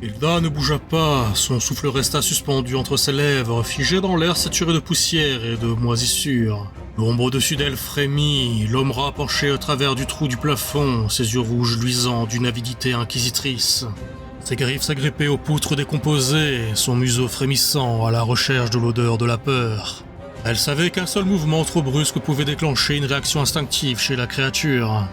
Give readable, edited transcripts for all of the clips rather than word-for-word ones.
Hilda ne bougea pas, son souffle resta suspendu entre ses lèvres, figé dans l'air saturé de poussière et de moisissure. L'ombre au-dessus d'elle frémit, l'homme rat penché au travers du trou du plafond, ses yeux rouges luisants d'une avidité inquisitrice. Ses griffes s'agrippaient aux poutres décomposées, son museau frémissant à la recherche de l'odeur de la peur. Elle savait qu'un seul mouvement trop brusque pouvait déclencher une réaction instinctive chez la créature.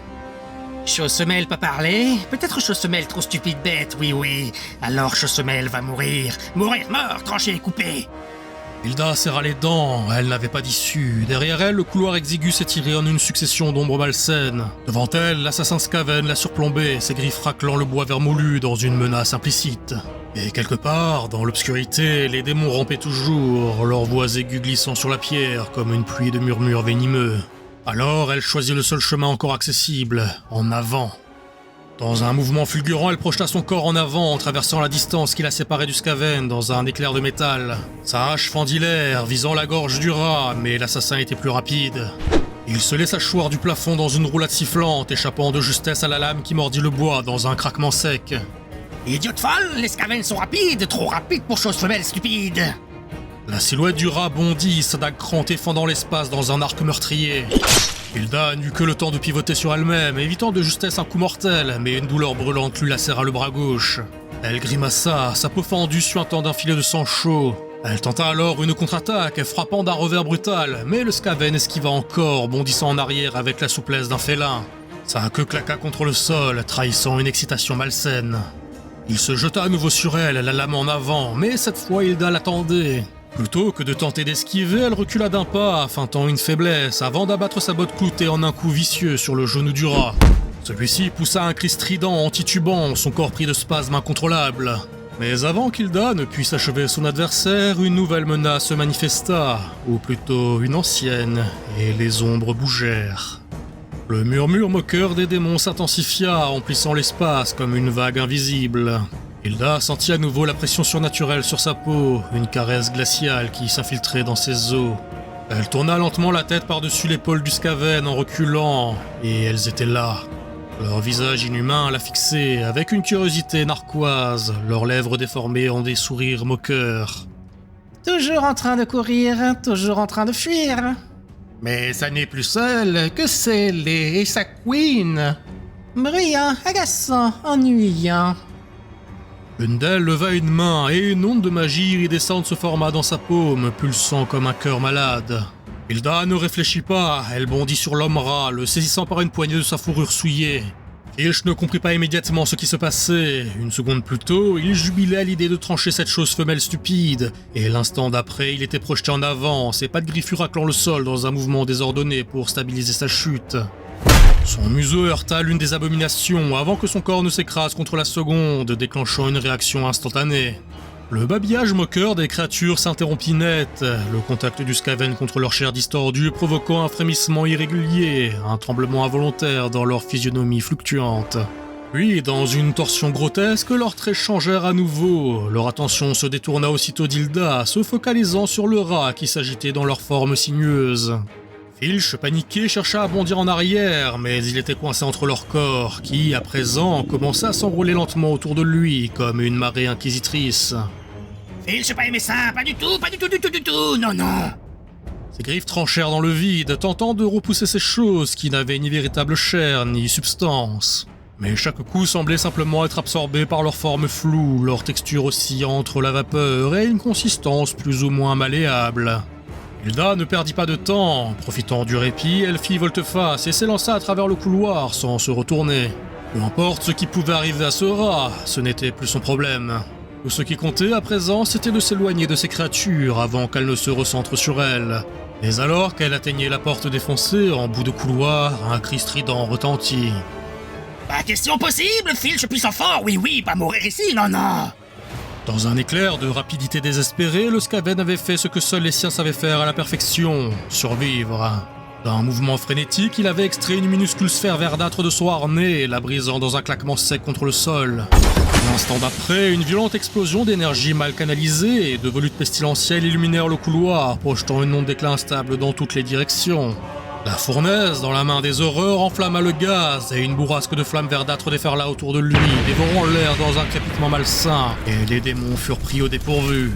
Chausemelle peut parler? Peut-être Chausemelle trop stupide bête, oui. Alors Chausemelle va mourir. Mourir, mort, tranché, coupé. Hilda serra les dents, elle n'avait pas d'issue. Derrière elle, le couloir exigu s'étirait en une succession d'ombres malsaines. Devant elle, l'assassin Skaven la surplombait, ses griffes raclant le bois vermoulu dans une menace implicite. Et quelque part, dans l'obscurité, les démons rampaient toujours, leurs voix aiguës glissant sur la pierre comme une pluie de murmures venimeux. Alors, elle choisit le seul chemin encore accessible, en avant. Dans un mouvement fulgurant, elle projeta son corps en avant, en traversant la distance qui la séparait du Skaven dans un éclair de métal. Sa hache fendit l'air, visant la gorge du rat, mais l'assassin était plus rapide. Il se laissa choir du plafond dans une roulade sifflante, échappant de justesse à la lame qui mordit le bois dans un craquement sec. Idiote folle, les Skaven sont rapides, trop rapides pour Chausemelle stupide. La silhouette du rat bondit, sa dague crantée fendant l'espace dans un arc meurtrier. Hilda n'eut que le temps de pivoter sur elle-même, évitant de justesse un coup mortel, mais une douleur brûlante lui lacéra le bras gauche. Elle grimaça, sa peau fendue suintant d'un filet de sang chaud. Elle tenta alors une contre-attaque, frappant d'un revers brutal, mais le Skaven esquiva encore, bondissant en arrière avec la souplesse d'un félin. Sa queue claqua contre le sol, trahissant une excitation malsaine. Il se jeta à nouveau sur elle, la lame en avant, mais cette fois Hilda l'attendait. Plutôt que de tenter d'esquiver, elle recula d'un pas, feintant une faiblesse, avant d'abattre sa botte cloutée en un coup vicieux sur le genou du rat. Celui-ci poussa un cri strident en titubant, son corps pris de spasmes incontrôlables. Mais avant qu'Hilda ne puisse achever son adversaire, une nouvelle menace se manifesta, ou plutôt une ancienne, et les ombres bougèrent. Le murmure moqueur des démons s'intensifia, emplissant l'espace comme une vague invisible. Hilda sentit à nouveau la pression surnaturelle sur sa peau, une caresse glaciale qui s'infiltrait dans ses os. Elle tourna lentement la tête par-dessus l'épaule du Skaven en reculant, et elles étaient là. Leur visage inhumain la fixait avec une curiosité narquoise, leurs lèvres déformées en des sourires moqueurs. Toujours en train de courir, toujours en train de fuir. Mais ça n'est plus seul que scellé et sa queen. Bruyant, agaçant, ennuyant. L'une d'elles leva une main et une onde de magie iridescente se forma dans sa paume, pulsant comme un cœur malade. Hilda ne réfléchit pas, elle bondit sur l'homme rat, le saisissant par une poignée de sa fourrure souillée. Filch ne comprit pas immédiatement ce qui se passait. Une seconde plus tôt, il jubilait à l'idée de trancher cette chose femelle stupide, et l'instant d'après, il était projeté en avant, ses pattes griffues raclant le sol dans un mouvement désordonné pour stabiliser sa chute. Son museau heurta l'une des abominations avant que son corps ne s'écrase contre la seconde, déclenchant une réaction instantanée. Le babillage moqueur des créatures s'interrompit net, le contact du Skaven contre leur chair distordue provoquant un frémissement irrégulier, un tremblement involontaire dans leur physionomie fluctuante. Puis, dans une torsion grotesque, leurs traits changèrent à nouveau. Leur attention se détourna aussitôt d'Hilda, se focalisant sur le rat qui s'agitait dans leur forme sinueuse. Filch, paniqué, chercha à bondir en arrière, mais il était coincé entre leurs corps, qui, à présent, commençait à s'enrouler lentement autour de lui, comme une marée inquisitrice. Filch, pas aimé ça, pas du tout, non. Ses griffes tranchèrent dans le vide, tentant de repousser ces choses qui n'avaient ni véritable chair, ni substance. Mais chaque coup semblait simplement être absorbé par leur forme floue, leur texture oscillant entre la vapeur et une consistance plus ou moins malléable. Hilda ne perdit pas de temps. Profitant du répit, elle fit volte-face et s'élança à travers le couloir sans se retourner. Peu importe ce qui pouvait arriver à ce rat, ce n'était plus son problème. Tout ce qui comptait à présent, c'était de s'éloigner de ces créatures avant qu'elles ne se recentrent sur elle. Mais alors qu'elle atteignait la porte défoncée, en bout de couloir, un cri strident retentit. Pas question possible, Filch puissant fort, oui, pas mourir ici, non. Dans un éclair de rapidité désespérée, le Skaven avait fait ce que seuls les siens savaient faire à la perfection, survivre. D'un mouvement frénétique, il avait extrait une minuscule sphère verdâtre de son harnais, la brisant dans un claquement sec contre le sol. L'instant d'après, une violente explosion d'énergie mal canalisée et de volutes pestilentielles illuminèrent le couloir, projetant une onde d'éclat instable dans toutes les directions. La fournaise, dans la main des horreurs, enflamma le gaz et une bourrasque de flammes verdâtres déferla autour de lui, dévorant l'air dans un crépitement malsain, et les démons furent pris au dépourvu.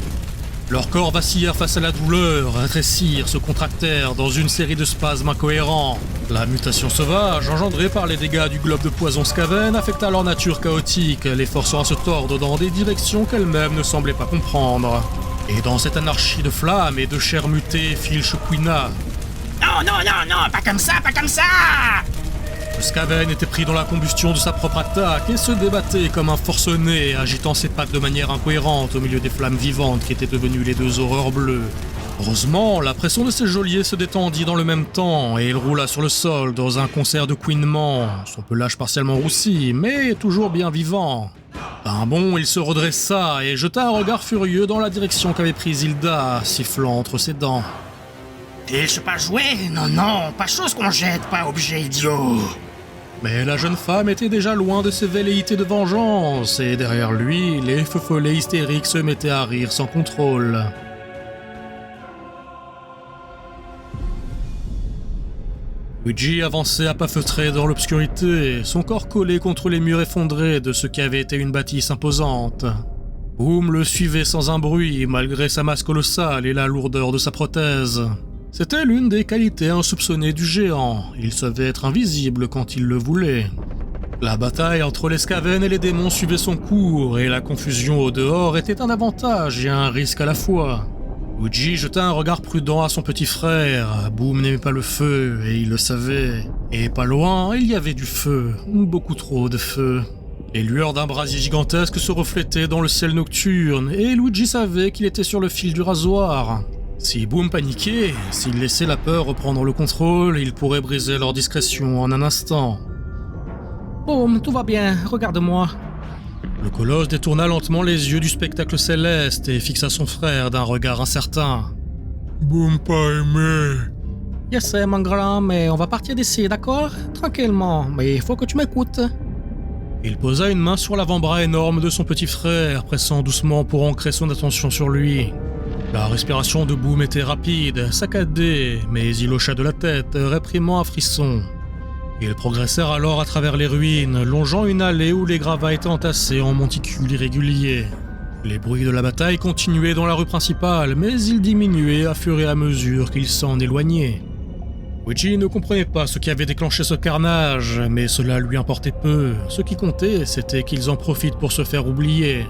Leurs corps vacillèrent face à la douleur, rétrécirent, se contractèrent dans une série de spasmes incohérents. La mutation sauvage, engendrée par les dégâts du globe de poison Skaven, affecta leur nature chaotique, les forçant à se tordre dans des directions qu'elles-mêmes ne semblaient pas comprendre. Et dans cette anarchie de flammes et de chair mutée, Filch couina. Non, non, non, non, pas comme ça, pas comme ça! Le Skaven était pris dans la combustion de sa propre attaque et se débattait comme un forcené, agitant ses pattes de manière incohérente au milieu des flammes vivantes qui étaient devenues les deux horreurs bleues. Heureusement, la pression de ses geôliers se détendit dans le même temps et il roula sur le sol dans un concert de couinements, son pelage partiellement roussi, mais toujours bien vivant. D'un bond, il se redressa et jeta un regard furieux dans la direction qu'avait prise Hilda, sifflant entre ses dents. T'es pas joué? Non, non, pas chose qu'on jette, pas objet idiot. Mais la jeune femme était déjà loin de ses velléités de vengeance, et derrière lui, les feux follets hystériques se mettaient à rire sans contrôle. Luigi avançait à pas feutrés dans l'obscurité, son corps collé contre les murs effondrés de ce qui avait été une bâtisse imposante. Boom le suivait sans un bruit, malgré sa masse colossale et la lourdeur de sa prothèse. C'était l'une des qualités insoupçonnées du géant, il savait être invisible quand il le voulait. La bataille entre les Skaven et les démons suivait son cours, et la confusion au dehors était un avantage et un risque à la fois. Luigi jeta un regard prudent à son petit frère, Boom n'aimait pas le feu, et il le savait. Et pas loin, il y avait du feu, beaucoup trop de feu. Les lueurs d'un brasier gigantesque se reflétaient dans le ciel nocturne, et Luigi savait qu'il était sur le fil du rasoir. Si Boom paniquait, s'il laissait la peur reprendre le contrôle, il pourrait briser leur discrétion en un instant. Boom, tout va bien, regarde-moi. Le colosse détourna lentement les yeux du spectacle céleste et fixa son frère d'un regard incertain. Boom pas aimé. Je sais, mon grand, mais on va partir d'ici, d'accord? Tranquillement, mais il faut que tu m'écoutes. Il posa une main sur l'avant-bras énorme de son petit frère, pressant doucement pour ancrer son attention sur lui. La respiration de Boom était rapide, saccadée, mais il hocha de la tête, réprimant un frisson. Ils progressèrent alors à travers les ruines, longeant une allée où les gravats étaient entassés en monticules irréguliers. Les bruits de la bataille continuaient dans la rue principale, mais ils diminuaient à fur et à mesure qu'ils s'en éloignaient. Luigi ne comprenait pas ce qui avait déclenché ce carnage, mais cela lui importait peu. Ce qui comptait, c'était qu'ils en profitent pour se faire oublier.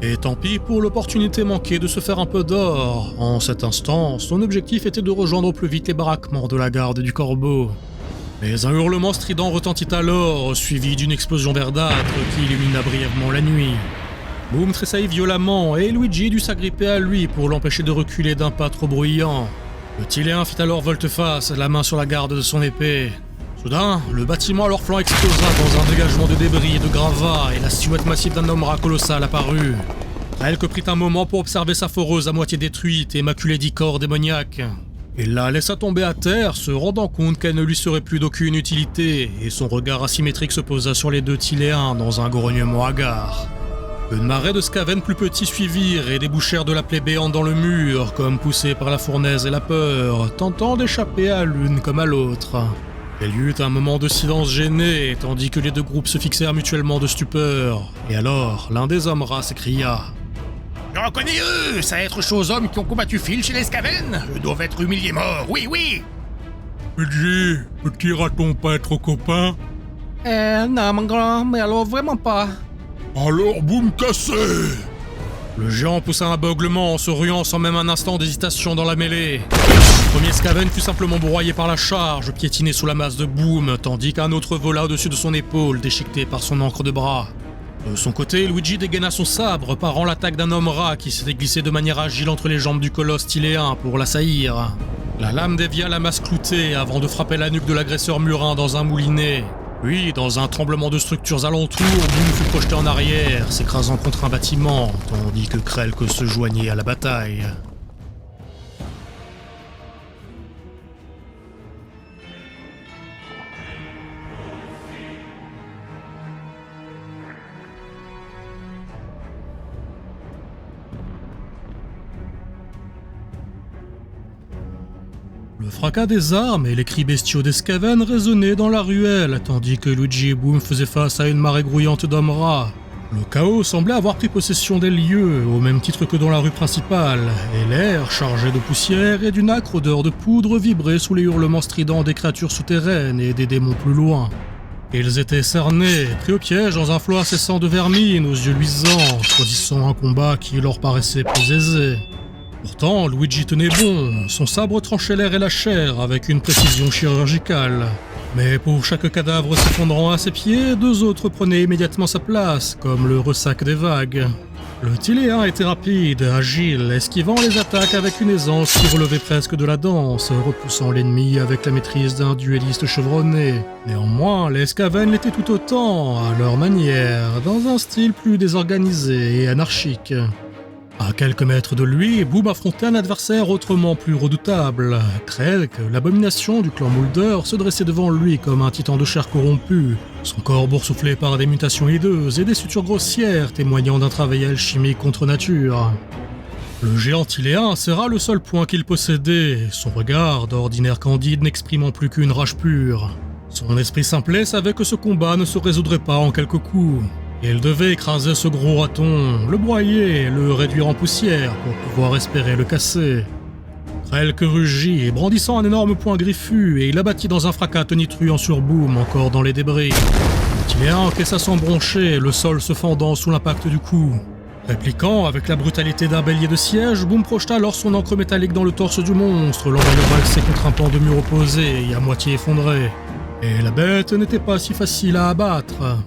Et tant pis pour l'opportunité manquée de se faire un peu d'or. En cet instant, son objectif était de rejoindre au plus vite les baraquements de la garde du Corbeau. Mais un hurlement strident retentit alors, suivi d'une explosion verdâtre qui illumina brièvement la nuit. Boom tressaillit violemment et Luigi dut s'agripper à lui pour l'empêcher de reculer d'un pas trop bruyant. Le Tiléen fit alors volte-face, la main sur la garde de son épée. Soudain, le bâtiment à leur flanc explosa dans un dégagement de débris et de gravats et la silhouette massive d'un homme rat colossal apparut. Relk prit un moment pour observer sa foreuse à moitié détruite et maculée d'icors démoniaques. Il la laissa tomber à terre, se rendant compte qu'elle ne lui serait plus d'aucune utilité, et son regard asymétrique se posa sur les deux Tiléens dans un grognement hagard. Une marée de Skaven plus petits suivirent et débouchèrent de la plaie béante dans le mur, comme poussés par la fournaise et la peur, tentant d'échapper à l'une comme à l'autre. Il y eut un moment de silence gêné, tandis que les deux groupes se fixèrent mutuellement de stupeur. Et alors, l'un des hommes rats s'écria. « Je reconnais eux, ça être chose hommes qui ont combattu Phil chez les Skaven. Eux doivent être humiliés morts, oui, oui. Luigi, petit raton pas être copain? Non, mon grand, mais alors vraiment pas. Alors boum cassé! Le géant poussa un beuglement en se ruant sans même un instant d'hésitation dans la mêlée. Le premier Skaven fut simplement broyé par la charge, piétiné sous la masse de Boom, tandis qu'un autre vola au-dessus de son épaule, déchiqueté par son encre de bras. De son côté, Luigi dégaina son sabre, parant l'attaque d'un homme rat qui s'était glissé de manière agile entre les jambes du colosse tiléen pour l'assaillir. La lame dévia la masse cloutée avant de frapper la nuque de l'agresseur murin dans un moulinet. Puis, dans un tremblement de structures alentours, Boom fut projeté en arrière, s'écrasant contre un bâtiment, tandis que Relk se joignait à la bataille. Le fracas des armes et les cris bestiaux des Skaven résonnaient dans la ruelle, tandis que Luigi et Boom faisaient face à une marée grouillante d'hommes rats. Le chaos semblait avoir pris possession des lieux, au même titre que dans la rue principale, et l'air, chargé de poussière et d'une âcre odeur de poudre, vibrait sous les hurlements stridents des créatures souterraines et des démons plus loin. Ils étaient cernés, pris au piège dans un flot incessant de vermine aux yeux luisants, choisissant un combat qui leur paraissait plus aisé. Pourtant, Luigi tenait bon, son sabre tranchait l'air et la chair avec une précision chirurgicale. Mais pour chaque cadavre s'effondrant à ses pieds, 2 autres prenaient immédiatement sa place, comme le ressac des vagues. Le Tiléen était rapide, agile, esquivant les attaques avec une aisance qui relevait presque de la danse, repoussant l'ennemi avec la maîtrise d'un duelliste chevronné. Néanmoins, les Skaven l'étaient tout autant, à leur manière, dans un style plus désorganisé et anarchique. À quelques mètres de lui, Boom affrontait un adversaire autrement plus redoutable. Krelk, l'abomination du clan Mulder, se dressait devant lui comme un titan de chair corrompu, son corps boursouflé par des mutations hideuses et des sutures grossières témoignant d'un travail alchimique contre nature. Le géant Tiléen serra le seul point qu'il possédait, son regard, d'ordinaire candide, n'exprimant plus qu'une rage pure. Son esprit simplet savait que ce combat ne se résoudrait pas en quelques coups. Il devait écraser ce gros raton, le broyer, le réduire en poussière pour pouvoir espérer le casser. Krelk rugit, brandissant un énorme poing griffu, et il abattit dans un fracas tonitruant sur Boom, encore dans les débris. Tiléen encaissa sans broncher, le sol se fendant sous l'impact du coup. Répliquant avec la brutalité d'un bélier de siège, Boom projeta alors son encre métallique dans le torse du monstre, l'envoyant valser contre un pan de mur opposé et à moitié effondré. Et la bête n'était pas si facile à abattre.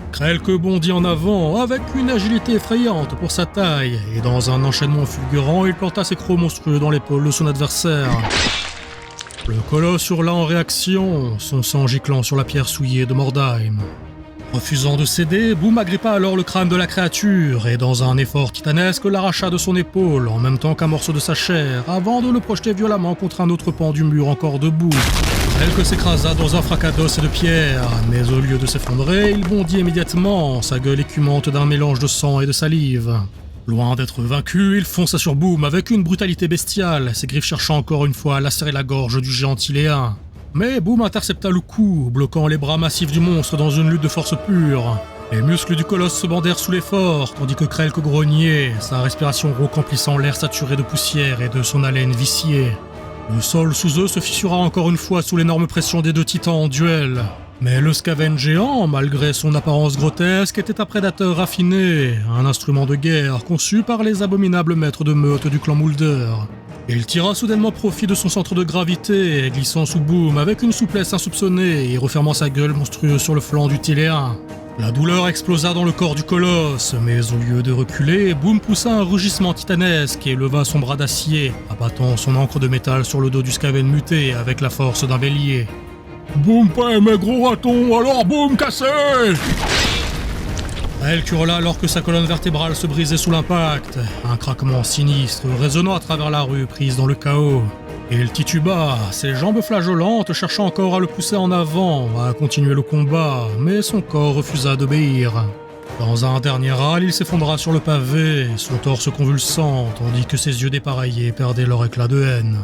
Krelk bondit en avant, avec une agilité effrayante pour sa taille, et dans un enchaînement fulgurant, il planta ses crocs monstrueux dans l'épaule de son adversaire. Le colosse hurla en réaction, son sang giclant sur la pierre souillée de Mordheim. Refusant de céder, Boom agrippa alors le crâne de la créature, et dans un effort titanesque, l'arracha de son épaule, en même temps qu'un morceau de sa chair, avant de le projeter violemment contre un autre pan du mur encore debout. Krelk s'écrasa dans un fracas d'os et de pierre, mais au lieu de s'effondrer, il bondit immédiatement, sa gueule écumante d'un mélange de sang et de salive. Loin d'être vaincu, il fonça sur Boom avec une brutalité bestiale, ses griffes cherchant encore une fois à lacérer la gorge du géant Tiléen. Mais Boom intercepta le coup, bloquant les bras massifs du monstre dans une lutte de force pure. Les muscles du colosse se bandèrent sous l'effort, tandis que Krelk grognait, sa respiration rauque emplissant l'air saturé de poussière et de son haleine viciée. Le sol sous eux se fissura encore une fois sous l'énorme pression des 2 titans en duel. Mais le Skaven géant, malgré son apparence grotesque, était un prédateur raffiné, un instrument de guerre conçu par les abominables maîtres de meute du clan Mulder. Il tira soudainement profit de son centre de gravité, glissant sous Boom avec une souplesse insoupçonnée et refermant sa gueule monstrueuse sur le flanc du Tiléen. La douleur explosa dans le corps du colosse, mais au lieu de reculer, Boom poussa un rugissement titanesque et leva son bras d'acier, abattant son encre de métal sur le dos du Skaven muté avec la force d'un bélier. Boum pas mes gros ratons, alors boum cassé! Krelk hurla alors que sa colonne vertébrale se brisait sous l'impact, un craquement sinistre résonnant à travers la rue prise dans le chaos. Il tituba, ses jambes flageolantes cherchant encore à le pousser en avant, à continuer le combat, mais son corps refusa d'obéir. Dans un dernier râle, il s'effondra sur le pavé, son torse convulsant, tandis que ses yeux dépareillés perdaient leur éclat de haine.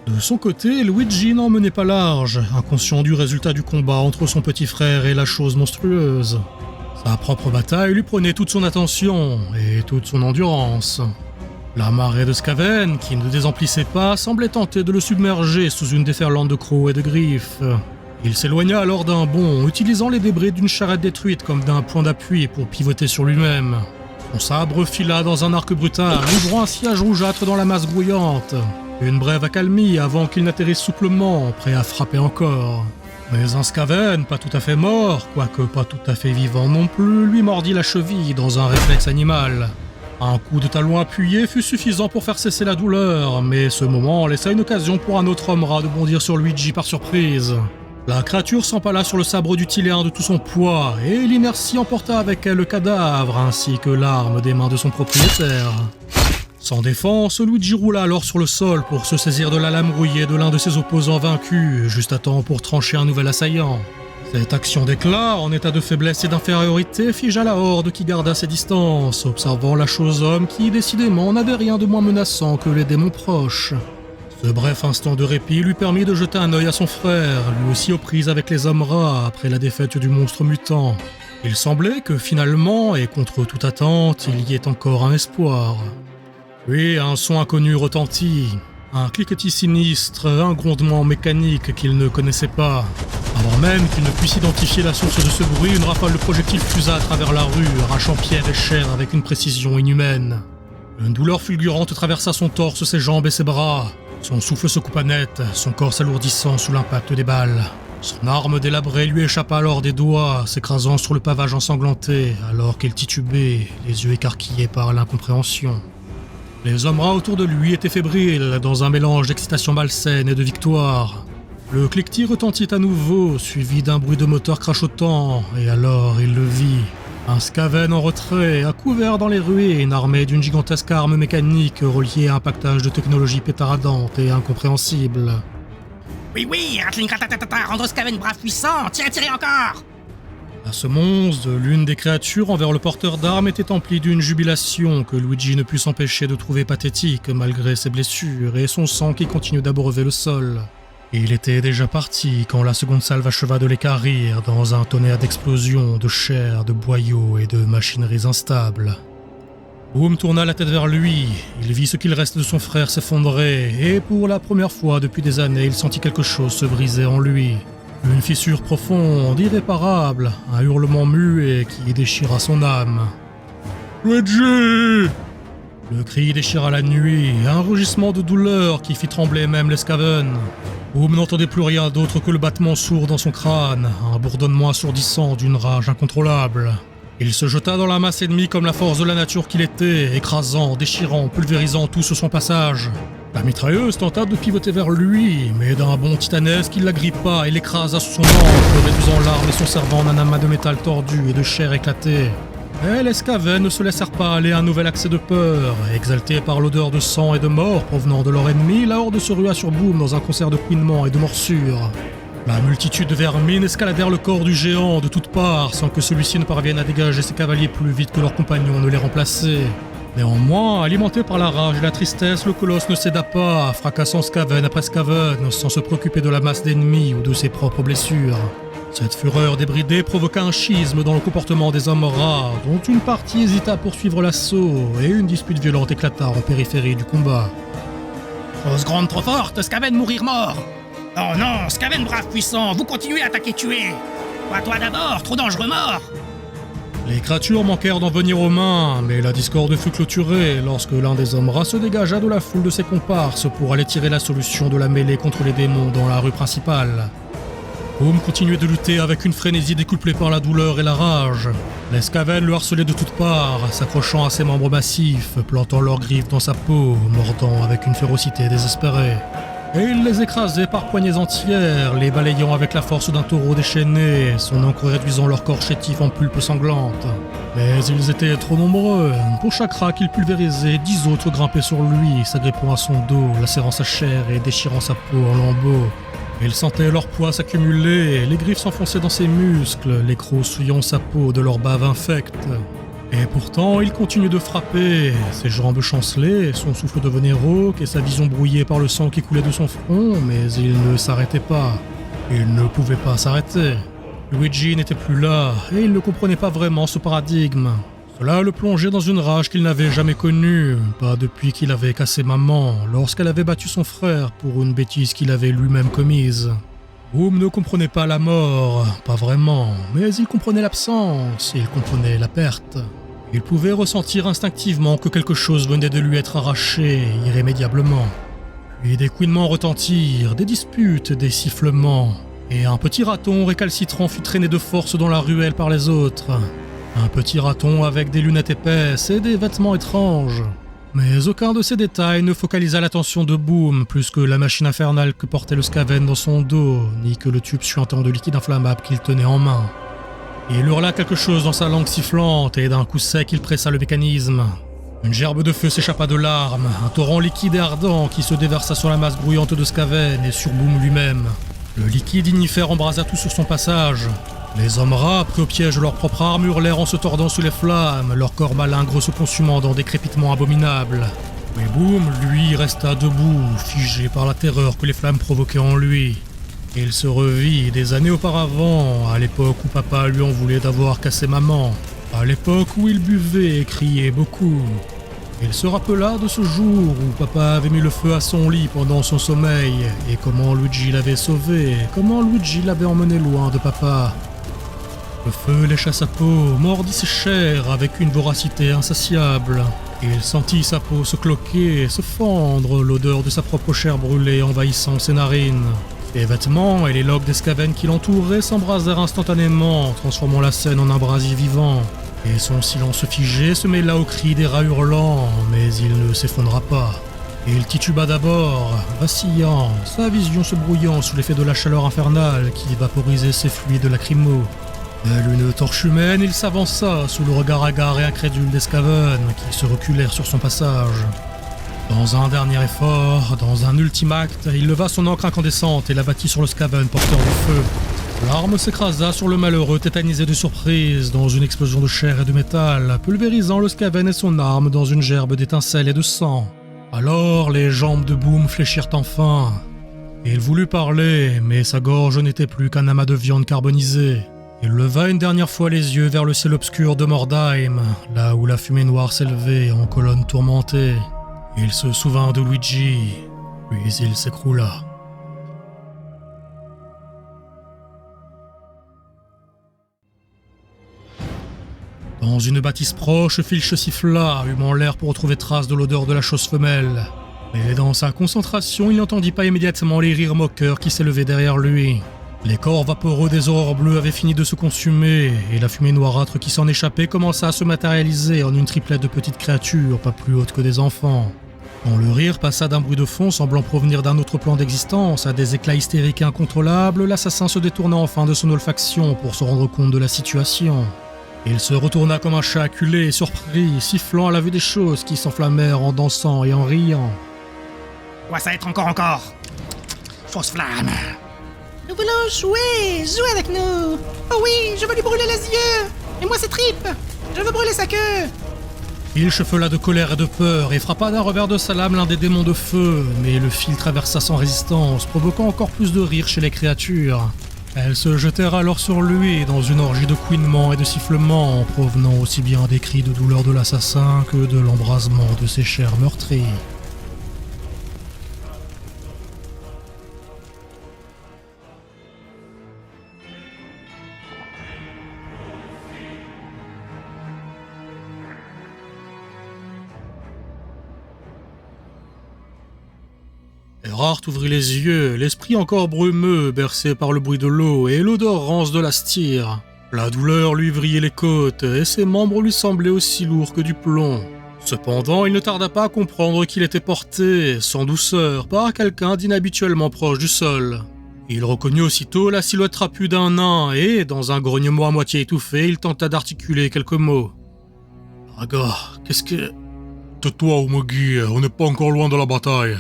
De son côté, Luigi n'en menait pas large, inconscient du résultat du combat entre son petit frère et la chose monstrueuse. Sa propre bataille lui prenait toute son attention et toute son endurance. La marée de Skaven, qui ne désemplissait pas, semblait tenter de le submerger sous une déferlante de crocs et de griffes. Il s'éloigna alors d'un bond, utilisant les débris d'une charrette détruite comme d'un point d'appui pour pivoter sur lui-même. Son sabre fila dans un arc brutal, ouvrant un sillage rougeâtre dans la masse grouillante. Une brève accalmie avant qu'il n'atterrisse souplement, prêt à frapper encore. Mais un Skaven, pas tout à fait mort, quoique pas tout à fait vivant non plus, lui mordit la cheville dans un réflexe animal. Un coup de talon appuyé fut suffisant pour faire cesser la douleur, mais ce moment laissa une occasion pour un autre homme rat de bondir sur Luigi par surprise. La créature s'empala sur le sabre du Tiléen de tout son poids, et l'inertie emporta avec elle le cadavre, ainsi que l'arme des mains de son propriétaire. Sans défense, Luigi roula alors sur le sol pour se saisir de la lame rouillée de l'un de ses opposants vaincus, juste à temps pour trancher un nouvel assaillant. Cette action d'éclat, en état de faiblesse et d'infériorité, figea la horde qui garda ses distances, observant la chose-homme qui, décidément, n'avait rien de moins menaçant que les démons proches. Ce bref instant de répit lui permit de jeter un œil à son frère, lui aussi aux prises avec les hommes rats après la défaite du monstre mutant. Il semblait que finalement, et contre toute attente, il y ait encore un espoir. Puis un son inconnu retentit, un cliquetis sinistre, un grondement mécanique qu'il ne connaissait pas. Avant même qu'il ne puisse identifier la source de ce bruit, une rafale de projectiles fusa à travers la rue, arrachant pierre et chair avec une précision inhumaine. Une douleur fulgurante traversa son torse, ses jambes et ses bras. Son souffle se coupa net, son corps s'alourdissant sous l'impact des balles. Son arme délabrée lui échappa alors des doigts, s'écrasant sur le pavage ensanglanté, alors qu'il titubait, les yeux écarquillés par l'incompréhension. Les hommes rats autour de lui étaient fébriles, dans un mélange d'excitation malsaine et de victoire. Le cliquetis retentit à nouveau, suivi d'un bruit de moteur crachotant, et alors il le vit. Un Skaven en retrait, à couvert dans les ruines, armé d'une gigantesque arme mécanique reliée à un pactage de technologie pétaradante et incompréhensible. Oui, Ratling Ratatata, rendre Skaven brave puissant, tirez encore! À ce monstre, l'une des créatures envers le porteur d'armes était emplie d'une jubilation que Luigi ne put s'empêcher de trouver pathétique malgré ses blessures et son sang qui continuait d'abreuver le sol. Il était déjà parti quand la seconde salve acheva de l'équarrir dans un tonnerre d'explosions, de chair, de boyaux et de machineries instables. Boom tourna la tête vers lui, il vit ce qu'il reste de son frère s'effondrer, et pour la première fois depuis des années, il sentit quelque chose se briser en lui. Une fissure profonde, irréparable, un hurlement muet qui déchira son âme. Luigi! Le cri déchira la nuit, un rugissement de douleur qui fit trembler même les Skaven. Boom n'entendait plus rien d'autre que le battement sourd dans son crâne, un bourdonnement assourdissant d'une rage incontrôlable. Il se jeta dans la masse ennemie comme la force de la nature qu'il était, écrasant, déchirant, pulvérisant tout sur son passage. La mitrailleuse tenta de pivoter vers lui, mais d'un bond titanesque, il l'agrippa et l'écrasa sous son angle, réduisant l'arme et son cerveau en un amas de métal tordu et de chair éclatée. Mais les Skaven ne se laissèrent pas aller à un nouvel accès de peur. Exaltés par l'odeur de sang et de mort provenant de leur ennemi, la horde se rua sur Boom dans un concert de couinements et de morsures. La multitude de vermines escaladèrent le corps du géant de toutes parts, sans que celui-ci ne parvienne à dégager ses cavaliers plus vite que leurs compagnons ne les remplaçaient. Néanmoins, alimenté par la rage et la tristesse, le colosse ne céda pas, fracassant Skaven après Skaven, sans se préoccuper de la masse d'ennemis ou de ses propres blessures. Cette fureur débridée provoqua un schisme dans le comportement des hommes rats, dont une partie hésita à poursuivre l'assaut, et une dispute violente éclata en périphérie du combat. Chose grande trop forte, Skaven mourir mort! Oh non, Skaven brave puissant, vous continuez à attaquer tuer! Toi d'abord, trop dangereux mort! Les créatures manquèrent d'en venir aux mains, mais la discorde fut clôturée lorsque l'un des hommes rats se dégagea de la foule de ses comparses pour aller tirer la solution de la mêlée contre les démons dans la rue principale. Boom continuait de lutter avec une frénésie décuplée par la douleur et la rage. Les Skaven le harcelaient de toutes parts, s'accrochant à ses membres massifs, plantant leurs griffes dans sa peau, mordant avec une férocité désespérée. Et il les écrasait par poignées entières, les balayant avec la force d'un taureau déchaîné, son encre réduisant leur corps chétif en pulpe sanglante. Mais ils étaient trop nombreux. Pour chaque rat qu'il pulvérisait, 10 autres grimpaient sur lui, s'agrippant à son dos, lacérant sa chair et déchirant sa peau en lambeaux. Il sentait leur poids s'accumuler, les griffes s'enfonçaient dans ses muscles, les crocs souillant sa peau de leur bave infecte. Et pourtant, il continuait de frapper, ses jambes chancelaient, son souffle devenait rauque et sa vision brouillée par le sang qui coulait de son front, mais il ne s'arrêtait pas. Il ne pouvait pas s'arrêter. Luigi n'était plus là, et il ne comprenait pas vraiment ce paradigme. Cela le plongeait dans une rage qu'il n'avait jamais connue, pas depuis qu'il avait cassé maman, lorsqu'elle avait battu son frère pour une bêtise qu'il avait lui-même commise. Boom ne comprenait pas la mort, pas vraiment, mais il comprenait l'absence, il comprenait la perte. Il pouvait ressentir instinctivement que quelque chose venait de lui être arraché irrémédiablement. Puis des couinements retentirent, des disputes, des sifflements, et un petit raton récalcitrant fut traîné de force dans la ruelle par les autres. Un petit raton avec des lunettes épaisses et des vêtements étranges. Mais aucun de ces détails ne focalisa l'attention de Boom plus que la machine infernale que portait le Skaven dans son dos, ni que le tube suintant de liquide inflammable qu'il tenait en main. Il hurla quelque chose dans sa langue sifflante et d'un coup sec il pressa le mécanisme. Une gerbe de feu s'échappa de l'arme, un torrent liquide et ardent qui se déversa sur la masse bruyante de Skaven et sur Boom lui-même. Le liquide ignifère embrasa tout sur son passage. Les hommes rats, pris au piège de leur propre arme, hurlèrent en se tordant sous les flammes, leur corps malingre se consumant dans des crépitements abominables. Mais Boom, lui, resta debout, figé par la terreur que les flammes provoquaient en lui. Il se revit des années auparavant, à l'époque où papa lui en voulait d'avoir cassé maman, à l'époque où il buvait et criait beaucoup. Il se rappela de ce jour où papa avait mis le feu à son lit pendant son sommeil, et comment Luigi l'avait sauvé, comment Luigi l'avait emmené loin de papa. Le feu lécha sa peau, mordit ses chairs avec une voracité insatiable. Il sentit sa peau se cloquer, se fendre, l'odeur de sa propre chair brûlée envahissant ses narines. Les vêtements et les loques d'Escaven qui l'entouraient s'embrasèrent instantanément, transformant la scène en un brasier vivant. Et son silence figé se mêla aux cris des rats hurlants, mais il ne s'effondra pas. Il tituba d'abord, vacillant, sa vision se brouillant sous l'effet de la chaleur infernale qui vaporisait ses fluides lacrymaux. Tel une torche humaine, il s'avança sous le regard hagard et incrédule d'Escaven qui se reculèrent sur son passage. Dans un dernier effort, dans un ultime acte, il leva son encre incandescente et la battit sur le Skaven porteur du feu. L'arme s'écrasa sur le malheureux tétanisé de surprise dans une explosion de chair et de métal, pulvérisant le Skaven et son arme dans une gerbe d'étincelles et de sang. Alors les jambes de Boom fléchirent enfin. Il voulut parler, mais sa gorge n'était plus qu'un amas de viande carbonisée. Il leva une dernière fois les yeux vers le ciel obscur de Mordheim, là où la fumée noire s'élevait en colonne tourmentée. Il se souvint de Luigi, puis il s'écroula. Dans une bâtisse proche, Filch siffla, humant l'air pour retrouver trace de l'odeur de la chose femelle. Mais dans sa concentration, il n'entendit pas immédiatement les rires moqueurs qui s'élevaient derrière lui. Les corps vaporeux des aurores bleues avaient fini de se consumer, et la fumée noirâtre qui s'en échappait commença à se matérialiser en une triplette de petites créatures, pas plus hautes que des enfants. Quand le rire passa d'un bruit de fond semblant provenir d'un autre plan d'existence à des éclats hystériques et incontrôlables, l'assassin se détourna enfin de son olfaction pour se rendre compte de la situation. Il se retourna comme un chat acculé et surpris, sifflant à la vue des choses qui s'enflammèrent en dansant et en riant. « Quoi ça être encore Fausse flamme !»« Nous voulons jouer avec nous. Oh oui, je veux lui brûler les yeux. Et moi ses tripes. Je veux brûler sa queue. » Il chefela de colère et de peur et frappa d'un revers de sa lame l'un des démons de feu, mais le fil traversa sans résistance, provoquant encore plus de rire chez les créatures. Elles se jetèrent alors sur lui dans une orgie de couinements et de sifflements, provenant aussi bien des cris de douleur de l'assassin que de l'embrasement de ses chairs meurtries. Erhardt ouvrit les yeux, l'esprit encore brumeux, bercé par le bruit de l'eau et l'odeur rance de la styre. La douleur lui vrillait les côtes et ses membres lui semblaient aussi lourds que du plomb. Cependant, il ne tarda pas à comprendre qu'il était porté, sans douceur, par quelqu'un d'inhabituellement proche du sol. Il reconnut aussitôt la silhouette trapue d'un nain et, dans un grognement à moitié étouffé, il tenta d'articuler quelques mots. « Ragor, qu'est-ce que... » « Tais-toi, Umogi, on n'est pas encore loin de la bataille. »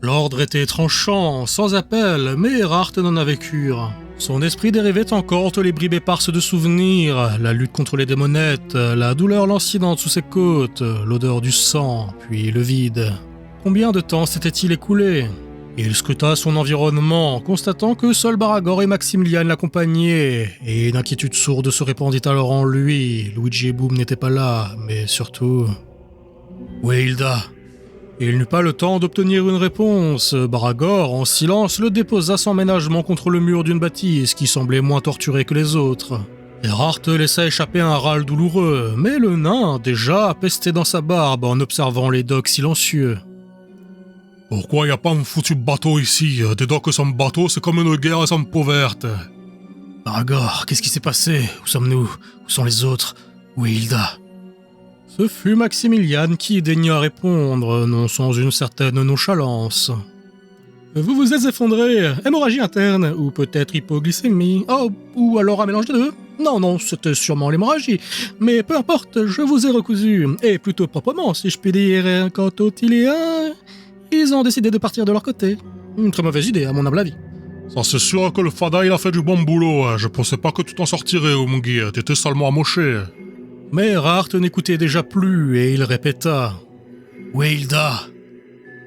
L'ordre était tranchant, sans appel, mais Erhardt n'en avait cure. Son esprit dérivait encore entre les bribes éparses de souvenirs, la lutte contre les démonettes, la douleur lancinante sous ses côtes, l'odeur du sang, puis le vide. Combien de temps s'était-il écoulé ? Il scruta son environnement, constatant que seul Baragor et Maximilian l'accompagnaient, et une inquiétude sourde se répandit alors en lui. Luigi et Boom n'étaient pas là, mais surtout... Où est Hilda ? Il n'eut pas le temps d'obtenir une réponse. Baragor, en silence, le déposa sans ménagement contre le mur d'une bâtisse qui semblait moins torturée que les autres. Erhardt laissa échapper un râle douloureux, mais le nain, déjà, pestait dans sa barbe en observant les docks silencieux. « Pourquoi y a pas un foutu bateau ici ? Des docks sans bateau, c'est comme une guerre sans peau verte. » Baragor, qu'est-ce qui s'est passé ? Où sommes-nous ? Où sont les autres ? Où est Hilda ? Ce fut Maximilian qui daigna répondre, non sans une certaine nonchalance. « Vous vous êtes effondré, hémorragie interne, ou peut-être hypoglycémie, oh, ou alors un mélange des deux. Non, c'était sûrement l'hémorragie, mais peu importe, je vous ai recousu, et plutôt proprement, si je puis dire. Quant aux Tiléens, ils ont décidé de partir de leur côté. Une très mauvaise idée, à mon humble avis. » Ça c'est sûr que le Fada il a fait du bon boulot, je pensais pas que tu t'en sortirais, Umogi, t'étais seulement amoché. Mais Erhardt n'écoutait déjà plus et il répéta Où est Hilda ?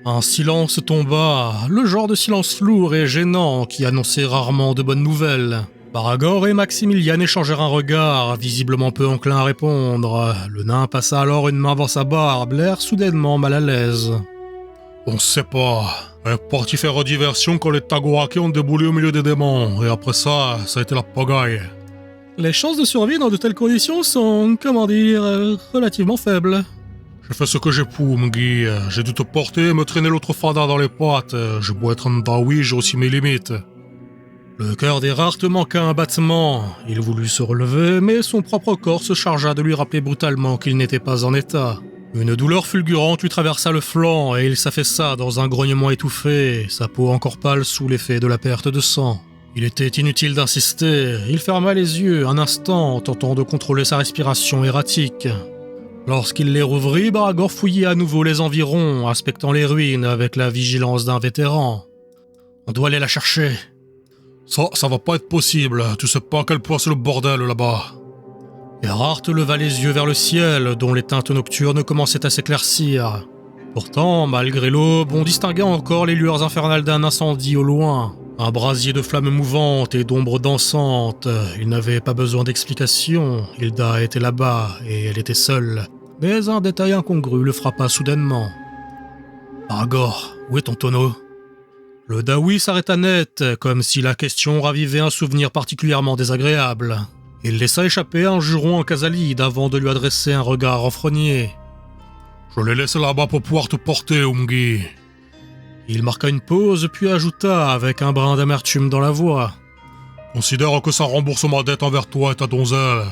Un silence tomba, le genre de silence lourd et gênant qui annonçait rarement de bonnes nouvelles. Baragor et Maximilian échangèrent un regard, visiblement peu enclin à répondre. Le nain passa alors une main dans sa barbe, l'air soudainement mal à l'aise. On sait pas. Elle est partie faire diversion quand les Tagoraki ont déboulé au milieu des démons, et après ça a été la pagaille. Les chances de survie dans de telles conditions sont, relativement faibles. J'ai fait ce que j'ai pu, Mgi. J'ai dû te porter et me traîner l'autre fada dans les pattes. J'ai beau être un dawi, j'ai aussi mes limites. Le cœur d'Erhardt manqua un battement. Il voulut se relever, mais son propre corps se chargea de lui rappeler brutalement qu'il n'était pas en état. Une douleur fulgurante lui traversa le flanc et il s'affaissa dans un grognement étouffé, sa peau encore pâle sous l'effet de la perte de sang. Il était inutile d'insister, il ferma les yeux un instant, tentant de contrôler sa respiration erratique. Lorsqu'il les rouvrit, Baragor fouillait à nouveau les environs, inspectant les ruines avec la vigilance d'un vétéran. On doit aller la chercher. Ça va pas être possible, tu sais pas à quel point c'est le bordel là-bas. Erhardt leva les yeux vers le ciel, dont les teintes nocturnes commençaient à s'éclaircir. Pourtant, malgré l'aube, on distinguait encore les lueurs infernales d'un incendie au loin. Un brasier de flammes mouvantes et d'ombres dansantes. Il n'avait pas besoin d'explication. Hilda était là-bas, et elle était seule. Mais un détail incongru le frappa soudainement. « Baragor, où est ton tonneau ?» Le dawi s'arrêta net, comme si la question ravivait un souvenir particulièrement désagréable. Il laissa échapper un juron en casalide avant de lui adresser un regard renfrogné. « Je l'ai laissé là-bas pour pouvoir te porter, Umgi. » Il marqua une pause, puis ajouta avec un brin d'amertume dans la voix. « Considère que ça rembourse ma dette envers toi et ta donzelle. »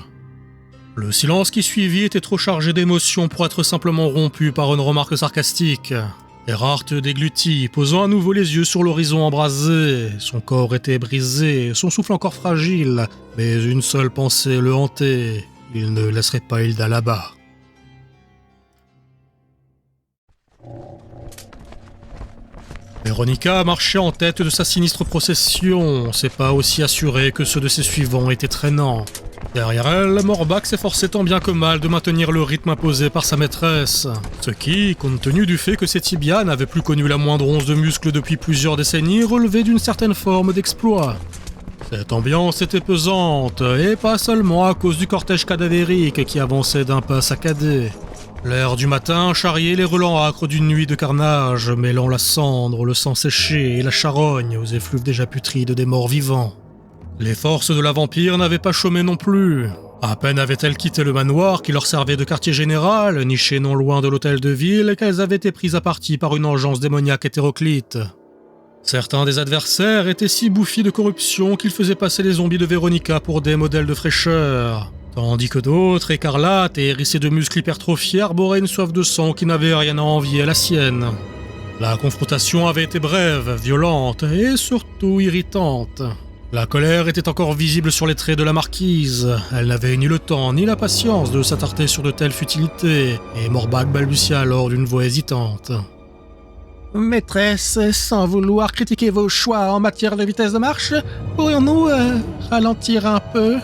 Le silence qui suivit était trop chargé d'émotions pour être simplement rompu par une remarque sarcastique. Erhardt déglutit, posant à nouveau les yeux sur l'horizon embrasé. Son corps était brisé, son souffle encore fragile, mais une seule pensée le hantait. Il ne laisserait pas Hilda là-bas. Véronica marchait en tête de sa sinistre procession, ses pas aussi assurés que ceux de ses suivants étaient traînants. Derrière elle, Morbach s'efforçait tant bien que mal de maintenir le rythme imposé par sa maîtresse, ce qui, compte tenu du fait que ses tibias n'avaient plus connu la moindre once de muscle depuis plusieurs décennies, relevait d'une certaine forme d'exploit. Cette ambiance était pesante, et pas seulement à cause du cortège cadavérique qui avançait d'un pas saccadé. L'air du matin charriait les relents âcres d'une nuit de carnage, mêlant la cendre, le sang séché et la charogne aux effluves déjà putrides des morts vivants. Les forces de la vampire n'avaient pas chômé non plus. À peine avaient-elles quitté le manoir qui leur servait de quartier général, niché non loin de l'hôtel de ville, qu'elles avaient été prises à partie par une engeance démoniaque hétéroclite. Certains des adversaires étaient si bouffis de corruption qu'ils faisaient passer les zombies de Véronica pour des modèles de fraîcheur, tandis que d'autres, écarlates et hérissés de muscles hypertrophiés, arboraient une soif de sang qui n'avait rien à envier à la sienne. La confrontation avait été brève, violente et surtout irritante. La colère était encore visible sur les traits de la marquise. Elle n'avait ni le temps ni la patience de s'attarder sur de telles futilités, et Morbach balbutia alors d'une voix hésitante. « Maîtresse, sans vouloir critiquer vos choix en matière de vitesse de marche, pourrions-nous ralentir un peu ?»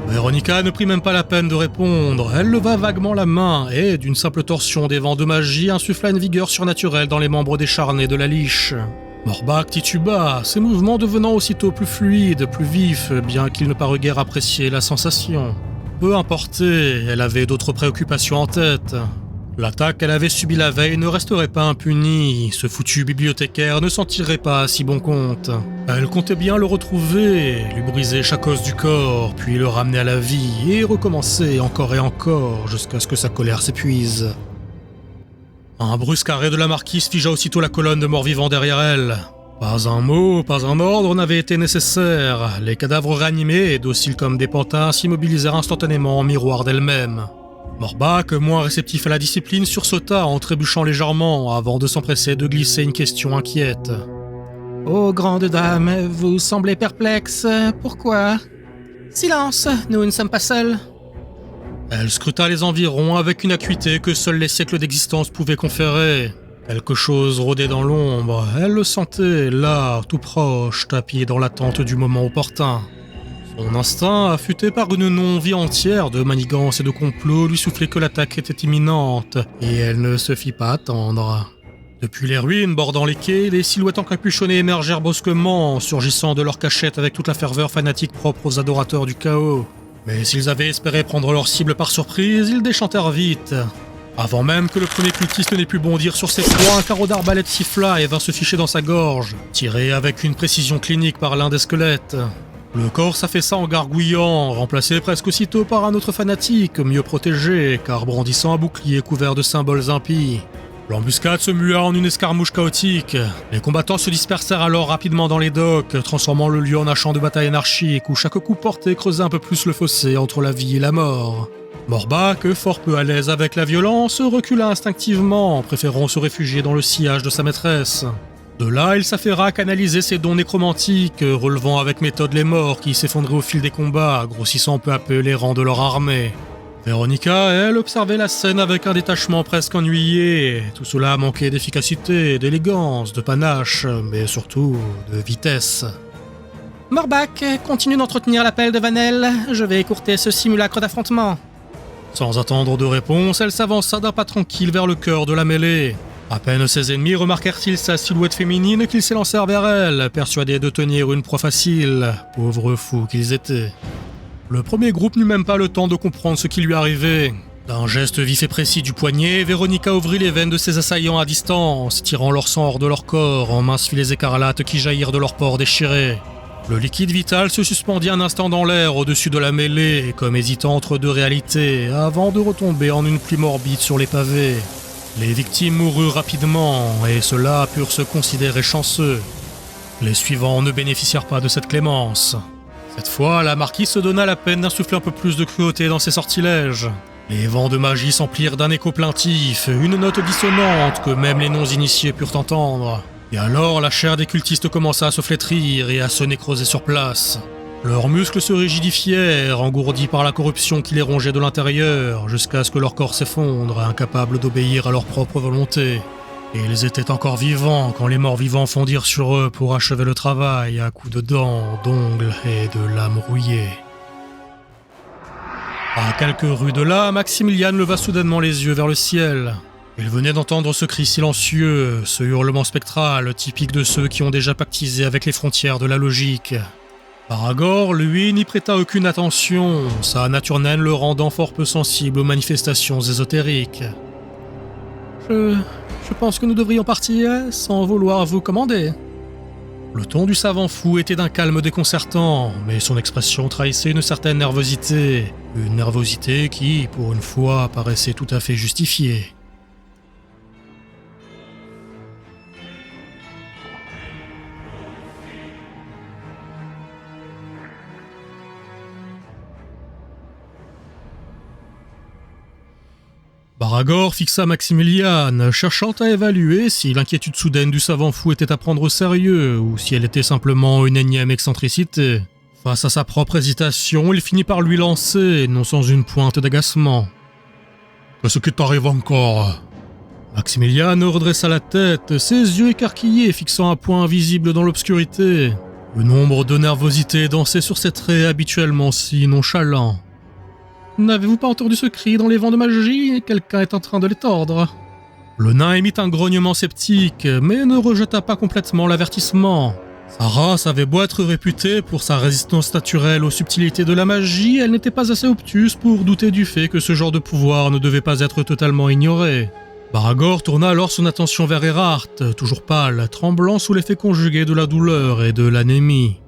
Véronica ne prit même pas la peine de répondre. Elle leva vaguement la main et, d'une simple torsion des vents de magie, insuffla une vigueur surnaturelle dans les membres décharnés de la liche. Morbach tituba, ses mouvements devenant aussitôt plus fluides, plus vifs, bien qu'il ne parut guère apprécier la sensation. Peu importait, elle avait d'autres préoccupations en tête. L'attaque qu'elle avait subie la veille ne resterait pas impunie, ce foutu bibliothécaire ne s'en tirerait pas à si bon compte. Elle comptait bien le retrouver, lui briser chaque os du corps, puis le ramener à la vie, et recommencer encore et encore, jusqu'à ce que sa colère s'épuise. Un brusque arrêt de la marquise figea aussitôt la colonne de morts-vivants derrière elle. Pas un mot, pas un ordre n'avait été nécessaire. Les cadavres réanimés et dociles comme des pantins s'immobilisèrent instantanément en miroir d'elles-mêmes. Morbach, moins réceptif à la discipline, sursauta en trébuchant légèrement avant de s'empresser de glisser une question inquiète. « Oh, grande dame, vous semblez perplexe. Pourquoi ?»« Silence, nous ne sommes pas seuls. » Elle scruta les environs avec une acuité que seuls les siècles d'existence pouvaient conférer. Quelque chose rôdait dans l'ombre, elle le sentait, là, tout proche, tapis dans l'attente du moment opportun. Son instinct, affûté par une non-vie entière de manigances et de complots, lui soufflait que l'attaque était imminente, et elle ne se fit pas attendre. Depuis les ruines bordant les quais, les silhouettes encapuchonnées émergèrent brusquement, surgissant de leur cachette avec toute la ferveur fanatique propre aux adorateurs du chaos. Mais s'ils avaient espéré prendre leur cible par surprise, ils déchantèrent vite. Avant même que le premier cultiste n'ait pu bondir sur ses proies, un carreau d'arbalète siffla et vint se ficher dans sa gorge, tiré avec une précision clinique par l'un des squelettes. Le corps s'affaissa en gargouillant, remplacé presque aussitôt par un autre fanatique, mieux protégé, car brandissant un bouclier couvert de symboles impies. L'embuscade se mua en une escarmouche chaotique. Les combattants se dispersèrent alors rapidement dans les docks, transformant le lieu en un champ de bataille anarchique où chaque coup porté creusait un peu plus le fossé entre la vie et la mort. Morbac, fort peu à l'aise avec la violence, recula instinctivement, préférant se réfugier dans le sillage de sa maîtresse. De là, il s'affaira à canaliser ses dons nécromantiques, relevant avec méthode les morts qui s'effondraient au fil des combats, grossissant peu à peu les rangs de leur armée. Véronica, elle, observait la scène avec un détachement presque ennuyé. Tout cela manquait d'efficacité, d'élégance, de panache, mais surtout de vitesse. Morbac, continue d'entretenir l'appel de Vanel. Je vais écourter ce simulacre d'affrontement. Sans attendre de réponse, elle s'avança d'un pas tranquille vers le cœur de la mêlée. À peine ses ennemis remarquèrent-ils sa silhouette féminine qu'ils s'élancèrent vers elle, persuadés de tenir une proie facile, pauvres fous qu'ils étaient. Le premier groupe n'eut même pas le temps de comprendre ce qui lui arrivait. D'un geste vif et précis du poignet, Véronica ouvrit les veines de ses assaillants à distance, tirant leur sang hors de leur corps en minces filets écarlates qui jaillirent de leurs pores déchirés. Le liquide vital se suspendit un instant dans l'air au-dessus de la mêlée, comme hésitant entre deux réalités, avant de retomber en une pluie morbide sur les pavés. Les victimes moururent rapidement, et ceux-là purent se considérer chanceux. Les suivants ne bénéficièrent pas de cette clémence. Cette fois, la marquise se donna la peine d'insuffler un peu plus de cruauté dans ses sortilèges. Les vents de magie s'emplirent d'un écho plaintif, une note dissonante que même les non-initiés purent entendre. Et alors, la chair des cultistes commença à se flétrir et à se nécroser sur place. Leurs muscles se rigidifièrent, engourdis par la corruption qui les rongeait de l'intérieur, jusqu'à ce que leur corps s'effondre, incapables d'obéir à leur propre volonté. Et ils étaient encore vivants quand les morts vivants fondirent sur eux pour achever le travail à coups de dents, d'ongles et de lames rouillées. À quelques rues de là, Maximilian leva soudainement les yeux vers le ciel. Il venait d'entendre ce cri silencieux, ce hurlement spectral typique de ceux qui ont déjà pactisé avec les frontières de la logique. Aragorn, lui, n'y prêta aucune attention, sa nature naine le rendant fort peu sensible aux manifestations ésotériques. Je pense que nous devrions partir sans vouloir vous commander. Le ton du savant fou était d'un calme déconcertant, mais son expression trahissait une certaine nervosité. Une nervosité qui, pour une fois, paraissait tout à fait justifiée. Baragor fixa Maximilian, cherchant à évaluer si l'inquiétude soudaine du savant fou était à prendre au sérieux ou si elle était simplement une énième excentricité. Face à sa propre hésitation, il finit par lui lancer, non sans une pointe d'agacement. « Qu'est-ce qui t'arrive encore ?» Maximilian redressa la tête, ses yeux écarquillés fixant un point invisible dans l'obscurité. Une ombre de nervosité dansait sur ses traits habituellement si nonchalants. N'avez-vous pas entendu ce cri dans les vents de magie ? Quelqu'un est en train de les tordre. Le nain émit un grognement sceptique, mais ne rejeta pas complètement l'avertissement. Sa race avait beau être réputée pour sa résistance naturelle aux subtilités de la magie, elle n'était pas assez obtuse pour douter du fait que ce genre de pouvoir ne devait pas être totalement ignoré. Baragor tourna alors son attention vers Erhard, toujours pâle, tremblant sous l'effet conjugué de la douleur et de l'anémie.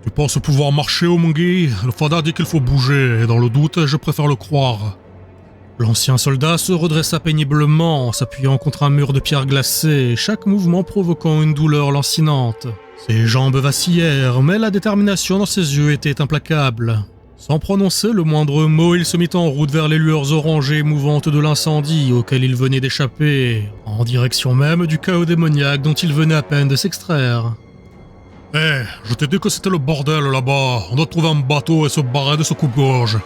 Tu penses pouvoir marcher, Omungi ? Le Fada dit qu'il faut bouger, et dans le doute, je préfère le croire. L'ancien soldat se redressa péniblement, s'appuyant contre un mur de pierre glacée, chaque mouvement provoquant une douleur lancinante. Ses jambes vacillèrent, mais la détermination dans ses yeux était implacable. Sans prononcer le moindre mot, il se mit en route vers les lueurs orangées mouvantes de l'incendie auquel il venait d'échapper, en direction même du chaos démoniaque dont il venait à peine de s'extraire. Hé, je t'ai dit que c'était le bordel là-bas. On doit trouver un bateau et se barrer de ce coupe-gorge.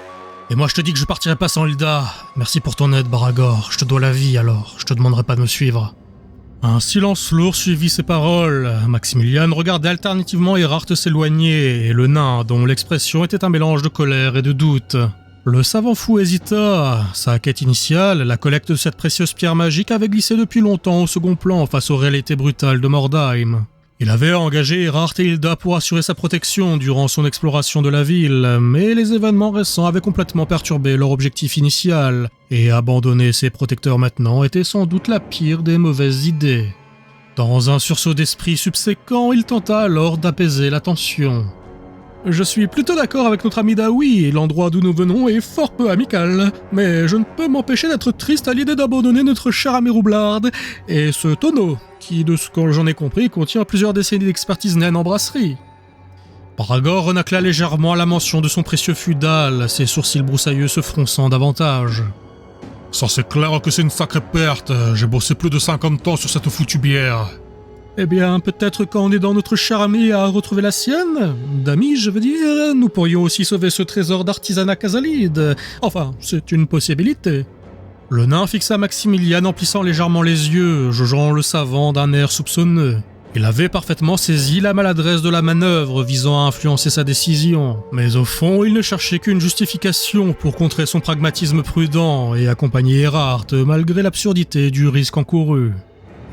Et moi je te dis que je partirai pas sans Hilda. Merci pour ton aide, Baragor. Je te dois la vie alors. Je te demanderai pas de me suivre. Un silence lourd suivit ces paroles. Maximilian regardait alternativement Erhardt s'éloigner, et le nain, dont l'expression était un mélange de colère et de doute. Le savant fou hésita. Sa quête initiale, la collecte de cette précieuse pierre magique, avait glissé depuis longtemps au second plan face aux réalités brutales de Mordheim. Il avait engagé Erhardt et Hilda pour assurer sa protection durant son exploration de la ville, mais les événements récents avaient complètement perturbé leur objectif initial, et abandonner ses protecteurs maintenant était sans doute la pire des mauvaises idées. Dans un sursaut d'esprit subséquent, il tenta alors d'apaiser la tension. « Je suis plutôt d'accord avec notre ami Daoui, l'endroit d'où nous venons est fort peu amical, mais je ne peux m'empêcher d'être triste à l'idée d'abandonner notre cher ami Roublard et ce tonneau, qui, de ce que j'en ai compris, contient plusieurs décennies d'expertise naine en brasserie. » Paragor renacla légèrement à la mention de son précieux feudal, ses sourcils broussailleux se fronçant davantage. « Ça c'est clair que c'est une sacrée perte, j'ai bossé plus de 50 ans sur cette foutue bière. » Eh bien, peut-être qu'en aidant notre cher ami à retrouver la sienne, d'amis, je veux dire, nous pourrions aussi sauver ce trésor d'artisanat casalide. Enfin, c'est une possibilité. Le nain fixa Maximilian en plissant légèrement les yeux, jaugeant le savant d'un air soupçonneux. Il avait parfaitement saisi la maladresse de la manœuvre visant à influencer sa décision, mais au fond, il ne cherchait qu'une justification pour contrer son pragmatisme prudent et accompagner Erhardt malgré l'absurdité du risque encouru.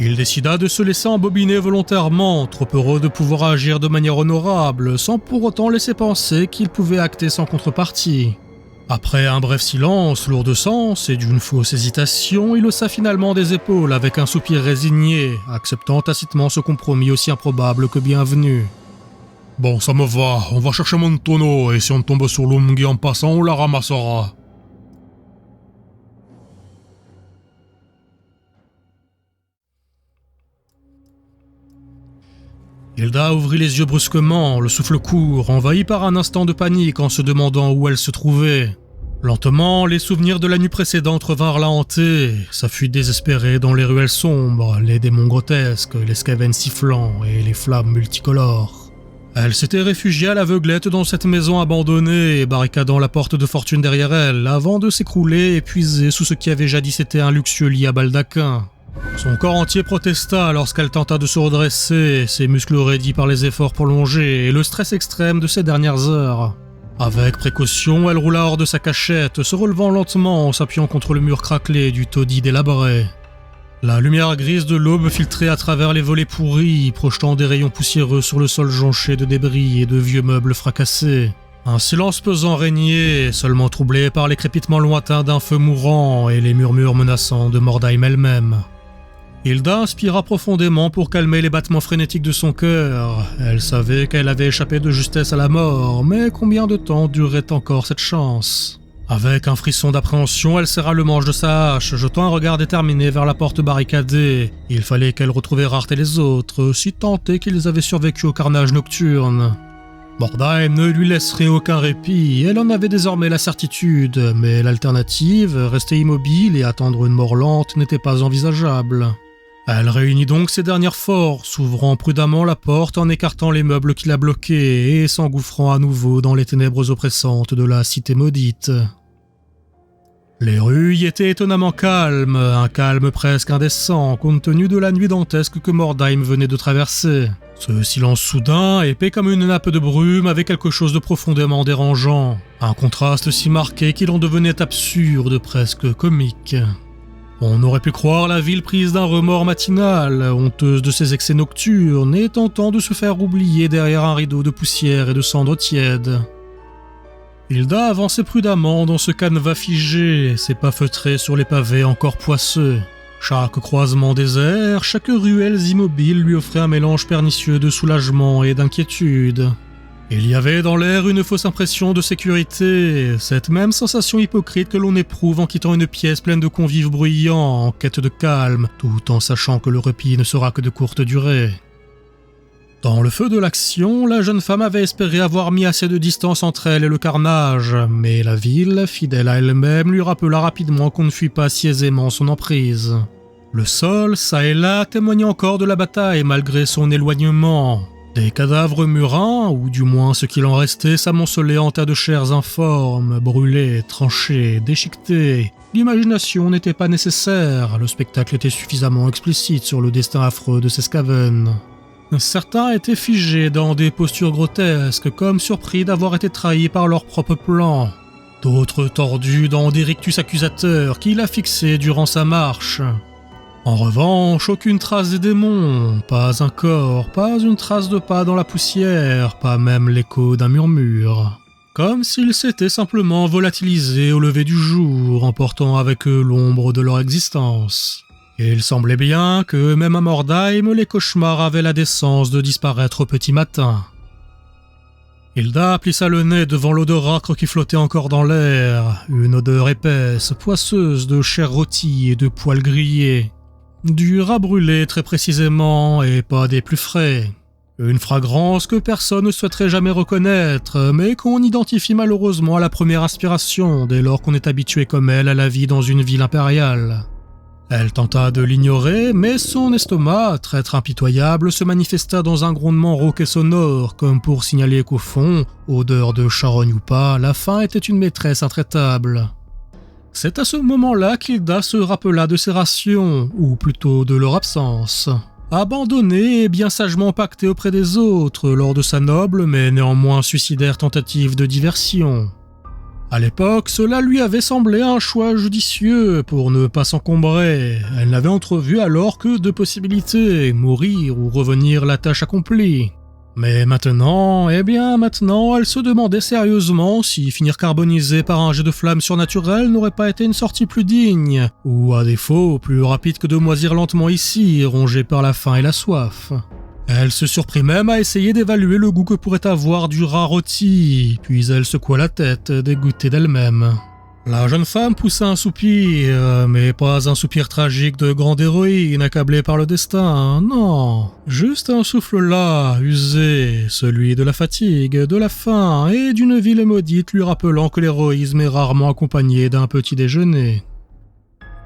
Il décida de se laisser embobiner volontairement, trop heureux de pouvoir agir de manière honorable, sans pour autant laisser penser qu'il pouvait acter sans contrepartie. Après un bref silence, lourd de sens et d'une fausse hésitation, il haussa finalement des épaules avec un soupir résigné, acceptant tacitement ce compromis aussi improbable que bienvenu. « Bon, ça me va, on va chercher mon tonneau, et si on tombe sur l'Umgi en passant, on la ramassera. » Hilda ouvrit les yeux brusquement, le souffle court, envahi par un instant de panique en se demandant où elle se trouvait. Lentement, les souvenirs de la nuit précédente revinrent la hanter, sa fuite désespérée dans les ruelles sombres, les démons grotesques, les skaven sifflants et les flammes multicolores. Elle s'était réfugiée à l'aveuglette dans cette maison abandonnée, barricadant la porte de fortune derrière elle, avant de s'écrouler épuisée sous ce qui avait jadis été un luxueux lit à baldaquin. Son corps entier protesta lorsqu'elle tenta de se redresser, ses muscles raidis par les efforts prolongés et le stress extrême de ces dernières heures. Avec précaution, elle roula hors de sa cachette, se relevant lentement en s'appuyant contre le mur craquelé du taudis délabré. La lumière grise de l'aube filtrait à travers les volets pourris, projetant des rayons poussiéreux sur le sol jonché de débris et de vieux meubles fracassés. Un silence pesant régnait, seulement troublé par les crépitements lointains d'un feu mourant et les murmures menaçants de Mordheim elle-même. Hilda inspira profondément pour calmer les battements frénétiques de son cœur. Elle savait qu'elle avait échappé de justesse à la mort, mais combien de temps durerait encore cette chance ? Avec un frisson d'appréhension, elle serra le manche de sa hache, jetant un regard déterminé vers la porte barricadée. Il fallait qu'elle retrouve Erhardt et les autres, si tant est qu'ils avaient survécu au carnage nocturne. Mordheim ne lui laisserait aucun répit, elle en avait désormais la certitude, mais l'alternative, rester immobile et attendre une mort lente, n'était pas envisageable. Elle réunit donc ses dernières forces, ouvrant prudemment la porte en écartant les meubles qui la bloquaient et s'engouffrant à nouveau dans les ténèbres oppressantes de la cité maudite. Les rues y étaient étonnamment calmes, un calme presque indécent compte tenu de la nuit dantesque que Mordheim venait de traverser. Ce silence soudain, épais comme une nappe de brume, avait quelque chose de profondément dérangeant, un contraste si marqué qu'il en devenait absurde, presque comique. On aurait pu croire la ville prise d'un remords matinal, honteuse de ses excès nocturnes et tentant de se faire oublier derrière un rideau de poussière et de cendres tièdes. Hilda avançait prudemment dans ce canevas figé, ses pas feutrés sur les pavés encore poisseux. Chaque croisement désert, chaque ruelle immobile lui offrait un mélange pernicieux de soulagement et d'inquiétude. Il y avait dans l'air une fausse impression de sécurité, cette même sensation hypocrite que l'on éprouve en quittant une pièce pleine de convives bruyants, en quête de calme, tout en sachant que le repos ne sera que de courte durée. Dans le feu de l'action, la jeune femme avait espéré avoir mis assez de distance entre elle et le carnage, mais la ville, fidèle à elle-même, lui rappela rapidement qu'on ne fuit pas si aisément son emprise. Le sol, çà et là, témoignait encore de la bataille malgré son éloignement. Des cadavres murins, ou du moins ce qu'il en restait, s'amoncelaient en tas de chairs informes, brûlées, tranchées, déchiquetées, L'imagination n'était pas nécessaire, le spectacle était suffisamment explicite sur le destin affreux de ces Skaven. Certains étaient figés dans des postures grotesques, comme surpris d'avoir été trahis par leur propre plan. D'autres tordus dans des rictus accusateurs qui la fixaient durant sa marche. En revanche, aucune trace des démons, pas un corps, pas une trace de pas dans la poussière, pas même l'écho d'un murmure. Comme s'ils s'étaient simplement volatilisés au lever du jour, emportant avec eux l'ombre de leur existence. Et il semblait bien que, même à Mordheim, les cauchemars avaient la décence de disparaître au petit matin. Hilda plissa le nez devant l'odeur âcre qui flottait encore dans l'air, une odeur épaisse, poisseuse de chair rôtie et de poils grillés. Du rat brûlé très précisément, et pas des plus frais. Une fragrance que personne ne souhaiterait jamais reconnaître, mais qu'on identifie malheureusement à la première inspiration, dès lors qu'on est habitué comme elle à la vie dans une ville impériale. Elle tenta de l'ignorer, mais son estomac, traître impitoyable, se manifesta dans un grondement rauque et sonore, comme pour signaler qu'au fond, odeur de charogne ou pas, la faim était une maîtresse intraitable. C'est à ce moment-là qu'Hilda se rappela de ses rations, ou plutôt de leur absence. Abandonnée et bien sagement pactée auprès des autres lors de sa noble mais néanmoins suicidaire tentative de diversion. À l'époque, cela lui avait semblé un choix judicieux pour ne pas s'encombrer. Elle n'avait entrevu alors que deux possibilités, mourir ou revenir la tâche accomplie. Mais maintenant, elle se demandait sérieusement si finir carbonisée par un jet de flamme surnaturel n'aurait pas été une sortie plus digne, ou à défaut, plus rapide que de moisir lentement ici, rongée par la faim et la soif. Elle se surprit même à essayer d'évaluer le goût que pourrait avoir du rat rôti, puis elle secoua la tête, dégoûtée d'elle-même. La jeune femme poussa un soupir, mais pas un soupir tragique de grande héroïne accablée par le destin, non. Juste un souffle las, usé, celui de la fatigue, de la faim et d'une ville maudite lui rappelant que l'héroïsme est rarement accompagné d'un petit déjeuner.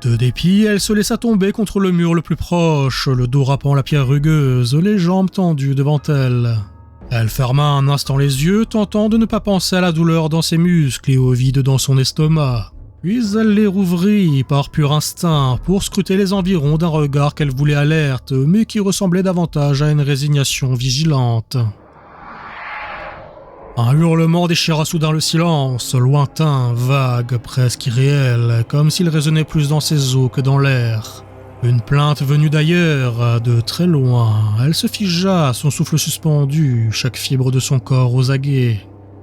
De dépit, elle se laissa tomber contre le mur le plus proche, le dos râpant la pierre rugueuse, les jambes tendues devant elle. Elle ferma un instant les yeux, tentant de ne pas penser à la douleur dans ses muscles et au vide dans son estomac. Puis elle les rouvrit par pur instinct pour scruter les environs d'un regard qu'elle voulait alerte, mais qui ressemblait davantage à une résignation vigilante. Un hurlement déchira soudain le silence, lointain, vague, presque irréel, comme s'il résonnait plus dans ses os que dans l'air. Une plainte venue d'ailleurs, de très loin. Elle se figea, son souffle suspendu, chaque fibre de son corps aux aguets.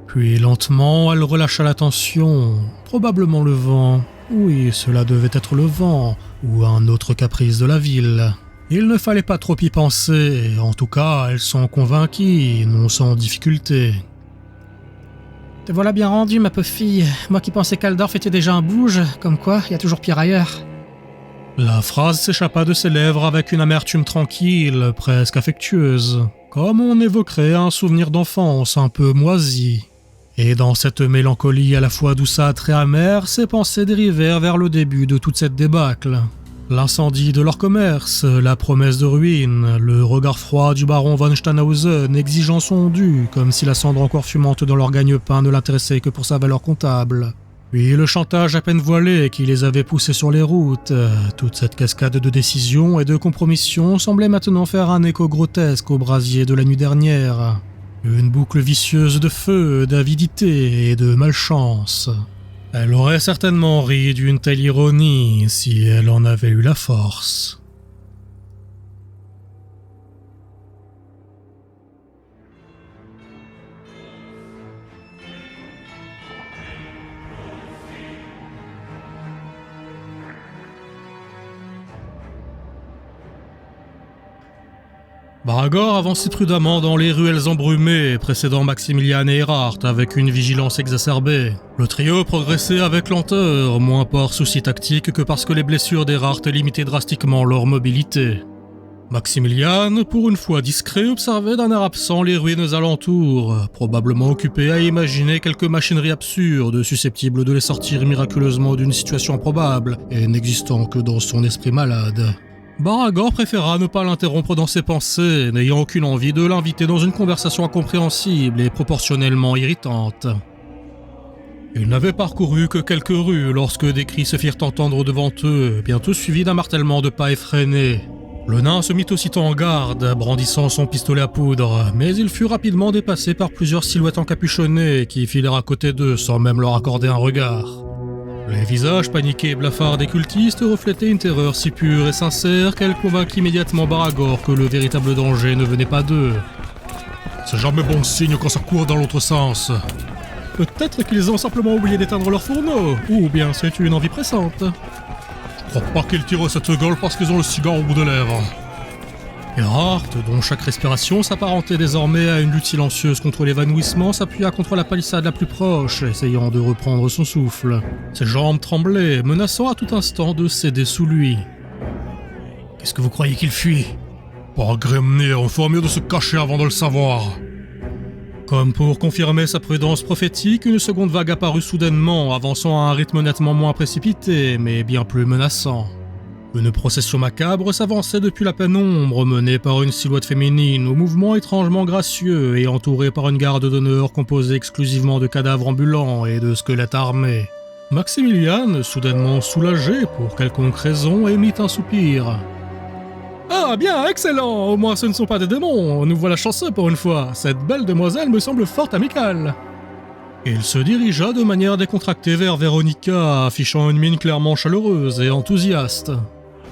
Puis lentement, elle relâcha la tension, probablement le vent. Oui, cela devait être le vent, ou un autre caprice de la ville. Il ne fallait pas trop y penser, en tout cas, elle s'en convainquit, non sans difficulté. Te voilà bien rendue, ma pauvre fille. Moi qui pensais qu'Aldorf était déjà un bouge, comme quoi, il y a toujours pire ailleurs. La phrase s'échappa de ses lèvres avec une amertume tranquille, presque affectueuse, comme on évoquerait un souvenir d'enfance un peu moisi. Et dans cette mélancolie à la fois douceâtre et amère, ses pensées dérivèrent vers le début de toute cette débâcle. L'incendie de leur commerce, la promesse de ruine, le regard froid du baron von Steinhausen exigeant son dû, comme si la cendre encore fumante dans leur gagne-pain ne l'intéressait que pour sa valeur comptable. Puis le chantage à peine voilé qui les avait poussés sur les routes. Toute cette cascade de décisions et de compromissions semblait maintenant faire un écho grotesque au brasier de la nuit dernière. Une boucle vicieuse de feu, d'avidité et de malchance. Elle aurait certainement ri d'une telle ironie si elle en avait eu la force. Baragor avançait prudemment dans les ruelles embrumées, précédant Maximilian et Erhardt avec une vigilance exacerbée. Le trio progressait avec lenteur, moins par souci tactique que parce que les blessures d'Erhardt limitaient drastiquement leur mobilité. Maximilian, pour une fois discret, observait d'un air absent les ruines alentours, probablement occupé à imaginer quelques machineries absurdes susceptibles de les sortir miraculeusement d'une situation improbable et n'existant que dans son esprit malade. Baragor préféra ne pas l'interrompre dans ses pensées, n'ayant aucune envie de l'inviter dans une conversation incompréhensible et proportionnellement irritante. Ils n'avaient parcouru que quelques rues lorsque des cris se firent entendre devant eux, bientôt suivis d'un martèlement de pas effrénés. Le nain se mit aussitôt en garde, brandissant son pistolet à poudre, mais il fut rapidement dépassé par plusieurs silhouettes encapuchonnées qui filèrent à côté d'eux sans même leur accorder un regard. Les visages paniqués et blafards des cultistes reflétaient une terreur si pure et sincère qu'elle convainquit immédiatement Baragor que le véritable danger ne venait pas d'eux. C'est jamais bon signe quand ça court dans l'autre sens. Peut-être qu'ils ont simplement oublié d'éteindre leur fourneau, ou bien c'est une envie pressante. Je crois pas qu'ils tirent cette gueule parce qu'ils ont le cigare au bout des lèvres. Erhardt, dont chaque respiration s'apparentait désormais à une lutte silencieuse contre l'évanouissement, s'appuya contre la palissade la plus proche, essayant de reprendre son souffle. Ses jambes tremblaient, menaçant à tout instant de céder sous lui. « Qu'est-ce que vous croyez qu'il fuit ?» Par Grimnir, on ferait mieux de se cacher avant de le savoir. Comme pour confirmer sa prudence prophétique, une seconde vague apparut soudainement, avançant à un rythme nettement moins précipité, mais bien plus menaçant. Une procession macabre s'avançait depuis la pénombre, menée par une silhouette féminine au mouvement étrangement gracieux et entourée par une garde d'honneur composée exclusivement de cadavres ambulants et de squelettes armés. Maximilian, soudainement soulagé pour quelconque raison, émit un soupir. « Ah bien, excellent! Au moins ce ne sont pas des démons, nous voilà chanceux pour une fois, cette belle demoiselle me semble fort amicale. » Il se dirigea de manière décontractée vers Véronica, affichant une mine clairement chaleureuse et enthousiaste.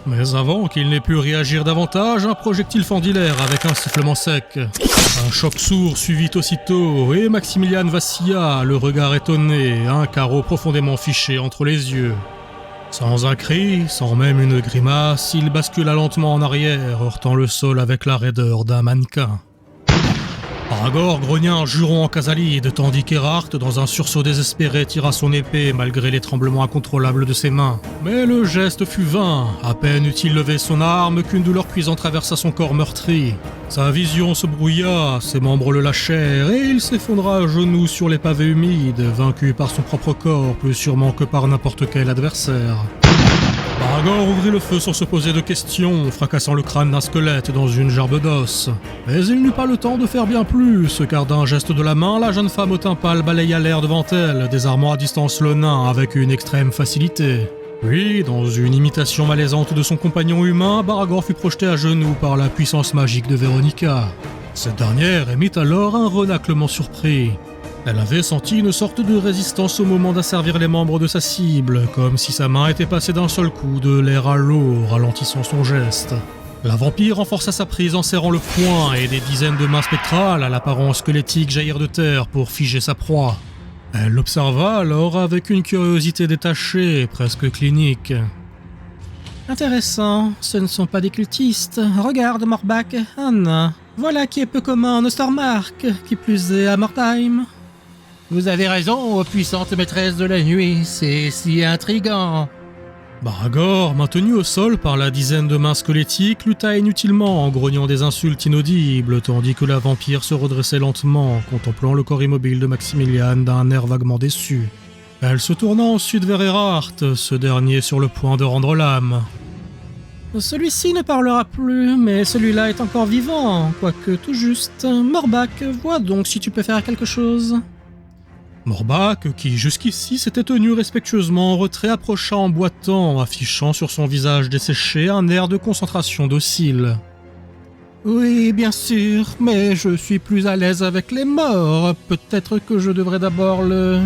Mais avant qu'il n'ait pu réagir davantage, un projectile fendit l'air avec un sifflement sec. Un choc sourd suivit aussitôt, et Maximilian vacilla, le regard étonné, un carreau profondément fiché entre les yeux. Sans un cri, sans même une grimace, il bascula lentement en arrière, heurtant le sol avec la raideur d'un mannequin. Baragor grogna un juron en casalide, tandis qu'Erhardt, dans un sursaut désespéré, tira son épée malgré les tremblements incontrôlables de ses mains. Mais le geste fut vain, à peine eut-il levé son arme qu'une douleur cuisante traversa son corps meurtri. Sa vision se brouilla, ses membres le lâchèrent, et il s'effondra à genoux sur les pavés humides, vaincu par son propre corps plus sûrement que par n'importe quel adversaire. Baragor ouvrit le feu sans se poser de questions, fracassant le crâne d'un squelette dans une gerbe d'os. Mais il n'eut pas le temps de faire bien plus, car d'un geste de la main, la jeune femme au teint pâle balaya l'air devant elle, désarmant à distance le nain avec une extrême facilité. Puis, dans une imitation malaisante de son compagnon humain, Baragor fut projeté à genoux par la puissance magique de Véronica. Cette dernière émit alors un renâclement surpris. Elle avait senti une sorte de résistance au moment d'asservir les membres de sa cible, comme si sa main était passée d'un seul coup de l'air à l'eau, ralentissant son geste. La vampire renforça sa prise en serrant le poing et des dizaines de mains spectrales à l'apparence squelettique jaillirent de terre pour figer sa proie. Elle l'observa alors avec une curiosité détachée, presque clinique. « Intéressant, ce ne sont pas des cultistes. Regarde, Morbach, un nain. Voilà qui est peu commun en Ostermark, qui plus est à Mordheim. » Vous avez raison, ô puissante maîtresse de la nuit, c'est si intriguant. Baragor, maintenu au sol par la dizaine de mains squelettiques, lutta inutilement en grognant des insultes inaudibles, tandis que la vampire se redressait lentement, contemplant le corps immobile de Maximilian d'un air vaguement déçu. Elle se tourna ensuite vers Erhardt, ce dernier sur le point de rendre l'âme. Celui-ci ne parlera plus, mais celui-là est encore vivant, quoique tout juste. Morbach, vois donc si tu peux faire quelque chose. Morbach, qui jusqu'ici s'était tenu respectueusement en retrait, approcha en boitant, affichant sur son visage desséché un air de concentration docile. « Oui, bien sûr, mais je suis plus à l'aise avec les morts. Peut-être que je devrais d'abord le... »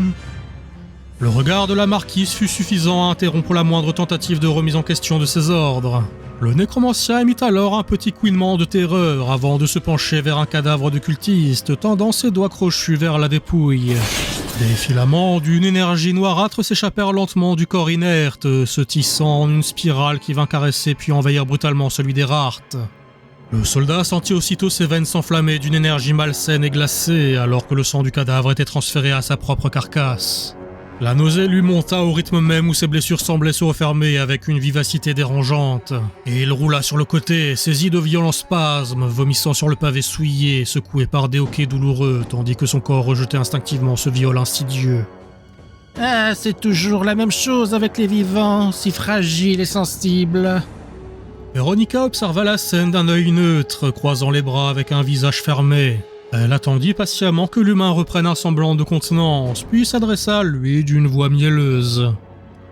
Le regard de la marquise fut suffisant à interrompre la moindre tentative de remise en question de ses ordres. Le nécromancien émit alors un petit couinement de terreur avant de se pencher vers un cadavre de cultiste, tendant ses doigts crochus vers la dépouille. Des filaments d'une énergie noirâtre s'échappèrent lentement du corps inerte, se tissant en une spirale qui vint caresser puis envahir brutalement celui d'Erhardt. Le soldat sentit aussitôt ses veines s'enflammer d'une énergie malsaine et glacée, alors que le sang du cadavre était transféré à sa propre carcasse. La nausée lui monta au rythme même où ses blessures semblaient se refermer avec une vivacité dérangeante, et il roula sur le côté, saisi de violents spasmes, vomissant sur le pavé souillé, secoué par des hoquets douloureux, tandis que son corps rejetait instinctivement ce viol insidieux. Ah, c'est toujours la même chose avec les vivants, si fragiles et sensibles. Véronica observa la scène d'un œil neutre, croisant les bras avec un visage fermé. Elle attendit patiemment que l'humain reprenne un semblant de contenance, puis s'adressa à lui d'une voix mielleuse.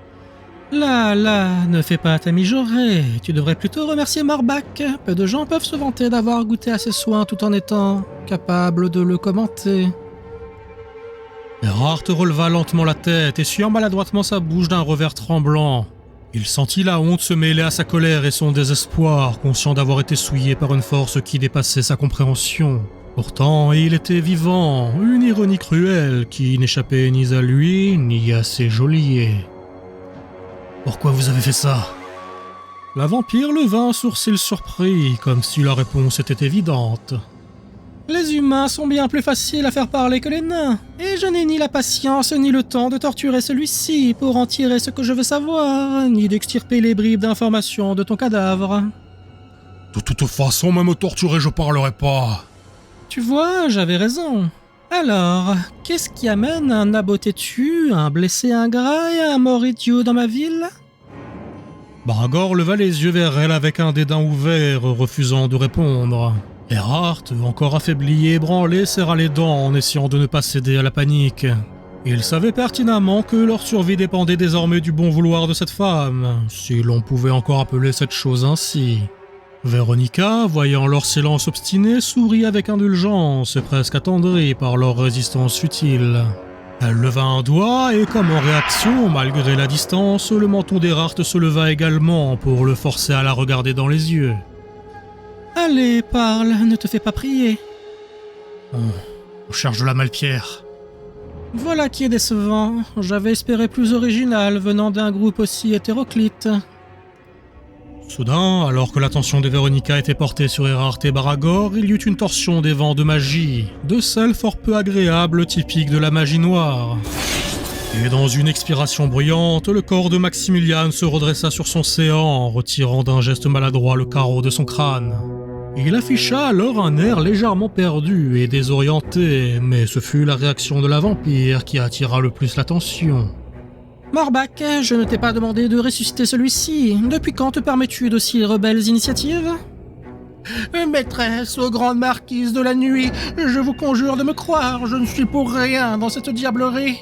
« Là, ne fais pas ta mijaurée, tu devrais plutôt remercier Morbak. Peu de gens peuvent se vanter d'avoir goûté à ses soins tout en étant capables de le commenter. » Erhardt releva lentement la tête, essuyant maladroitement sa bouche d'un revers tremblant. Il sentit la honte se mêler à sa colère et son désespoir, conscient d'avoir été souillé par une force qui dépassait sa compréhension. Pourtant, il était vivant, une ironie cruelle qui n'échappait ni à lui, ni à ses geôliers. « Pourquoi vous avez fait ça ?» La vampire leva un sourcil surpris, comme si la réponse était évidente. « Les humains sont bien plus faciles à faire parler que les nains, et je n'ai ni la patience ni le temps de torturer celui-ci pour en tirer ce que je veux savoir, ni d'extirper les bribes d'informations de ton cadavre. » De toute façon, même torturé, je parlerai pas. Tu vois, j'avais raison. Alors, qu'est-ce qui amène un nabot têtu, un blessé ingrat et un mort idiot dans ma ville ? Baragor leva les yeux vers elle avec un dédain ouvert, refusant de répondre. Erhardt, encore affaibli et ébranlé, serra les dents en essayant de ne pas céder à la panique. Il savait pertinemment que leur survie dépendait désormais du bon vouloir de cette femme, si l'on pouvait encore appeler cette chose ainsi. Véronica, voyant leur silence obstiné, sourit avec indulgence et presque attendrie par leur résistance futile. Elle leva un doigt et, comme en réaction, malgré la distance, le menton d'Erhardt se leva également pour le forcer à la regarder dans les yeux. « Allez, parle, ne te fais pas prier. » On cherche de la Malpierre. Voilà qui est décevant. J'avais espéré plus original venant d'un groupe aussi hétéroclite. Soudain, alors que l'attention de Véronica était portée sur Erhardt et Baragor, il y eut une torsion des vents de magie, de celle fort peu agréable typique de la magie noire. Et dans une expiration bruyante, le corps de Maximilian se redressa sur son séant, retirant d'un geste maladroit le carreau de son crâne. Il afficha alors un air légèrement perdu et désorienté, mais ce fut la réaction de la vampire qui attira le plus l'attention. « Morbak, je ne t'ai pas demandé de ressusciter celui-ci. Depuis quand te permets-tu d'aussi rebelles initiatives ?»« Maîtresse, aux grandes marquises de la nuit, je vous conjure de me croire, je ne suis pour rien dans cette diablerie. »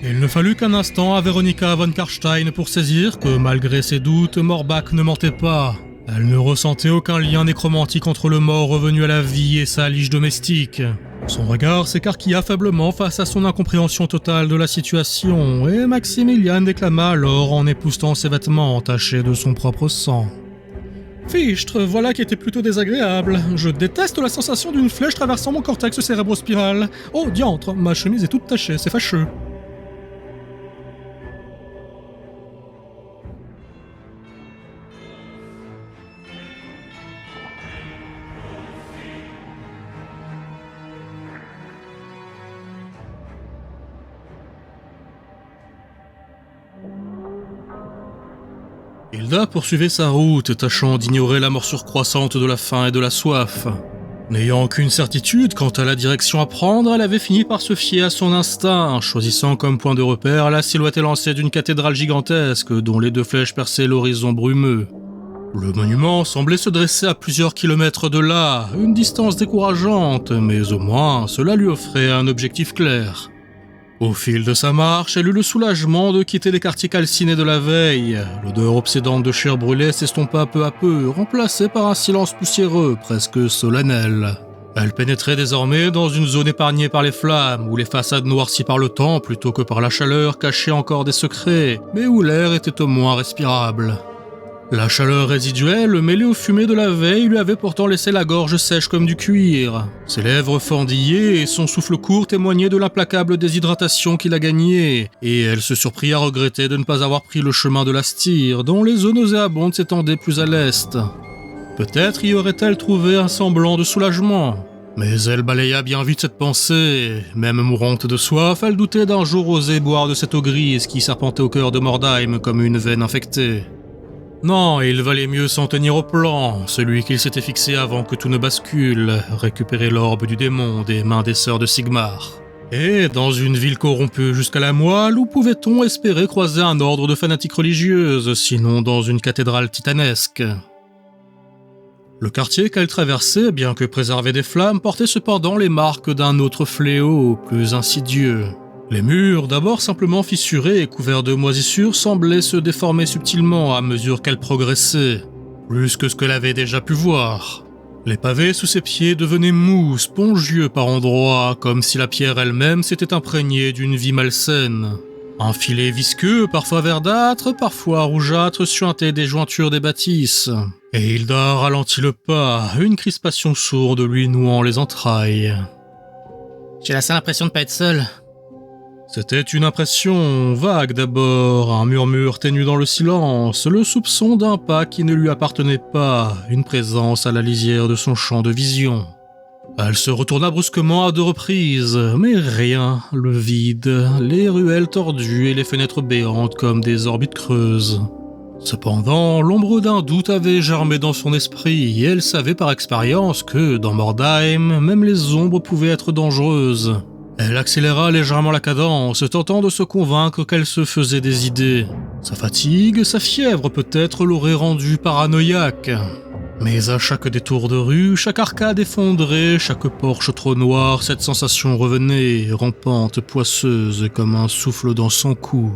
Il ne fallut qu'un instant à Veronica von Karstein pour saisir que, malgré ses doutes, Morbak ne mentait pas. Elle ne ressentait aucun lien nécromantique entre le mort revenu à la vie et sa lige domestique. Son regard s'écarquilla faiblement face à son incompréhension totale de la situation, et Maximilian déclama alors en époussetant ses vêtements entachés de son propre sang. « Fichtre, voilà qui était plutôt désagréable. Je déteste la sensation d'une flèche traversant mon cortex cérébrospinal. Oh, diantre, ma chemise est toute tachée, c'est fâcheux. » Hilda poursuivait sa route, tâchant d'ignorer la morsure croissante de la faim et de la soif. N'ayant aucune certitude quant à la direction à prendre, elle avait fini par se fier à son instinct, choisissant comme point de repère la silhouette élancée d'une cathédrale gigantesque dont les deux flèches perçaient l'horizon brumeux. Le monument semblait se dresser à plusieurs kilomètres de là, une distance décourageante, mais au moins cela lui offrait un objectif clair. Au fil de sa marche, elle eut le soulagement de quitter les quartiers calcinés de la veille. L'odeur obsédante de chair brûlée s'estompa peu à peu, remplacée par un silence poussiéreux, presque solennel. Elle pénétrait désormais dans une zone épargnée par les flammes, où les façades noircies par le temps plutôt que par la chaleur cachaient encore des secrets, mais où l'air était au moins respirable. La chaleur résiduelle, mêlée aux fumées de la veille, lui avait pourtant laissé la gorge sèche comme du cuir. Ses lèvres fendillaient et son souffle court témoignait de l'implacable déshydratation qu'il a gagnée, et elle se surprit à regretter de ne pas avoir pris le chemin de la Styre, dont les eaux nauséabondes s'étendaient plus à l'est. Peut-être y aurait-elle trouvé un semblant de soulagement. Mais elle balaya bien vite cette pensée. Même mourante de soif, elle doutait d'un jour oser boire de cette eau grise qui serpentait au cœur de Mordheim comme une veine infectée. Non, il valait mieux s'en tenir au plan, celui qu'il s'était fixé avant que tout ne bascule, récupérer l'orbe du démon des mains des sœurs de Sigmar. Et dans une ville corrompue jusqu'à la moelle, où pouvait-on espérer croiser un ordre de fanatiques religieuses, sinon dans une cathédrale titanesque ? Le quartier qu'elle traversait, bien que préservé des flammes, portait cependant les marques d'un autre fléau, plus insidieux. Les murs, d'abord simplement fissurés et couverts de moisissures, semblaient se déformer subtilement à mesure qu'elle progressait, plus que ce qu'elle avait déjà pu voir. Les pavés sous ses pieds devenaient mous, spongieux par endroits, comme si la pierre elle-même s'était imprégnée d'une vie malsaine. Un filet visqueux, parfois verdâtre, parfois rougeâtre, suintait des jointures des bâtisses. Et Hilda ralentit le pas, une crispation sourde lui nouant les entrailles. J'ai la seule impression de pas être seul. C'était une impression vague d'abord, un murmure ténu dans le silence, le soupçon d'un pas qui ne lui appartenait pas, une présence à la lisière de son champ de vision. Elle se retourna brusquement à 2 reprises, mais rien, le vide, les ruelles tordues et les fenêtres béantes comme des orbites creuses. Cependant, l'ombre d'un doute avait germé dans son esprit et elle savait par expérience que, dans Mordheim, même les ombres pouvaient être dangereuses. Elle accéléra légèrement la cadence, tentant de se convaincre qu'elle se faisait des idées. Sa fatigue, sa fièvre peut-être l'auraient rendue paranoïaque. Mais à chaque détour de rue, chaque arcade effondrée, chaque porche trop noire, cette sensation revenait, rampante, poisseuse, comme un souffle dans son cou.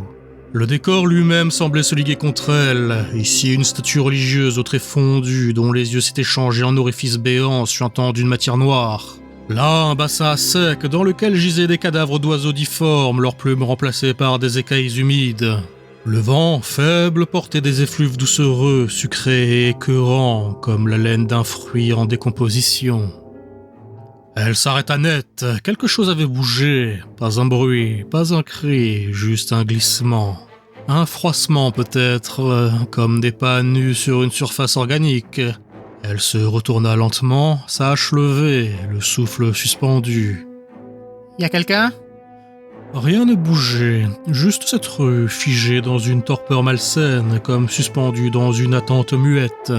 Le décor lui-même semblait se liguer contre elle, ici une statue religieuse aux traits fondus, dont les yeux s'étaient changés en orifices béants suintant d'une matière noire. Là, un bassin à sec, dans lequel gisaient des cadavres d'oiseaux difformes, leurs plumes remplacées par des écailles humides. Le vent, faible, portait des effluves doucereux, sucrés et écœurants, comme la laine d'un fruit en décomposition. Elle s'arrêta net, quelque chose avait bougé, pas un bruit, pas un cri, juste un glissement. Un froissement peut-être, comme des pas nus sur une surface organique. Elle se retourna lentement, sa hache levée, le souffle suspendu. Y a quelqu'un ? Rien ne bougeait, juste cette rue figée dans une torpeur malsaine, comme suspendue dans une attente muette.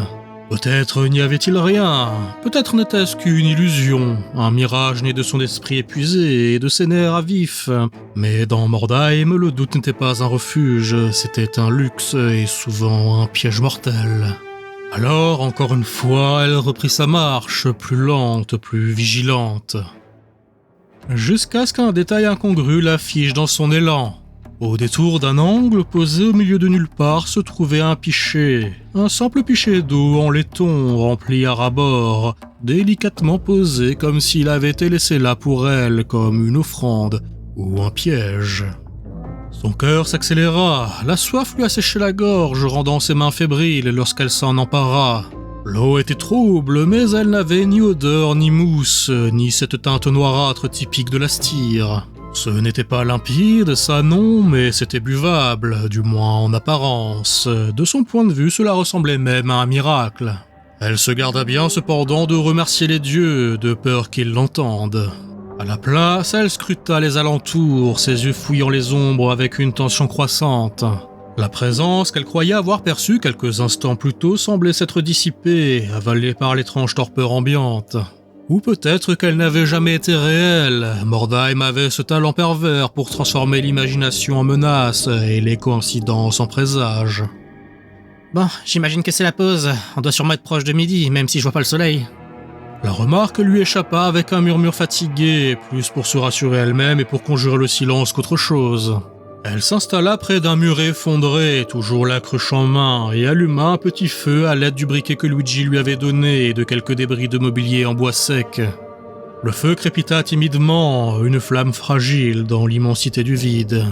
Peut-être n'y avait-il rien, peut-être n'était-ce qu'une illusion, un mirage né de son esprit épuisé et de ses nerfs à vif. Mais dans Mordheim, le doute n'était pas un refuge, c'était un luxe et souvent un piège mortel. Alors, encore une fois, elle reprit sa marche, plus lente, plus vigilante. Jusqu'à ce qu'un détail incongru la fige dans son élan. Au détour d'un angle, posé au milieu de nulle part, se trouvait un pichet. Un simple pichet d'eau en laiton, rempli à ras-bord, délicatement posé comme s'il avait été laissé là pour elle, comme une offrande, ou un piège. Son cœur s'accéléra, la soif lui asséchait la gorge, rendant ses mains fébriles lorsqu'elle s'en empara. L'eau était trouble, mais elle n'avait ni odeur ni mousse, ni cette teinte noirâtre typique de la styre. Ce n'était pas limpide, ça non, mais c'était buvable, du moins en apparence. De son point de vue, cela ressemblait même à un miracle. Elle se garda bien cependant de remercier les dieux, de peur qu'ils l'entendent. À la place, elle scruta les alentours, ses yeux fouillant les ombres avec une tension croissante. La présence qu'elle croyait avoir perçue quelques instants plus tôt semblait s'être dissipée, avalée par l'étrange torpeur ambiante. Ou peut-être qu'elle n'avait jamais été réelle. Mordheim avait ce talent pervers pour transformer l'imagination en menace et les coïncidences en présages. Bon, j'imagine que c'est la pause. On doit sûrement être proche de midi, même si je vois pas le soleil. La remarque lui échappa avec un murmure fatigué, plus pour se rassurer elle-même et pour conjurer le silence qu'autre chose. Elle s'installa près d'un muret effondré, toujours la cruche en main, et alluma un petit feu à l'aide du briquet que Luigi lui avait donné et de quelques débris de mobilier en bois sec. Le feu crépita timidement, une flamme fragile dans l'immensité du vide.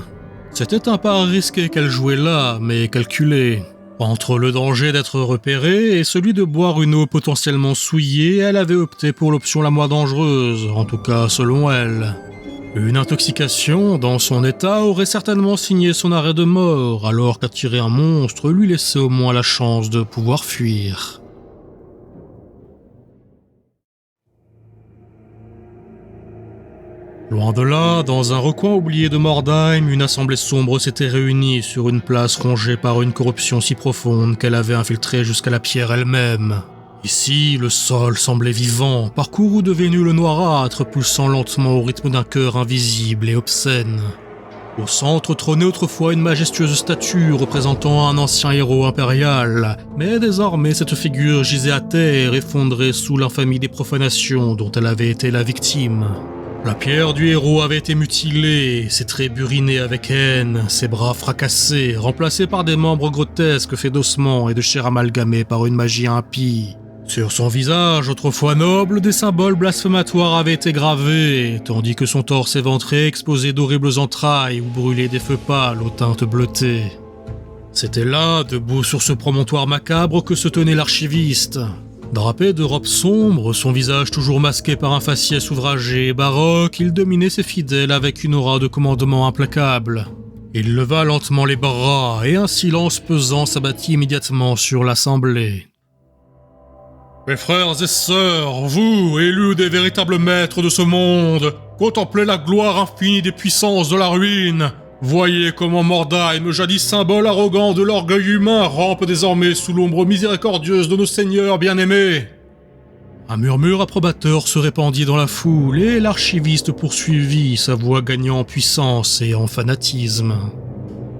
C'était un pari risqué qu'elle jouait là, mais calculé. Entre le danger d'être repérée et celui de boire une eau potentiellement souillée, elle avait opté pour l'option la moins dangereuse, en tout cas selon elle. Une intoxication, dans son état, aurait certainement signé son arrêt de mort, alors qu'attirer un monstre lui laissait au moins la chance de pouvoir fuir. Loin de là, dans un recoin oublié de Mordheim, une assemblée sombre s'était réunie sur une place rongée par une corruption si profonde qu'elle avait infiltré jusqu'à la pierre elle-même. Ici, le sol semblait vivant, parcouru de vénules noirâtres, pulsant lentement au rythme d'un cœur invisible et obscène. Au centre trônait autrefois une majestueuse statue représentant un ancien héros impérial, mais désormais cette figure gisait à terre, effondrée sous l'infamie des profanations dont elle avait été la victime. La pierre du héros avait été mutilée, ses traits burinés avec haine, ses bras fracassés, remplacés par des membres grotesques faits d'ossements et de chair amalgamée par une magie impie. Sur son visage, autrefois noble, des symboles blasphématoires avaient été gravés, tandis que son torse éventré exposait d'horribles entrailles ou brûlait des feux pâles aux teintes bleutées. C'était là, debout sur ce promontoire macabre, que se tenait l'archiviste. Drapé de robes sombres, son visage toujours masqué par un faciès ouvragé et baroque, il dominait ses fidèles avec une aura de commandement implacable. Il leva lentement les bras, et un silence pesant s'abattit immédiatement sur l'assemblée. Mes frères et sœurs, vous, élus des véritables maîtres de ce monde, contemplez la gloire infinie des puissances de la ruine. Voyez comment Mordheim, jadis symbole arrogant de l'orgueil humain, rampe désormais sous l'ombre miséricordieuse de nos seigneurs bien-aimés. Un murmure approbateur se répandit dans la foule, et l'archiviste poursuivit, sa voix gagnant en puissance et en fanatisme.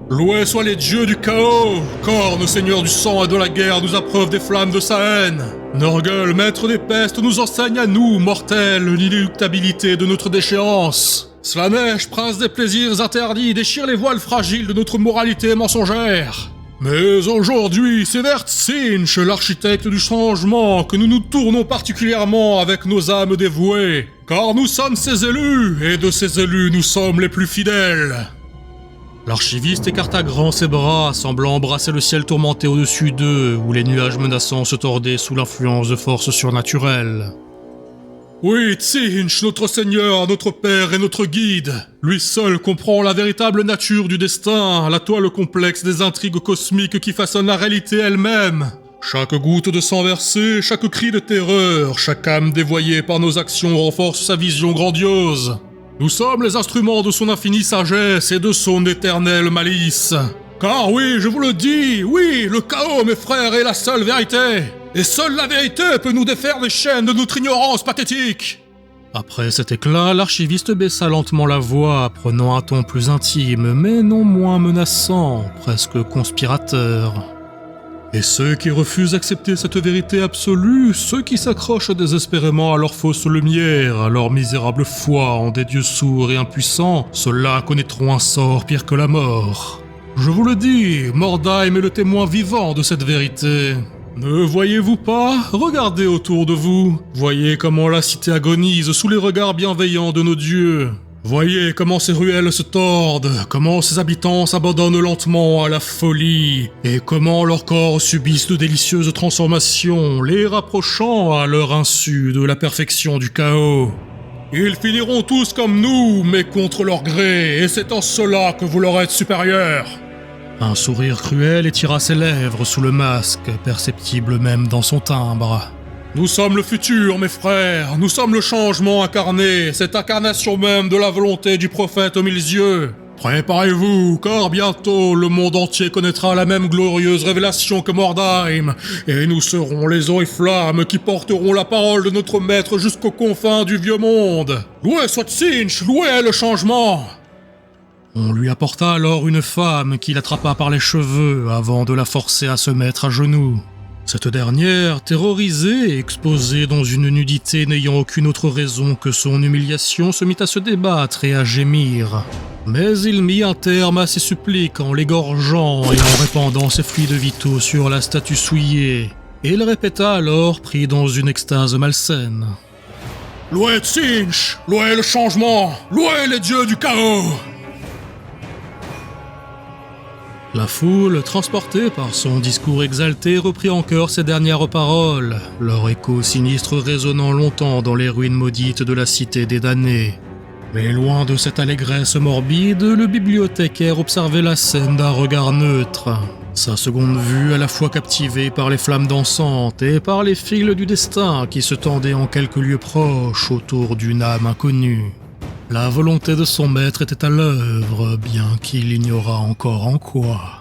Loués soient les dieux du chaos! Corne, seigneur du sang et de la guerre, nous appreuve des flammes de sa haine. Norgul, maître des pestes, nous enseigne à nous, mortels, l'inéluctabilité de notre déchéance. Slanesh, prince des plaisirs interdits, déchire les voiles fragiles de notre moralité mensongère. Mais aujourd'hui, c'est vers Tzeentch, l'architecte du changement, que nous nous tournons particulièrement avec nos âmes dévouées. Car nous sommes ses élus, et de ces élus, nous sommes les plus fidèles. L'archiviste écarta grand ses bras, semblant embrasser le ciel tourmenté au-dessus d'eux, où les nuages menaçants se tordaient sous l'influence de forces surnaturelles. Oui, Tzeentch, notre seigneur, notre père et notre guide. Lui seul comprend la véritable nature du destin, la toile complexe des intrigues cosmiques qui façonnent la réalité elle-même. Chaque goutte de sang versée, chaque cri de terreur, chaque âme dévoyée par nos actions renforce sa vision grandiose. Nous sommes les instruments de son infinie sagesse et de son éternelle malice. Car oui, je vous le dis, oui, le chaos, mes frères, est la seule vérité. Et seule la vérité peut nous défaire des chaînes de notre ignorance pathétique. Après cet éclat, l'archiviste baissa lentement la voix, prenant un ton plus intime, mais non moins menaçant, presque conspirateur. Et ceux qui refusent d'accepter cette vérité absolue, ceux qui s'accrochent désespérément à leur fausse lumière, à leur misérable foi en des dieux sourds et impuissants, ceux-là connaîtront un sort pire que la mort. Je vous le dis, Mordheim est le témoin vivant de cette vérité. Ne voyez-vous pas? Regardez autour de vous. Voyez comment la cité agonise sous les regards bienveillants de nos dieux. Voyez comment ces ruelles se tordent, comment ses habitants s'abandonnent lentement à la folie, et comment leurs corps subissent de délicieuses transformations, les rapprochant à leur insu de la perfection du chaos. Ils finiront tous comme nous, mais contre leur gré, et c'est en cela que vous leur êtes supérieurs. Un sourire cruel étira ses lèvres sous le masque, perceptible même dans son timbre. Nous sommes le futur, mes frères, nous sommes le changement incarné, cette incarnation même de la volonté du prophète aux 1000 yeux. Préparez-vous, car bientôt le monde entier connaîtra la même glorieuse révélation que Mordheim, et nous serons les oriflammes qui porteront la parole de notre maître jusqu'aux confins du vieux monde. Loué soit Tzeentch, loué le changement! On lui apporta alors une femme qui l'attrapa par les cheveux avant de la forcer à se mettre à genoux. Cette dernière, terrorisée et exposée dans une nudité n'ayant aucune autre raison que son humiliation, se mit à se débattre et à gémir. Mais il mit un terme à ses suppliques en l'égorgeant et en répandant ses fluides vitaux sur la statue souillée. Et il répéta alors, pris dans une extase malsaine. « Loué Tzeentch, loué le changement, loué les dieux du chaos !» La foule, transportée par son discours exalté, reprit en chœur ses dernières paroles, leur écho sinistre résonnant longtemps dans les ruines maudites de la cité des damnés. Mais loin de cette allégresse morbide, le bibliothécaire observait la scène d'un regard neutre. Sa seconde vue à la fois captivée par les flammes dansantes et par les fils du destin qui se tendaient en quelques lieux proches autour d'une âme inconnue. La volonté de son maître était à l'œuvre, bien qu'il ignorât encore en quoi.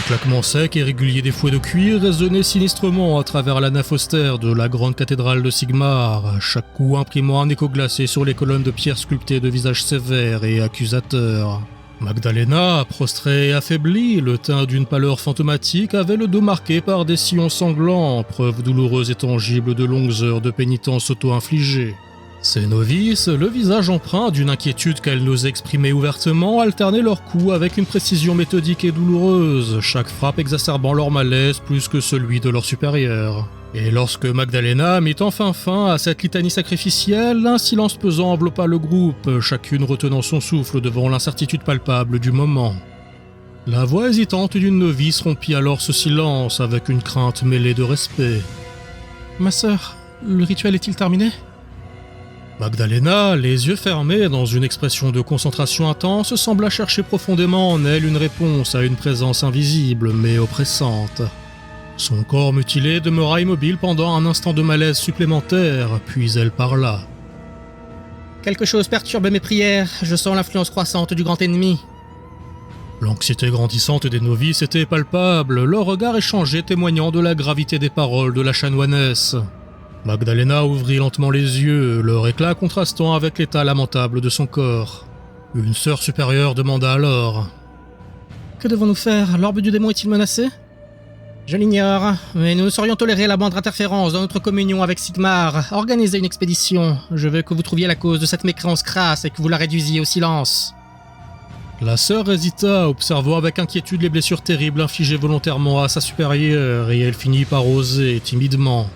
claquements secs et réguliers des fouets de cuir résonnaient sinistrement à travers la nef austère de la grande cathédrale de Sigmar, chaque coup imprimant un écho glacé sur les colonnes de pierre sculptées de visages sévères et accusateurs. Magdalena, prostrée et affaiblie, le teint d'une pâleur fantomatique, avait le dos marqué par des sillons sanglants, preuve douloureuse et tangible de longues heures de pénitence auto-infligée. Ces novices, le visage empreint d'une inquiétude qu'elles n'osaient exprimer ouvertement, alternaient leurs coups avec une précision méthodique et douloureuse, chaque frappe exacerbant leur malaise plus que celui de leur supérieur. Et lorsque Magdalena mit enfin fin à cette litanie sacrificielle, un silence pesant enveloppa le groupe, chacune retenant son souffle devant l'incertitude palpable du moment. La voix hésitante d'une novice rompit alors ce silence avec une crainte mêlée de respect. « Ma sœur, le rituel est-il terminé ?» Magdalena, les yeux fermés dans une expression de concentration intense, sembla chercher profondément en elle une réponse à une présence invisible mais oppressante. Son corps mutilé demeura immobile pendant un instant de malaise supplémentaire, puis elle parla. « Quelque chose perturbe mes prières, je sens l'influence croissante du grand ennemi. » L'anxiété grandissante des novices était palpable, leur regard échangé témoignant de la gravité des paroles de la chanoinesse. Magdalena ouvrit lentement les yeux, leur éclat contrastant avec l'état lamentable de son corps. Une sœur supérieure demanda alors. « Que devons-nous faire? L'orbe du démon est-il menacé ?»« Je l'ignore, mais nous ne saurions tolérer la moindre interférence dans notre communion avec Sigmar. Organisez une expédition. Je veux que vous trouviez la cause de cette mécréance crasse et que vous la réduisiez au silence. » La sœur hésita, observant avec inquiétude les blessures terribles infligées volontairement à sa supérieure, et elle finit par oser timidement.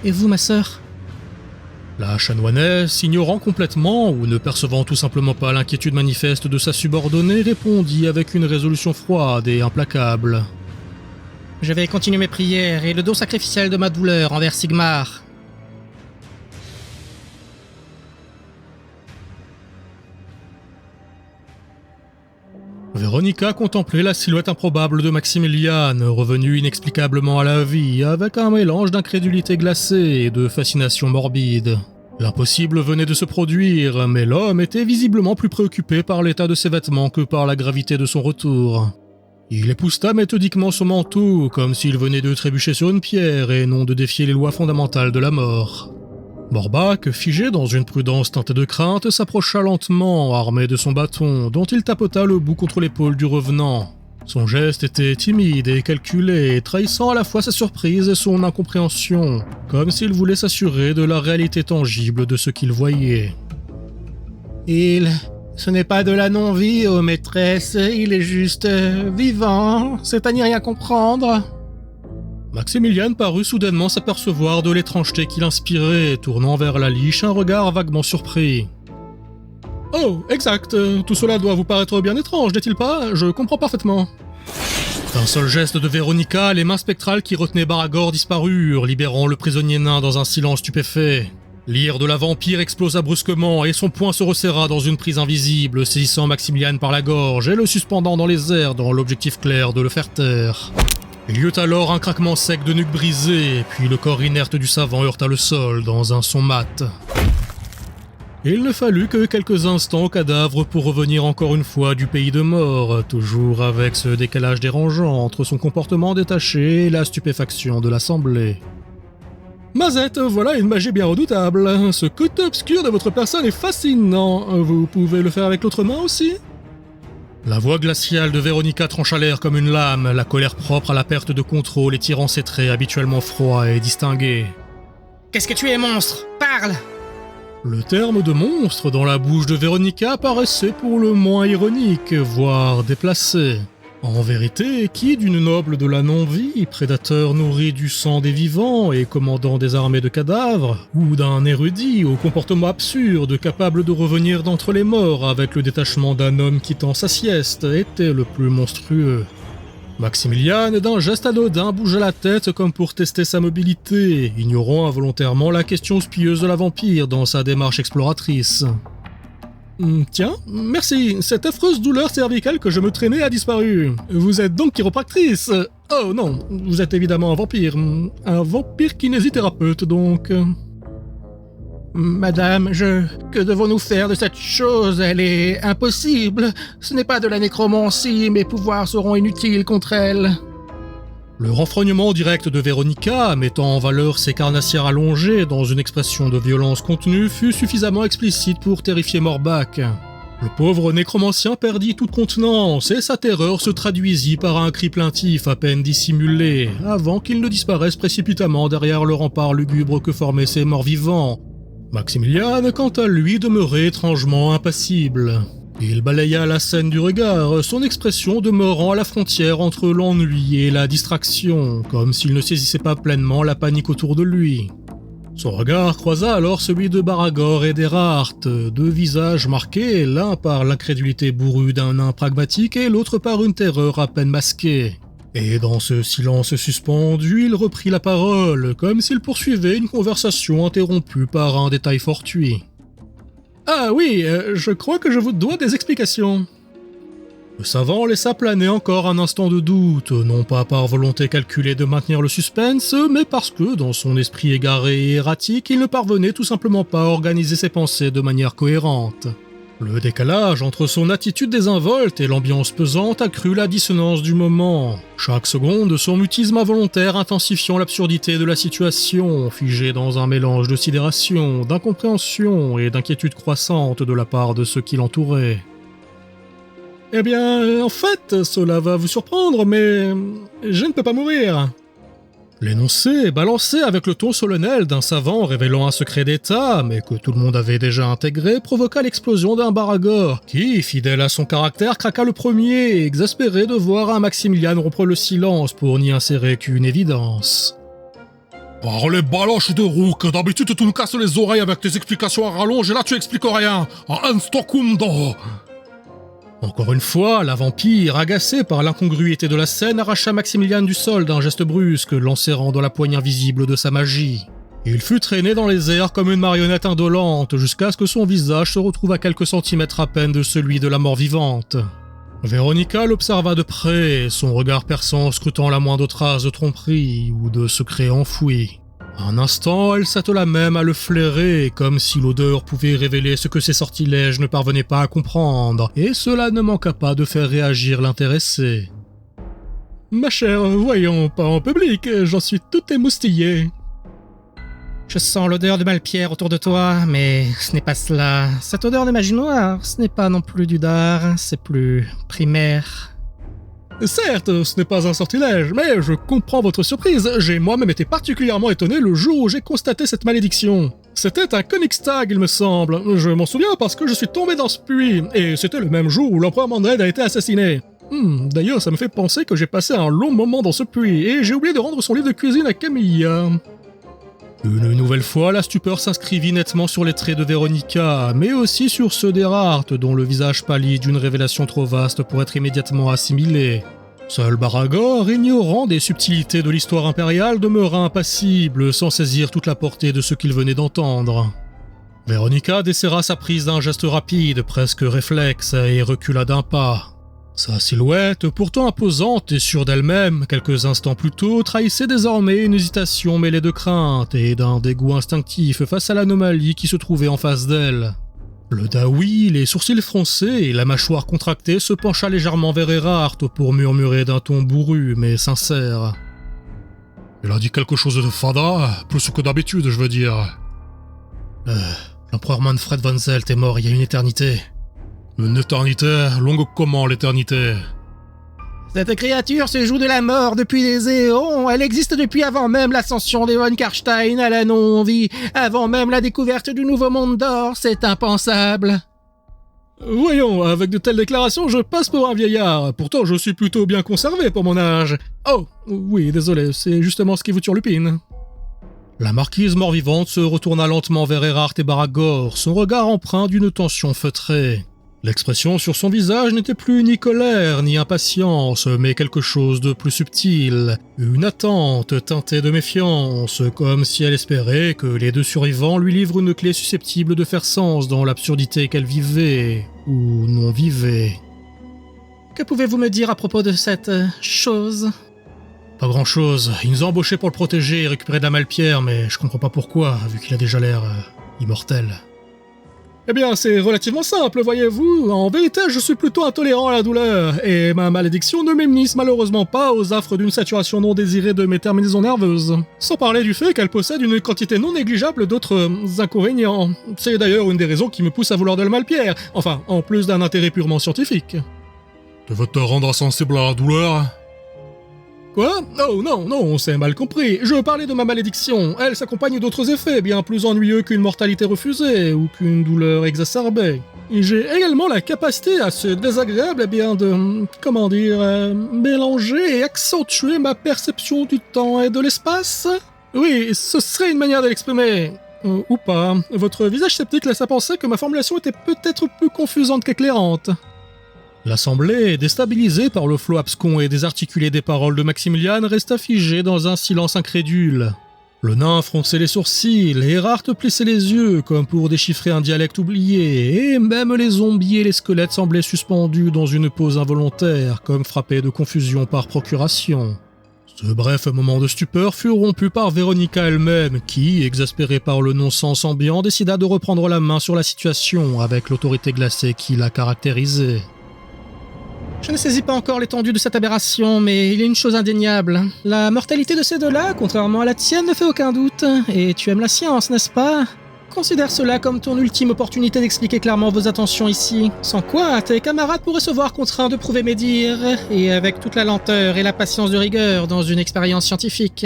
Et vous, ma sœur ? La chanoinesse, ignorant complètement ou ne percevant tout simplement pas l'inquiétude manifeste de sa subordonnée, répondit avec une résolution froide et implacable. Je vais continuer mes prières et le don sacrificiel de ma douleur envers Sigmar. Véronica contemplait la silhouette improbable de Maximilian, revenu inexplicablement à la vie, avec un mélange d'incrédulité glacée et de fascination morbide. L'impossible venait de se produire, mais l'homme était visiblement plus préoccupé par l'état de ses vêtements que par la gravité de son retour. Il épousseta méthodiquement son manteau, comme s'il venait de trébucher sur une pierre et non de défier les lois fondamentales de la mort. Morbac, figé dans une prudence teintée de crainte, s'approcha lentement, armé de son bâton, dont il tapota le bout contre l'épaule du revenant. Son geste était timide et calculé, trahissant à la fois sa surprise et son incompréhension, comme s'il voulait s'assurer de la réalité tangible de ce qu'il voyait. Ce n'est pas de la non-vie, ô maîtresse, il est juste vivant, c'est à n'y rien comprendre. » Maximilian parut soudainement s'apercevoir de l'étrangeté qu'il inspirait, tournant vers la liche un regard vaguement surpris. « Oh, exact, tout cela doit vous paraître bien étrange, n'est-il pas? Je comprends parfaitement. » D'un seul geste de Véronica, les mains spectrales qui retenaient Baragor disparurent, libérant le prisonnier nain dans un silence stupéfait. L'ire de la vampire explosa brusquement et son poing se resserra dans une prise invisible, saisissant Maximilian par la gorge et le suspendant dans les airs dans l'objectif clair de le faire taire. Il y eut alors un craquement sec de nuque brisée, puis le corps inerte du savant heurta le sol dans un son mat. Il ne fallut que quelques instants au cadavre pour revenir encore une fois du pays de mort, toujours avec ce décalage dérangeant entre son comportement détaché et la stupéfaction de l'assemblée. Mazette, voilà une magie bien redoutable. Ce côté obscur de votre personne est fascinant. Vous pouvez le faire avec l'autre main aussi ? La voix glaciale de Véronica trancha l'air comme une lame, la colère propre à la perte de contrôle étirant ses traits habituellement froids et distingués. « Qu'est-ce que tu es, monstre ? Parle !» Le terme de monstre dans la bouche de Véronica paraissait pour le moins ironique, voire déplacé. En vérité, qui d'une noble de la non-vie, prédateur nourri du sang des vivants et commandant des armées de cadavres, ou d'un érudit au comportement absurde capable de revenir d'entre les morts avec le détachement d'un homme quittant sa sieste, était le plus monstrueux. Maximilian, d'un geste anodin, bougea la tête comme pour tester sa mobilité, ignorant involontairement la question spieuse de la vampire dans sa démarche exploratrice. Tiens, merci, cette affreuse douleur cervicale que je me traînais a disparu. Vous êtes donc chiropractrice? Oh non, vous êtes évidemment un vampire kinésithérapeute donc. Madame, que devons-nous faire de cette chose? Elle est impossible. Ce n'est pas de la nécromancie, mes pouvoirs seront inutiles contre elle. Le renfrognement direct de Véronica, mettant en valeur ses carnassières allongées dans une expression de violence contenue, fut suffisamment explicite pour terrifier Morbac. Le pauvre nécromancien perdit toute contenance et sa terreur se traduisit par un cri plaintif à peine dissimulé, avant qu'il ne disparaisse précipitamment derrière le rempart lugubre que formaient ses morts-vivants. Maximilian, quant à lui, demeurait étrangement impassible. Il balaya la scène du regard, son expression demeurant à la frontière entre l'ennui et la distraction, comme s'il ne saisissait pas pleinement la panique autour de lui. Son regard croisa alors celui de Baragor et d'Erhardt, deux visages marqués, l'un par l'incrédulité bourrue d'un nain pragmatique et l'autre par une terreur à peine masquée. Et dans ce silence suspendu, il reprit la parole, comme s'il poursuivait une conversation interrompue par un détail fortuit. « Ah oui, je crois que je vous dois des explications. » Le savant laissa planer encore un instant de doute, non pas par volonté calculée de maintenir le suspense, mais parce que, dans son esprit égaré et erratique, il ne parvenait tout simplement pas à organiser ses pensées de manière cohérente. Le décalage entre son attitude désinvolte et l'ambiance pesante accrut la dissonance du moment. Chaque seconde, son mutisme involontaire intensifiant l'absurdité de la situation, figé dans un mélange de sidération, d'incompréhension et d'inquiétude croissante de la part de ceux qui l'entouraient. Eh bien, en fait, cela va vous surprendre, mais je ne peux pas mourir. L'énoncé, balancé avec le ton solennel d'un savant révélant un secret d'État, mais que tout le monde avait déjà intégré, provoqua l'explosion d'un Baragor, qui, fidèle à son caractère, craqua le premier, exaspéré de voir un Maximilian rompre le silence pour n'y insérer qu'une évidence. Par les baloches de Rook, d'habitude tu nous casses les oreilles avec tes explications à rallonge et là tu expliques rien. Un stocundo. Encore une fois, la vampire, agacée par l'incongruité de la scène, arracha Maximilian du sol d'un geste brusque, l'enserrant dans la poigne invisible de sa magie. Il fut traîné dans les airs comme une marionnette indolente, jusqu'à ce que son visage se retrouve à quelques centimètres à peine de celui de la mort vivante. Véronica l'observa de près, son regard perçant scrutant la moindre trace de tromperie ou de secret enfoui. Un instant, elle s'attela même à le flairer, comme si l'odeur pouvait révéler ce que ses sortilèges ne parvenaient pas à comprendre, et cela ne manqua pas de faire réagir l'intéressé. « Ma chère, voyons, pas en public, j'en suis tout émoustillé. »« Je sens l'odeur de Malpierre autour de toi, mais ce n'est pas cela. Cette odeur de magie noire, ce n'est pas non plus du dard, c'est plus primaire. » Certes, ce n'est pas un sortilège, mais je comprends votre surprise. J'ai moi-même été particulièrement étonné le jour où j'ai constaté cette malédiction. C'était un Königstag, il me semble. Je m'en souviens parce que je suis tombé dans ce puits, et c'était le même jour où l'empereur Mandred a été assassiné. D'ailleurs, ça me fait penser que j'ai passé un long moment dans ce puits, et j'ai oublié de rendre son livre de cuisine à Camilla. Une nouvelle fois, la stupeur s'inscrivit nettement sur les traits de Véronica, mais aussi sur ceux d'Erhardt, dont le visage pâlit d'une révélation trop vaste pour être immédiatement assimilé. Seul Baragor, ignorant des subtilités de l'histoire impériale, demeura impassible, sans saisir toute la portée de ce qu'il venait d'entendre. Véronica desserra sa prise d'un geste rapide, presque réflexe, et recula d'un pas. Sa silhouette, pourtant imposante et sûre d'elle-même, quelques instants plus tôt, trahissait désormais une hésitation mêlée de crainte et d'un dégoût instinctif face à l'anomalie qui se trouvait en face d'elle. Le Daoui, les sourcils froncés et la mâchoire contractée, se pencha légèrement vers Erhardt pour murmurer d'un ton bourru mais sincère. « Il a dit quelque chose de fada, plus que d'habitude, je veux dire. » L'empereur Manfred von Zelt est mort il y a une éternité. Une éternité? Longue comment, l'éternité? Cette créature se joue de la mort depuis des éons. Elle existe depuis avant même l'ascension des von Karstein à la non-vie, avant même la découverte du nouveau monde d'or. C'est impensable. Voyons, avec de telles déclarations, je passe pour un vieillard. Pourtant, je suis plutôt bien conservé pour mon âge. Oh, oui, désolé, c'est justement ce qui vous turlupine. La marquise mort-vivante se retourna lentement vers Erhardt et Baragor, son regard empreint d'une tension feutrée. L'expression sur son visage n'était plus ni colère ni impatience, mais quelque chose de plus subtil, une attente teintée de méfiance, comme si elle espérait que les deux survivants lui livrent une clé susceptible de faire sens dans l'absurdité qu'elle vivait, ou non vivait. Que pouvez-vous me dire à propos de cette chose ? Pas grand-chose, il nous a embauchés pour le protéger et récupérer de la Malpierre, mais je comprends pas pourquoi, vu qu'il a déjà l'air immortel. Eh bien, c'est relativement simple, voyez-vous. En vérité, je suis plutôt intolérant à la douleur, et ma malédiction ne m'immunise malheureusement pas aux affres d'une saturation non désirée de mes terminaisons nerveuses. Sans parler du fait qu'elle possède une quantité non négligeable d'autres inconvénients. C'est d'ailleurs une des raisons qui me pousse à vouloir de la Malpierre, enfin, en plus d'un intérêt purement scientifique. Tu veux te rendre insensible à la douleur? Quoi? Oh non, on s'est mal compris. Je parlais de ma malédiction. Elle s'accompagne d'autres effets bien plus ennuyeux qu'une mortalité refusée ou qu'une douleur exacerbée. J'ai également la capacité à ce désagréable mélanger et accentuer ma perception du temps et de l'espace. Oui, ce serait une manière de l'exprimer. Ou pas. Votre visage sceptique laisse à penser que ma formulation était peut-être plus confusante qu'éclairante. L'assemblée, déstabilisée par le flot abscon et désarticulé des paroles de Maximilian, resta figée dans un silence incrédule. Le nain fronçait les sourcils, et Erhardt plissait les yeux comme pour déchiffrer un dialecte oublié, et même les zombies et les squelettes semblaient suspendus dans une pause involontaire, comme frappés de confusion par procuration. Ce bref moment de stupeur fut rompu par Véronica elle-même, qui, exaspérée par le non-sens ambiant, décida de reprendre la main sur la situation avec l'autorité glacée qui la caractérisait. Je ne saisis pas encore l'étendue de cette aberration, mais il y a une chose indéniable. La mortalité de ces deux-là, contrairement à la tienne, ne fait aucun doute. Et tu aimes la science, n'est-ce pas? Considère cela comme ton ultime opportunité d'expliquer clairement vos intentions ici. Sans quoi, tes camarades pourraient se voir contraints de prouver mes dires, et avec toute la lenteur et la patience de rigueur dans une expérience scientifique.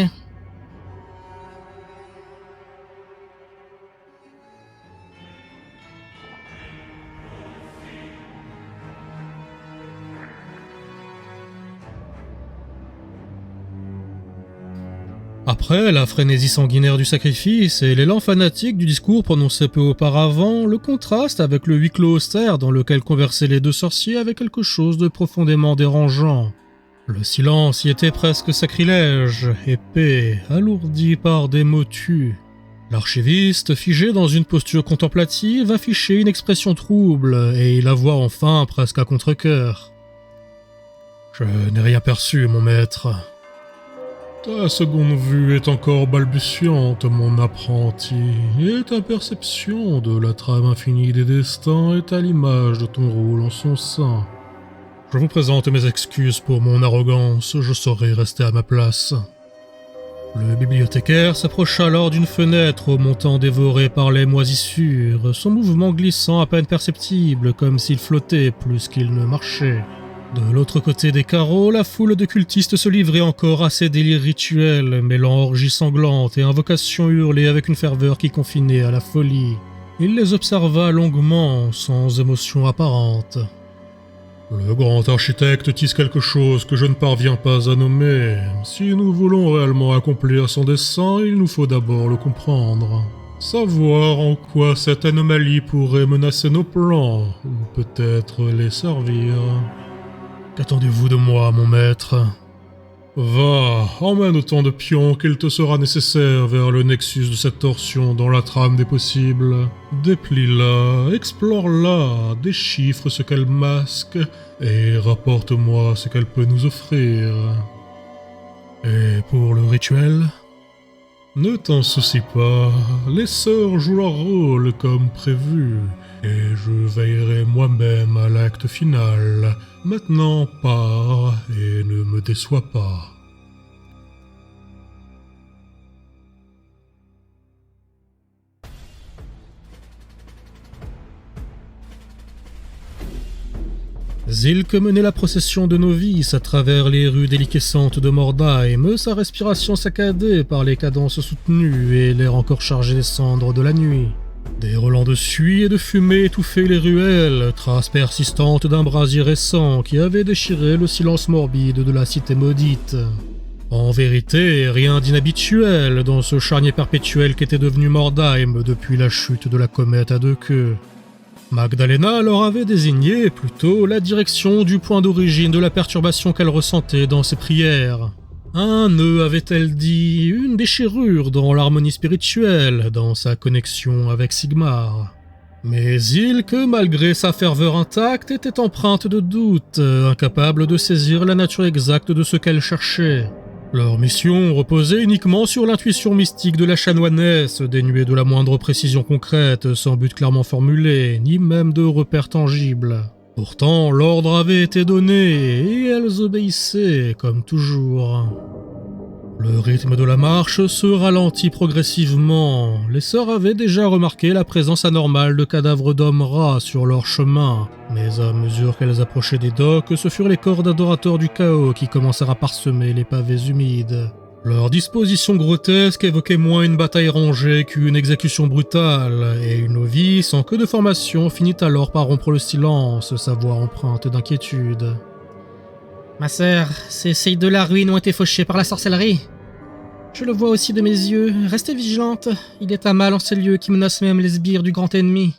Après la frénésie sanguinaire du sacrifice et l'élan fanatique du discours prononcé peu auparavant, le contraste avec le huis clos austère dans lequel conversaient les deux sorciers avait quelque chose de profondément dérangeant. Le silence y était presque sacrilège, épais, alourdi par des mots tus. L'archiviste, figé dans une posture contemplative, affichait une expression trouble, et il avoua enfin presque à contre-cœur. « Je n'ai rien perçu, mon maître. » Ta seconde vue est encore balbutiante, mon apprenti, et ta perception de la trame infinie des destins est à l'image de ton rôle en son sein. Je vous présente mes excuses pour mon arrogance, je saurai rester à ma place. Le bibliothécaire s'approcha alors d'une fenêtre au montant dévoré par les moisissures, son mouvement glissant à peine perceptible, comme s'il flottait plus qu'il ne marchait. De l'autre côté des carreaux, la foule de cultistes se livrait encore à ces délires rituels, mêlant orgies sanglantes et invocations hurlées avec une ferveur qui confinait à la folie. Il les observa longuement, sans émotion apparente. Le grand architecte tisse quelque chose que je ne parviens pas à nommer. Si nous voulons réellement accomplir son dessein, il nous faut d'abord le comprendre. Savoir en quoi cette anomalie pourrait menacer nos plans, ou peut-être les servir. Qu'attendez-vous de moi, mon maître? Va, emmène autant de pions qu'il te sera nécessaire vers le nexus de cette torsion dans la trame des possibles. Déplie-la, explore-la, déchiffre ce qu'elle masque, et rapporte-moi ce qu'elle peut nous offrir. Et pour le rituel? Ne t'en soucie pas, les sœurs jouent leur rôle comme prévu, et je veillerai moi-même à l'acte final. Maintenant, pars et ne me déçois pas. Zilk menait la procession de novices à travers les rues déliquescentes de Mordheim, sa respiration saccadée par les cadences soutenues et l'air encore chargé des cendres de la nuit. Des relents de suie et de fumée étouffaient les ruelles, traces persistantes d'un brasier récent qui avait déchiré le silence morbide de la cité maudite. En vérité, rien d'inhabituel dans ce charnier perpétuel qu'était devenu Mordheim depuis la chute de la comète à deux queues. Magdalena leur avait désigné plutôt la direction du point d'origine de la perturbation qu'elle ressentait dans ses prières. Un nœud, avait-elle dit, une déchirure dans l'harmonie spirituelle, dans sa connexion avec Sigmar. Mais Zilk, malgré sa ferveur intacte, était empreinte de doute, incapable de saisir la nature exacte de ce qu'elle cherchait. Leur mission reposait uniquement sur l'intuition mystique de la chanoinesse, dénuée de la moindre précision concrète, sans but clairement formulé, ni même de repères tangibles. Pourtant, l'ordre avait été donné, et elles obéissaient, comme toujours. Le rythme de la marche se ralentit progressivement. Les sœurs avaient déjà remarqué la présence anormale de cadavres d'hommes rats sur leur chemin, mais à mesure qu'elles approchaient des docks, ce furent les corps d'adorateurs du chaos qui commencèrent à parsemer les pavés humides. Leur disposition grotesque évoquait moins une bataille rangée qu'une exécution brutale, et une novice en queue de formation finit alors par rompre le silence, sa voix empreinte d'inquiétude. Ma sœur, ces seilles de la ruine ont été fauchées par la sorcellerie. Je le vois aussi de mes yeux. Restez vigilante. Il est un mal en ces lieux qui menace même les sbires du grand ennemi.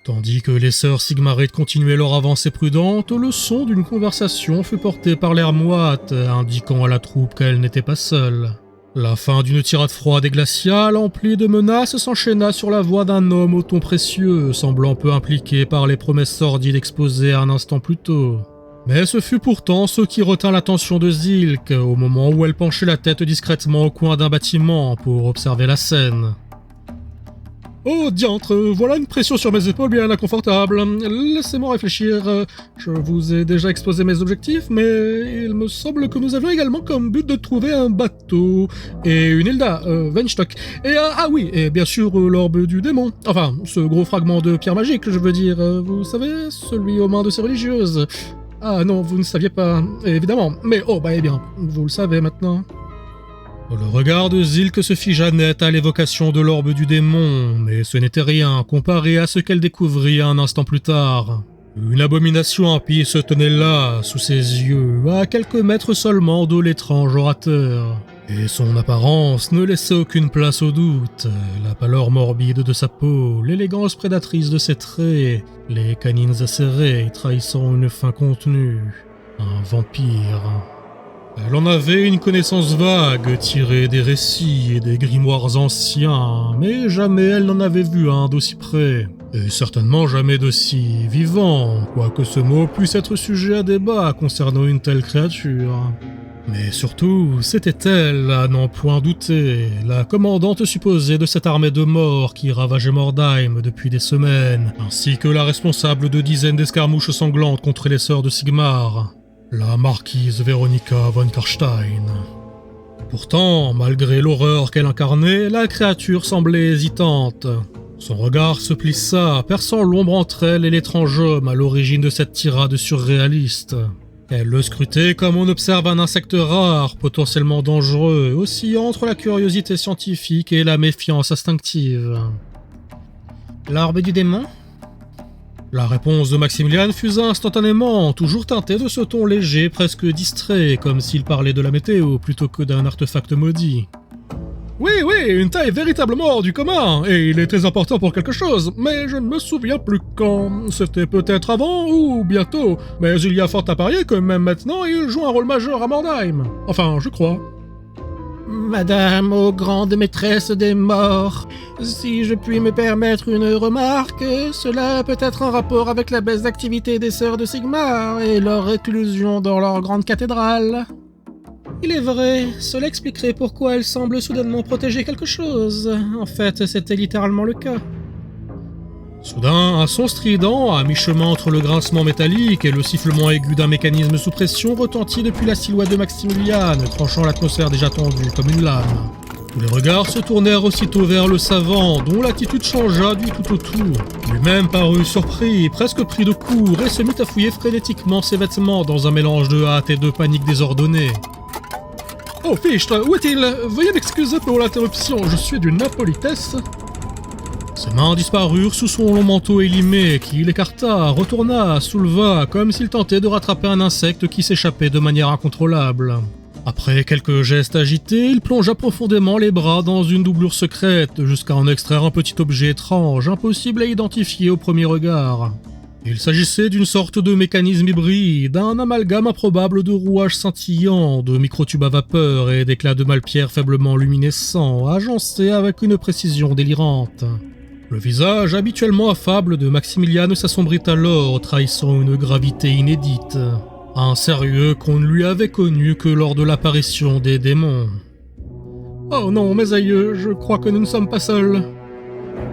Tandis que les sœurs Sigmarite continuaient leur avancée prudente, le son d'une conversation fut porté par l'air moite, indiquant à la troupe qu'elle n'était pas seule. La fin d'une tirade froide et glaciale, emplie de menaces, s'enchaîna sur la voix d'un homme au ton précieux, semblant peu impliqué par les promesses sordides exposées un instant plus tôt. Mais ce fut pourtant ce qui retint l'attention de Zilk au moment où elle penchait la tête discrètement au coin d'un bâtiment pour observer la scène. Oh diantre, voilà une pression sur mes épaules bien inconfortable. Laissez-moi réfléchir. Je vous ai déjà exposé mes objectifs, mais il me semble que nous avions également comme but de trouver un bateau et une Hilda, Weinstock. Et oui, et bien sûr l'orbe du démon. Enfin, ce gros fragment de pierre magique, je veux dire. Vous savez, celui aux mains de ces religieuses. Ah non, vous ne saviez pas, évidemment. Mais eh bien, vous le savez maintenant. Le regard de Zilk se figea net à l'évocation de l'orbe du démon, mais ce n'était rien comparé à ce qu'elle découvrit un instant plus tard. Une abomination impie se tenait là, sous ses yeux, à quelques mètres seulement de l'étrange orateur. Et son apparence ne laissait aucune place au doute. La pâleur morbide de sa peau, l'élégance prédatrice de ses traits, les canines acérées trahissant une faim contenue. Un vampire. Elle en avait une connaissance vague, tirée des récits et des grimoires anciens, mais jamais elle n'en avait vu un d'aussi près. Et certainement jamais d'aussi vivant, quoique ce mot puisse être sujet à débat concernant une telle créature. Mais surtout, c'était elle, à n'en point douter, la commandante supposée de cette armée de morts qui ravageait Mordheim depuis des semaines, ainsi que la responsable de dizaines d'escarmouches sanglantes contre les sœurs de Sigmar, la marquise Veronica von Karstein. Pourtant, malgré l'horreur qu'elle incarnait, la créature semblait hésitante. Son regard se plissa, perçant l'ombre entre elle et l'étrange homme à l'origine de cette tirade surréaliste. Elle le scrutait comme on observe un insecte rare, potentiellement dangereux, oscillant entre la curiosité scientifique et la méfiance instinctive. L'orbe du démon ? La réponse de Maximilian fusa instantanément, toujours teintée de ce ton léger, presque distrait, comme s'il parlait de la météo plutôt que d'un artefact maudit. Oui, une taille véritablement hors du commun, et il est très important pour quelque chose, mais je ne me souviens plus quand. C'était peut-être avant ou bientôt, mais il y a fort à parier que même maintenant il joue un rôle majeur à Mordheim. Enfin, je crois. Madame, ô grande maîtresse des morts, si je puis me permettre une remarque, cela peut être en rapport avec la baisse d'activité des sœurs de Sigmar et leur réclusion dans leur grande cathédrale. Il est vrai, cela expliquerait pourquoi elles semblent soudainement protéger quelque chose. En fait, c'était littéralement le cas. Soudain, un son strident, à mi-chemin entre le grincement métallique et le sifflement aigu d'un mécanisme sous pression, retentit depuis la silhouette de Maximilian, tranchant l'atmosphère déjà tendue comme une lame. Tous les regards se tournèrent aussitôt vers le savant, dont l'attitude changea du tout au tout. Lui-même parut surpris, presque pris de court, et se mit à fouiller frénétiquement ses vêtements dans un mélange de hâte et de panique désordonnée. « Oh, Fichtre, où est-il? Veuillez m'excuser pour l'interruption, je suis d'une impolitesse. » Ses mains disparurent sous son long manteau élimé, qui l'écarta, retourna, souleva, comme s'il tentait de rattraper un insecte qui s'échappait de manière incontrôlable. Après quelques gestes agités, il plongea profondément les bras dans une doublure secrète, jusqu'à en extraire un petit objet étrange, impossible à identifier au premier regard. Il s'agissait d'une sorte de mécanisme hybride, un amalgame improbable de rouages scintillants, de microtubes à vapeur et d'éclats de malpierre faiblement luminescents, agencés avec une précision délirante. Le visage habituellement affable de Maximilian s'assombrit alors, trahissant une gravité inédite. Un sérieux qu'on ne lui avait connu que lors de l'apparition des démons. Oh non, mes aïeux, je crois que nous ne sommes pas seuls.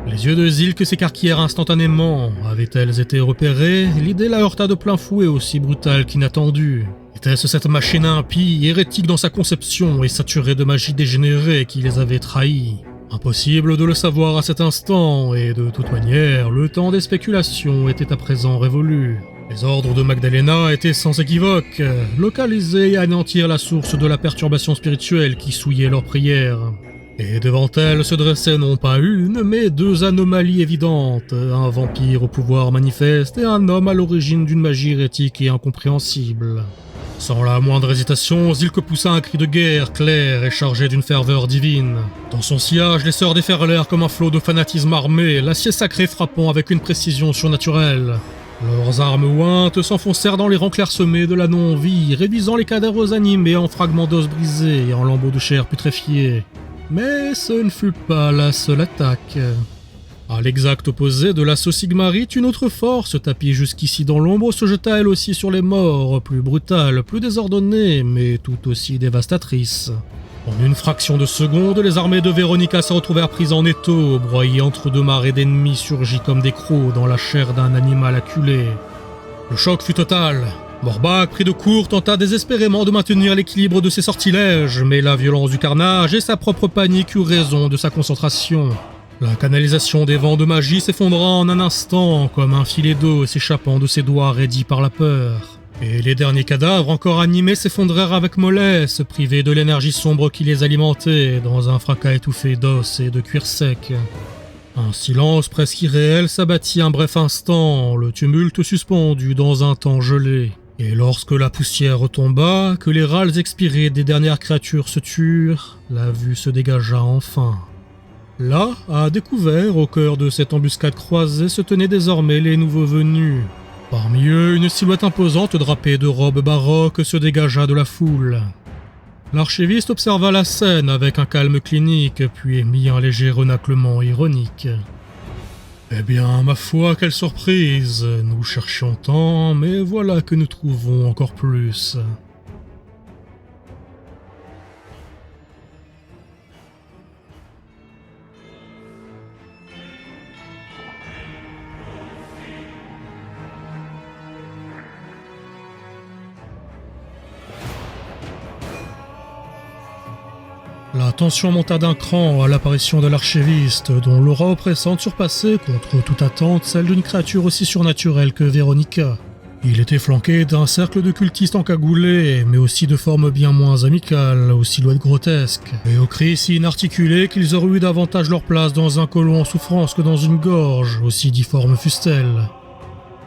Les yeux de Zilk s'écarquillèrent instantanément. Avaient-elles été repérées? L'idée la heurta de plein fouet, aussi brutale qu'inattendue. Était-ce cette machine impie, hérétique dans sa conception et saturée de magie dégénérée qui les avait trahis? Impossible de le savoir à cet instant, et de toute manière, le temps des spéculations était à présent révolu. Les ordres de Magdalena étaient sans équivoque, localiser et anéantir la source de la perturbation spirituelle qui souillait leurs prières. Et devant elle se dressaient non pas une, mais deux anomalies évidentes, un vampire au pouvoir manifeste et un homme à l'origine d'une magie hérétique et incompréhensible. Sans la moindre hésitation, Zilk poussa un cri de guerre clair et chargé d'une ferveur divine. Dans son sillage, les sœurs déferlèrent comme un flot de fanatisme armé, l'acier sacré frappant avec une précision surnaturelle. Leurs armes ointes s'enfoncèrent dans les rangs clairsemés de la non-vie, réduisant les cadavres animés en fragments d'os brisés et en lambeaux de chair putréfiés. Mais ce ne fut pas la seule attaque. À l'exact opposé de l'assaut Sigmarite, une autre force, tapie jusqu'ici dans l'ombre, se jeta elle aussi sur les morts, plus brutale, plus désordonnée, mais tout aussi dévastatrice. En une fraction de seconde, les armées de Véronica se retrouvèrent prises en étau, broyées entre deux marées d'ennemis surgis comme des crocs dans la chair d'un animal acculé. Le choc fut total. Morbag, pris de court, tenta désespérément de maintenir l'équilibre de ses sortilèges, mais la violence du carnage et sa propre panique eurent raison de sa concentration. La canalisation des vents de magie s'effondra en un instant, comme un filet d'eau s'échappant de ses doigts raidis par la peur. Et les derniers cadavres encore animés s'effondrèrent avec mollesse, privés de l'énergie sombre qui les alimentait, dans un fracas étouffé d'os et de cuir sec. Un silence presque irréel s'abattit un bref instant, le tumulte suspendu dans un temps gelé. Et lorsque la poussière retomba, que les râles expirés des dernières créatures se turent, la vue se dégagea enfin. Là, à découvert, au cœur de cette embuscade croisée, se tenaient désormais les nouveaux venus. Parmi eux, une silhouette imposante drapée de robes baroques se dégagea de la foule. L'archiviste observa la scène avec un calme clinique, puis émit un léger renaclement ironique. « Eh bien, ma foi, quelle surprise! Nous cherchions tant, mais voilà que nous trouvons encore plus. » La tension monta d'un cran à l'apparition de l'archiviste, dont l'aura oppressante surpassait, contre toute attente, celle d'une créature aussi surnaturelle que Véronica. Il était flanqué d'un cercle de cultistes encagoulés, mais aussi de formes bien moins amicales, aux silhouettes grotesques, et aux cris si inarticulés qu'ils auraient eu davantage leur place dans un colon en souffrance que dans une gorge, aussi difforme fussent-elles.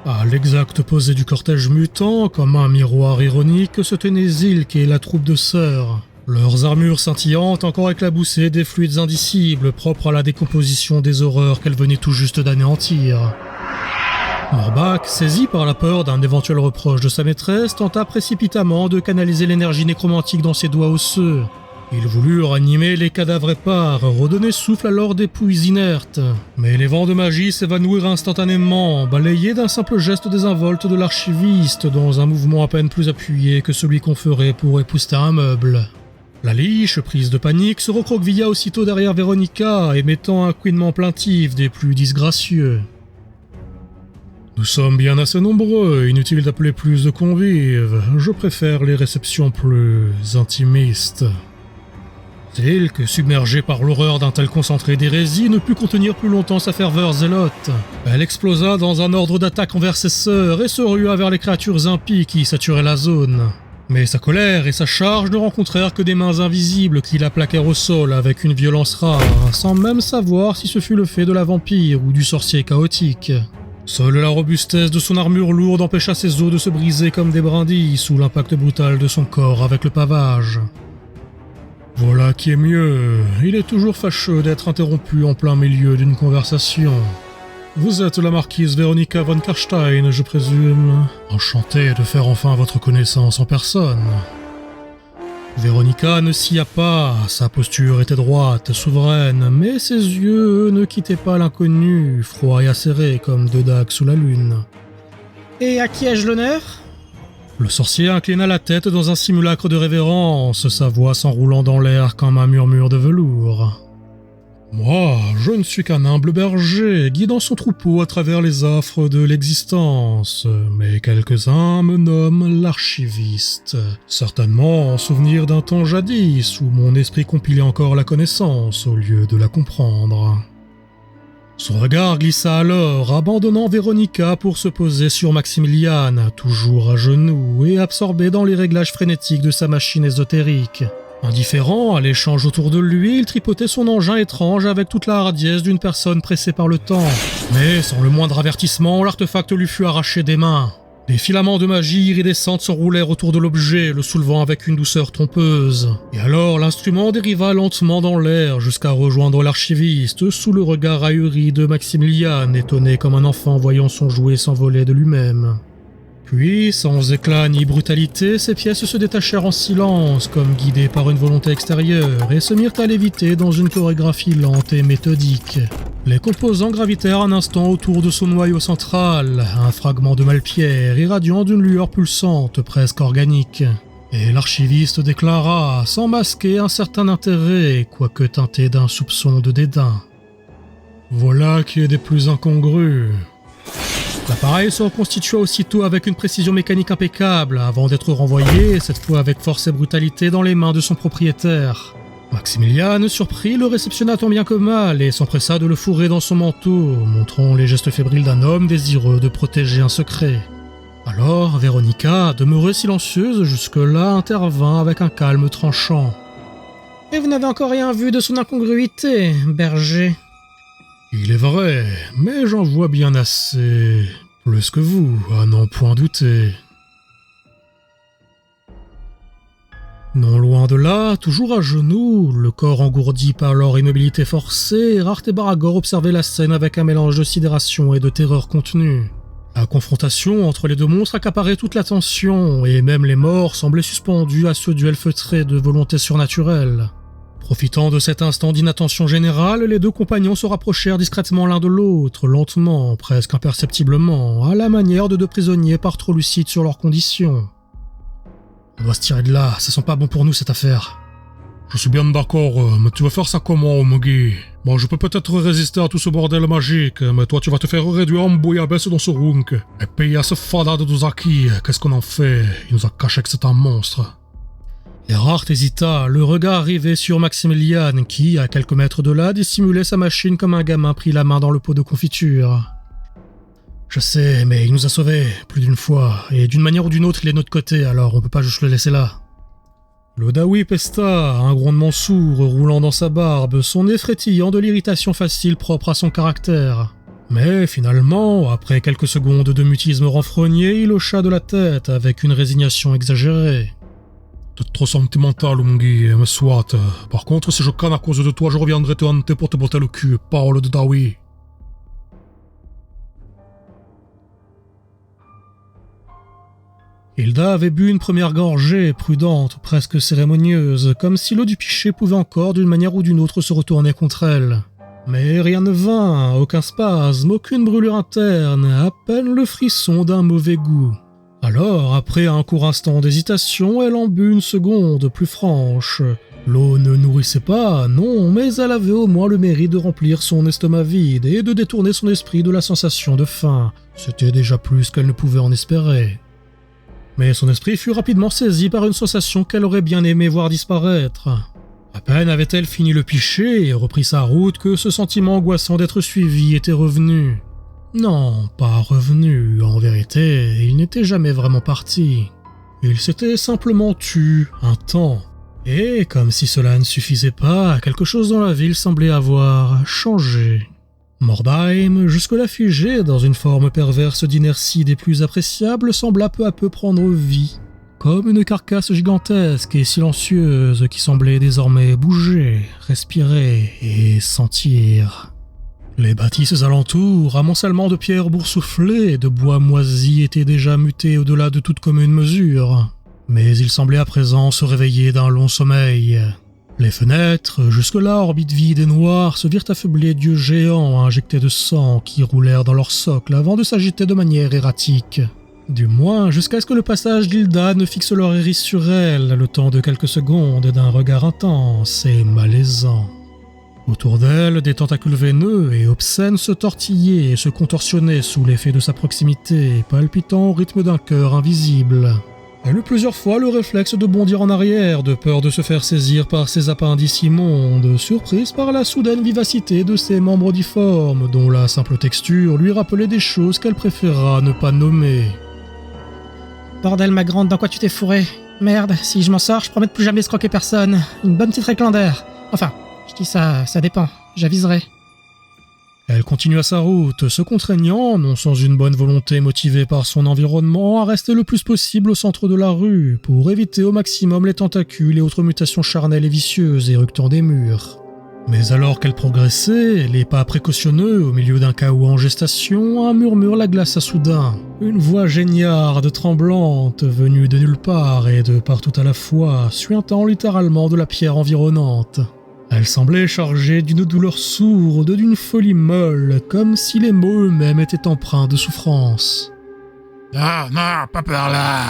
À l'exact opposé du cortège mutant, comme un miroir ironique, se tenaient Zilk et la troupe de sœurs. Leurs armures scintillantes encore éclaboussées des fluides indicibles propres à la décomposition des horreurs qu'elles venaient tout juste d'anéantir. Morbag, saisi par la peur d'un éventuel reproche de sa maîtresse, tenta précipitamment de canaliser l'énergie nécromantique dans ses doigts osseux. Il voulut ranimer les cadavres épars, redonner souffle à leurs dépouilles inertes. Mais les vents de magie s'évanouirent instantanément, balayés d'un simple geste désinvolte de l'archiviste, dans un mouvement à peine plus appuyé que celui qu'on ferait pour épousseter un meuble. La liche, prise de panique, se recroquevilla aussitôt derrière Véronica, émettant un couinement plaintif des plus disgracieux. « Nous sommes bien assez nombreux, inutile d'appeler plus de convives. Je préfère les réceptions plus intimistes. » Zilk, submergée par l'horreur d'un tel concentré d'hérésie, ne put contenir plus longtemps sa ferveur zélote. Elle explosa dans un ordre d'attaque envers ses sœurs et se rua vers les créatures impies qui saturaient la zone. Mais sa colère et sa charge ne rencontrèrent que des mains invisibles qui la plaquèrent au sol avec une violence rare, sans même savoir si ce fut le fait de la vampire ou du sorcier chaotique. Seule la robustesse de son armure lourde empêcha ses os de se briser comme des brindilles sous l'impact brutal de son corps avec le pavage. Voilà qui est mieux, il est toujours fâcheux d'être interrompu en plein milieu d'une conversation. Vous êtes la marquise Véronica von Karstein, je présume. Enchanté de faire enfin votre connaissance en personne. Véronica ne sia pas, sa posture était droite, souveraine, mais ses yeux ne quittaient pas l'inconnu, froids et acérés comme deux dagues sous la lune. Et à qui ai-je l'honneur ? Le sorcier inclina la tête dans un simulacre de révérence, sa voix s'enroulant dans l'air comme un murmure de velours. « Moi, je ne suis qu'un humble berger, guidant son troupeau à travers les affres de l'existence, mais quelques-uns me nomment l'archiviste, certainement en souvenir d'un temps jadis où mon esprit compilait encore la connaissance au lieu de la comprendre. » Son regard glissa alors, abandonnant Véronica pour se poser sur Maximiliane, toujours à genoux et absorbé dans les réglages frénétiques de sa machine ésotérique. Indifférent à l'échange autour de lui, il tripotait son engin étrange avec toute la hardiesse d'une personne pressée par le temps. Mais sans le moindre avertissement, l'artefact lui fut arraché des mains. Des filaments de magie iridescente s'enroulèrent autour de l'objet, le soulevant avec une douceur trompeuse. Et alors l'instrument dériva lentement dans l'air jusqu'à rejoindre l'archiviste sous le regard ahuri de Maximiliane, étonné comme un enfant voyant son jouet s'envoler de lui-même. Puis, sans éclat ni brutalité, ces pièces se détachèrent en silence, comme guidées par une volonté extérieure, et se mirent à léviter dans une chorégraphie lente et méthodique. Les composants gravitèrent un instant autour de son noyau central, un fragment de malpierre irradiant d'une lueur pulsante, presque organique. Et l'archiviste déclara, sans masquer un certain intérêt, quoique teinté d'un soupçon de dédain. « Voilà qui est des plus incongrus. » L'appareil se reconstitua aussitôt avec une précision mécanique impeccable, avant d'être renvoyé, cette fois avec force et brutalité, dans les mains de son propriétaire. Maximiliane, surpris, le réceptionna tant bien que mal et s'empressa de le fourrer dans son manteau, montrant les gestes fébriles d'un homme désireux de protéger un secret. Alors, Véronica, demeurée silencieuse jusque-là, intervint avec un calme tranchant. « Et vous n'avez encore rien vu de son incongruité, berger ?» Il est vrai, mais j'en vois bien assez. Plus que vous, à n'en point douter. Non loin de là, toujours à genoux, le corps engourdi par leur immobilité forcée, Rart et Baragor observaient la scène avec un mélange de sidération et de terreur contenue. La confrontation entre les deux monstres accaparait toute l'attention, et même les morts semblaient suspendus à ce duel feutré de volonté surnaturelle. Profitant de cet instant d'inattention générale, les deux compagnons se rapprochèrent discrètement l'un de l'autre, lentement, presque imperceptiblement, à la manière de deux prisonniers par trop lucides sur leurs conditions. « On doit se tirer de là, ça sent pas bon pour nous cette affaire. » « Je suis bien d'accord, mais tu vas faire ça comment, Mugi ? Bon, je peux peut-être résister à tout ce bordel magique, mais toi tu vas te faire réduire en bouillabaisse dans ce runk. Et puis à ce fada de Dozaki, qu'est-ce qu'on en fait ? Il nous a caché que c'est un monstre. » Et Rart hésita, le regard rivé sur Maximiliane qui, à quelques mètres de là, dissimulait sa machine comme un gamin pris la main dans le pot de confiture. « Je sais, mais il nous a sauvés, plus d'une fois, et d'une manière ou d'une autre, il est de notre côté, alors on peut pas juste le laisser là. » Le Daoui pesta, un grondement sourd roulant dans sa barbe, son nez frétillant de l'irritation facile propre à son caractère. Mais finalement, après quelques secondes de mutisme renfrogné, il hocha de la tête avec une résignation exagérée. T'es trop sentimental, Mungi, mais soit. Par contre, si je canne à cause de toi, je reviendrai te hanter pour te botter le cul, parole de Daoui. Hilda avait bu une première gorgée, prudente, presque cérémonieuse, comme si l'eau du pichet pouvait encore, d'une manière ou d'une autre, se retourner contre elle. Mais rien ne vint, aucun spasme, aucune brûlure interne, à peine le frisson d'un mauvais goût. Alors, après un court instant d'hésitation, elle en but une seconde, plus franche. L'eau ne nourrissait pas, non, mais elle avait au moins le mérite de remplir son estomac vide et de détourner son esprit de la sensation de faim. C'était déjà plus qu'elle ne pouvait en espérer. Mais son esprit fut rapidement saisi par une sensation qu'elle aurait bien aimé voir disparaître. À peine avait-elle fini le pichet et repris sa route que ce sentiment angoissant d'être suivie était revenu. Non, pas revenu, en vérité, il n'était jamais vraiment parti. Il s'était simplement tu, un temps. Et, comme si cela ne suffisait pas, quelque chose dans la ville semblait avoir changé. Mordheim, jusque-là figé dans une forme perverse d'inertie des plus appréciables, sembla peu à peu prendre vie, comme une carcasse gigantesque et silencieuse qui semblait désormais bouger, respirer et sentir. Les bâtisses alentours, amoncellements de pierres boursouflées et de bois moisis étaient déjà mutés au-delà de toute commune mesure, mais ils semblaient à présent se réveiller d'un long sommeil. Les fenêtres, jusque-là orbites vides et noires, se virent affublées d'yeux géants injectés de sang qui roulèrent dans leur socle avant de s'agiter de manière erratique. Du moins, jusqu'à ce que le passage d'Hilda ne fixe leur iris sur elle, le temps de quelques secondes d'un regard intense et malaisant. Autour d'elle, des tentacules veineux et obscènes se tortillaient et se contorsionnaient sous l'effet de sa proximité, palpitant au rythme d'un cœur invisible. Elle eut plusieurs fois le réflexe de bondir en arrière, de peur de se faire saisir par ses appendices immondes, surprise par la soudaine vivacité de ses membres difformes, dont la simple texture lui rappelait des choses qu'elle préféra ne pas nommer. Bordel, ma grande, dans quoi tu t'es fourré? Merde, si je m'en sors, je promets de plus jamais escroquer personne. Une bonne petite réclandaire. Enfin, je dis ça dépend. J'aviserai. Elle continua sa route, se contraignant, non sans une bonne volonté motivée par son environnement, à rester le plus possible au centre de la rue, pour éviter au maximum les tentacules et autres mutations charnelles et vicieuses éructant des murs. Mais alors qu'elle progressait, les pas précautionneux au milieu d'un chaos en gestation, un murmure la glaça soudain. Une voix géniarde, tremblante, venue de nulle part et de partout à la fois, suintant littéralement de la pierre environnante. Elle semblait chargée d'une douleur sourde, d'une folie molle, comme si les mots eux-mêmes étaient empreints de souffrance. « Non, pas par là !»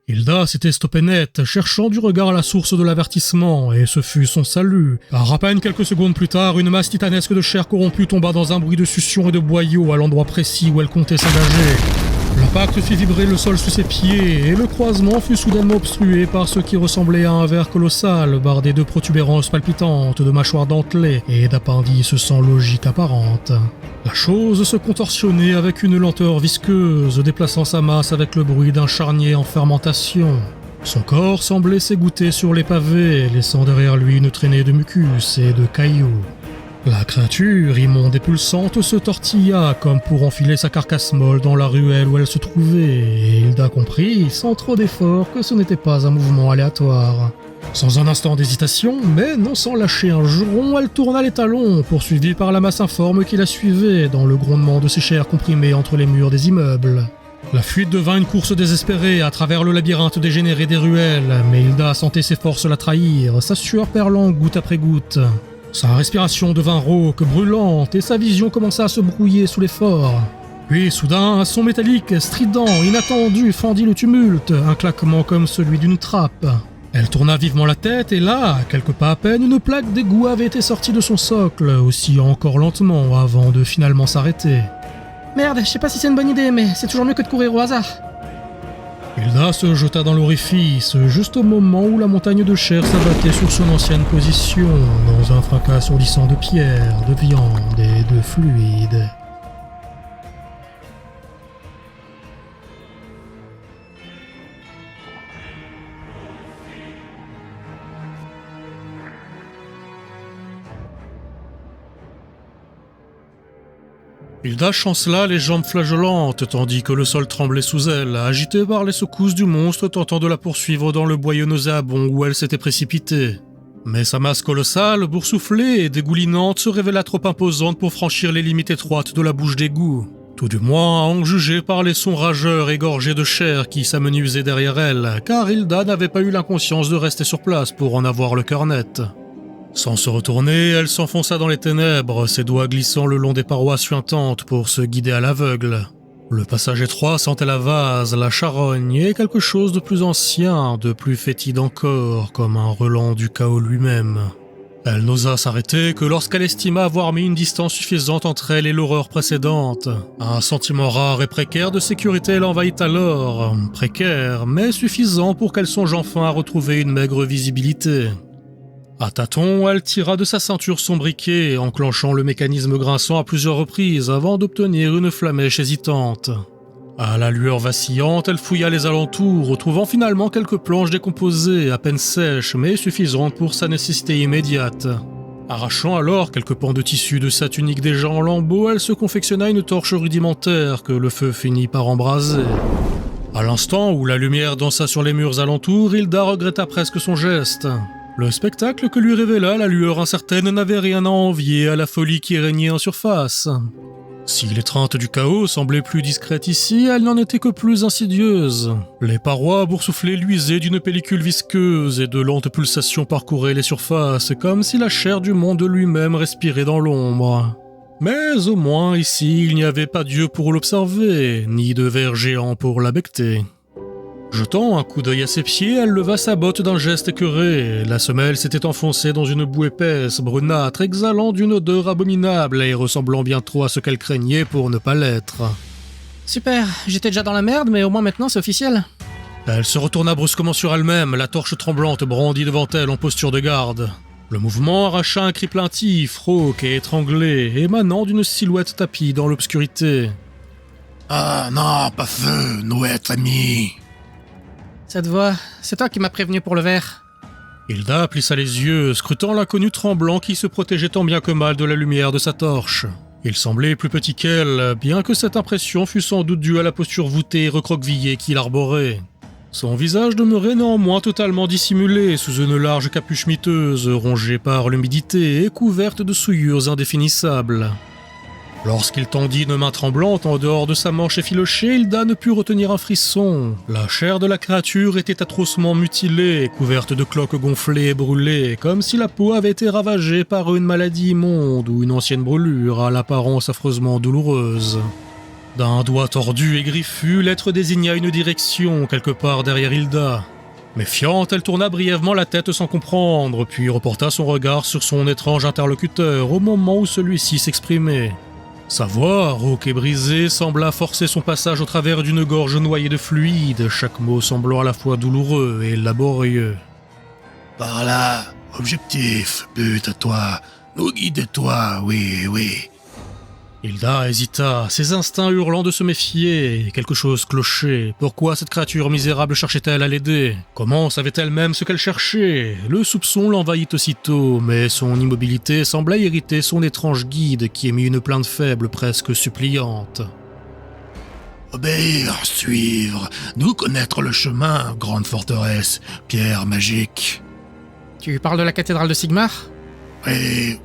Hilda s'était stoppée net, cherchant du regard la source de l'avertissement, et ce fut son salut. Car à peine quelques secondes plus tard, une masse titanesque de chair corrompue tomba dans un bruit de succion et de boyaux à l'endroit précis où elle comptait s'engager. L'impact fit vibrer le sol sous ses pieds, et le croisement fut soudainement obstrué par ce qui ressemblait à un verre colossal, bardé de protubérances palpitantes, de mâchoires dentelées et d'appendices sans logique apparente. La chose se contorsionnait avec une lenteur visqueuse, déplaçant sa masse avec le bruit d'un charnier en fermentation. Son corps semblait s'égoutter sur les pavés, laissant derrière lui une traînée de mucus et de cailloux. La créature, immonde et pulsante, se tortilla comme pour enfiler sa carcasse molle dans la ruelle où elle se trouvait, et Hilda comprit, sans trop d'effort, que ce n'était pas un mouvement aléatoire. Sans un instant d'hésitation, mais non sans lâcher un juron, elle tourna les talons, poursuivie par la masse informe qui la suivait, dans le grondement de ses chairs comprimées entre les murs des immeubles. La fuite devint une course désespérée à travers le labyrinthe dégénéré des ruelles, mais Hilda sentait ses forces la trahir, sa sueur perlant goutte après goutte. Sa respiration devint rauque, brûlante, et sa vision commença à se brouiller sous l'effort. Puis, soudain, un son métallique, strident, inattendu, fendit le tumulte, un claquement comme celui d'une trappe. Elle tourna vivement la tête, et là, à quelques pas à peine, une plaque d'égout avait été sortie de son socle, oscillant encore lentement avant de finalement s'arrêter. Merde, je sais pas si c'est une bonne idée, mais c'est toujours mieux que de courir au hasard. Hilda se jeta dans l'orifice, juste au moment où la montagne de chair s'abattait sur son ancienne position, dans un fracas assourdissant de pierre, de viande et de fluide. Hilda chancela les jambes flageolantes, tandis que le sol tremblait sous elle, agité par les secousses du monstre tentant de la poursuivre dans le boyau nauséabond où elle s'était précipitée. Mais sa masse colossale, boursouflée et dégoulinante, se révéla trop imposante pour franchir les limites étroites de la bouche d'égout. Tout du moins à en juger par les sons rageurs égorgés de chair qui s'amenuisaient derrière elle, car Hilda n'avait pas eu l'inconscience de rester sur place pour en avoir le cœur net. Sans se retourner, elle s'enfonça dans les ténèbres, ses doigts glissant le long des parois suintantes pour se guider à l'aveugle. Le passage étroit sentait la vase, la charogne et quelque chose de plus ancien, de plus fétide encore, comme un relent du chaos lui-même. Elle n'osa s'arrêter que lorsqu'elle estima avoir mis une distance suffisante entre elle et l'horreur précédente. Un sentiment rare et précaire de sécurité l'envahit alors, précaire, mais suffisant pour qu'elle songe enfin à retrouver une maigre visibilité. À tâtons, elle tira de sa ceinture son briquet, enclenchant le mécanisme grinçant à plusieurs reprises avant d'obtenir une flamèche hésitante. À la lueur vacillante, elle fouilla les alentours, retrouvant finalement quelques planches décomposées, à peine sèches, mais suffisantes pour sa nécessité immédiate. Arrachant alors quelques pans de tissu de sa tunique déjà en lambeaux, elle se confectionna une torche rudimentaire que le feu finit par embraser. À l'instant où la lumière dansa sur les murs alentours, Hilda regretta presque son geste. Le spectacle que lui révéla la lueur incertaine n'avait rien à envier à la folie qui régnait en surface. Si l'étreinte du chaos semblait plus discrète ici, elle n'en était que plus insidieuse. Les parois boursouflées luisaient d'une pellicule visqueuse et de lentes pulsations parcouraient les surfaces, comme si la chair du monde lui-même respirait dans l'ombre. Mais au moins ici, il n'y avait pas d'yeux pour l'observer, ni de ver géant pour la becqueter. Jetant un coup d'œil à ses pieds, elle leva sa botte d'un geste écœuré. La semelle s'était enfoncée dans une boue épaisse, brunâtre, exhalant d'une odeur abominable et ressemblant bien trop à ce qu'elle craignait pour ne pas l'être. Super, j'étais déjà dans la merde, mais au moins maintenant c'est officiel. Elle se retourna brusquement sur elle-même, la torche tremblante brandie devant elle en posture de garde. Le mouvement arracha un cri plaintif, rauque et étranglé, émanant d'une silhouette tapie dans l'obscurité. « Ah non, pas feu, nous être amis !» Cette voix, c'est toi qui m'as prévenu pour le verre. Hilda plissa les yeux, scrutant l'inconnu tremblant qui se protégeait tant bien que mal de la lumière de sa torche. Il semblait plus petit qu'elle, bien que cette impression fût sans doute due à la posture voûtée et recroquevillée qu'il arborait. Son visage demeurait néanmoins totalement dissimulé sous une large capuche miteuse, rongée par l'humidité et couverte de souillures indéfinissables. Lorsqu'il tendit une main tremblante en dehors de sa manche effilochée, Hilda ne put retenir un frisson. La chair de la créature était atrocement mutilée, couverte de cloques gonflées et brûlées, comme si la peau avait été ravagée par une maladie immonde ou une ancienne brûlure à l'apparence affreusement douloureuse. D'un doigt tordu et griffu, l'être désigna une direction quelque part derrière Hilda. Méfiante, elle tourna brièvement la tête sans comprendre, puis reporta son regard sur son étrange interlocuteur au moment où celui-ci s'exprimait. Sa voix, rauque et brisée, sembla forcer son passage au travers d'une gorge noyée de fluide, chaque mot semblant à la fois douloureux et laborieux. « Par là, objectif, but à toi, nous guide-toi, oui, oui. » Hilda hésita, ses instincts hurlant de se méfier. Quelque chose clochait. Pourquoi cette créature misérable cherchait-elle à l'aider? Comment savait-elle même ce qu'elle cherchait? Le soupçon l'envahit aussitôt, mais son immobilité semblait irriter son étrange guide qui émit une plainte faible, presque suppliante. Obéir, suivre, nous connaître le chemin, grande forteresse, pierre magique. Tu parles de la cathédrale de Sigmar? Oui,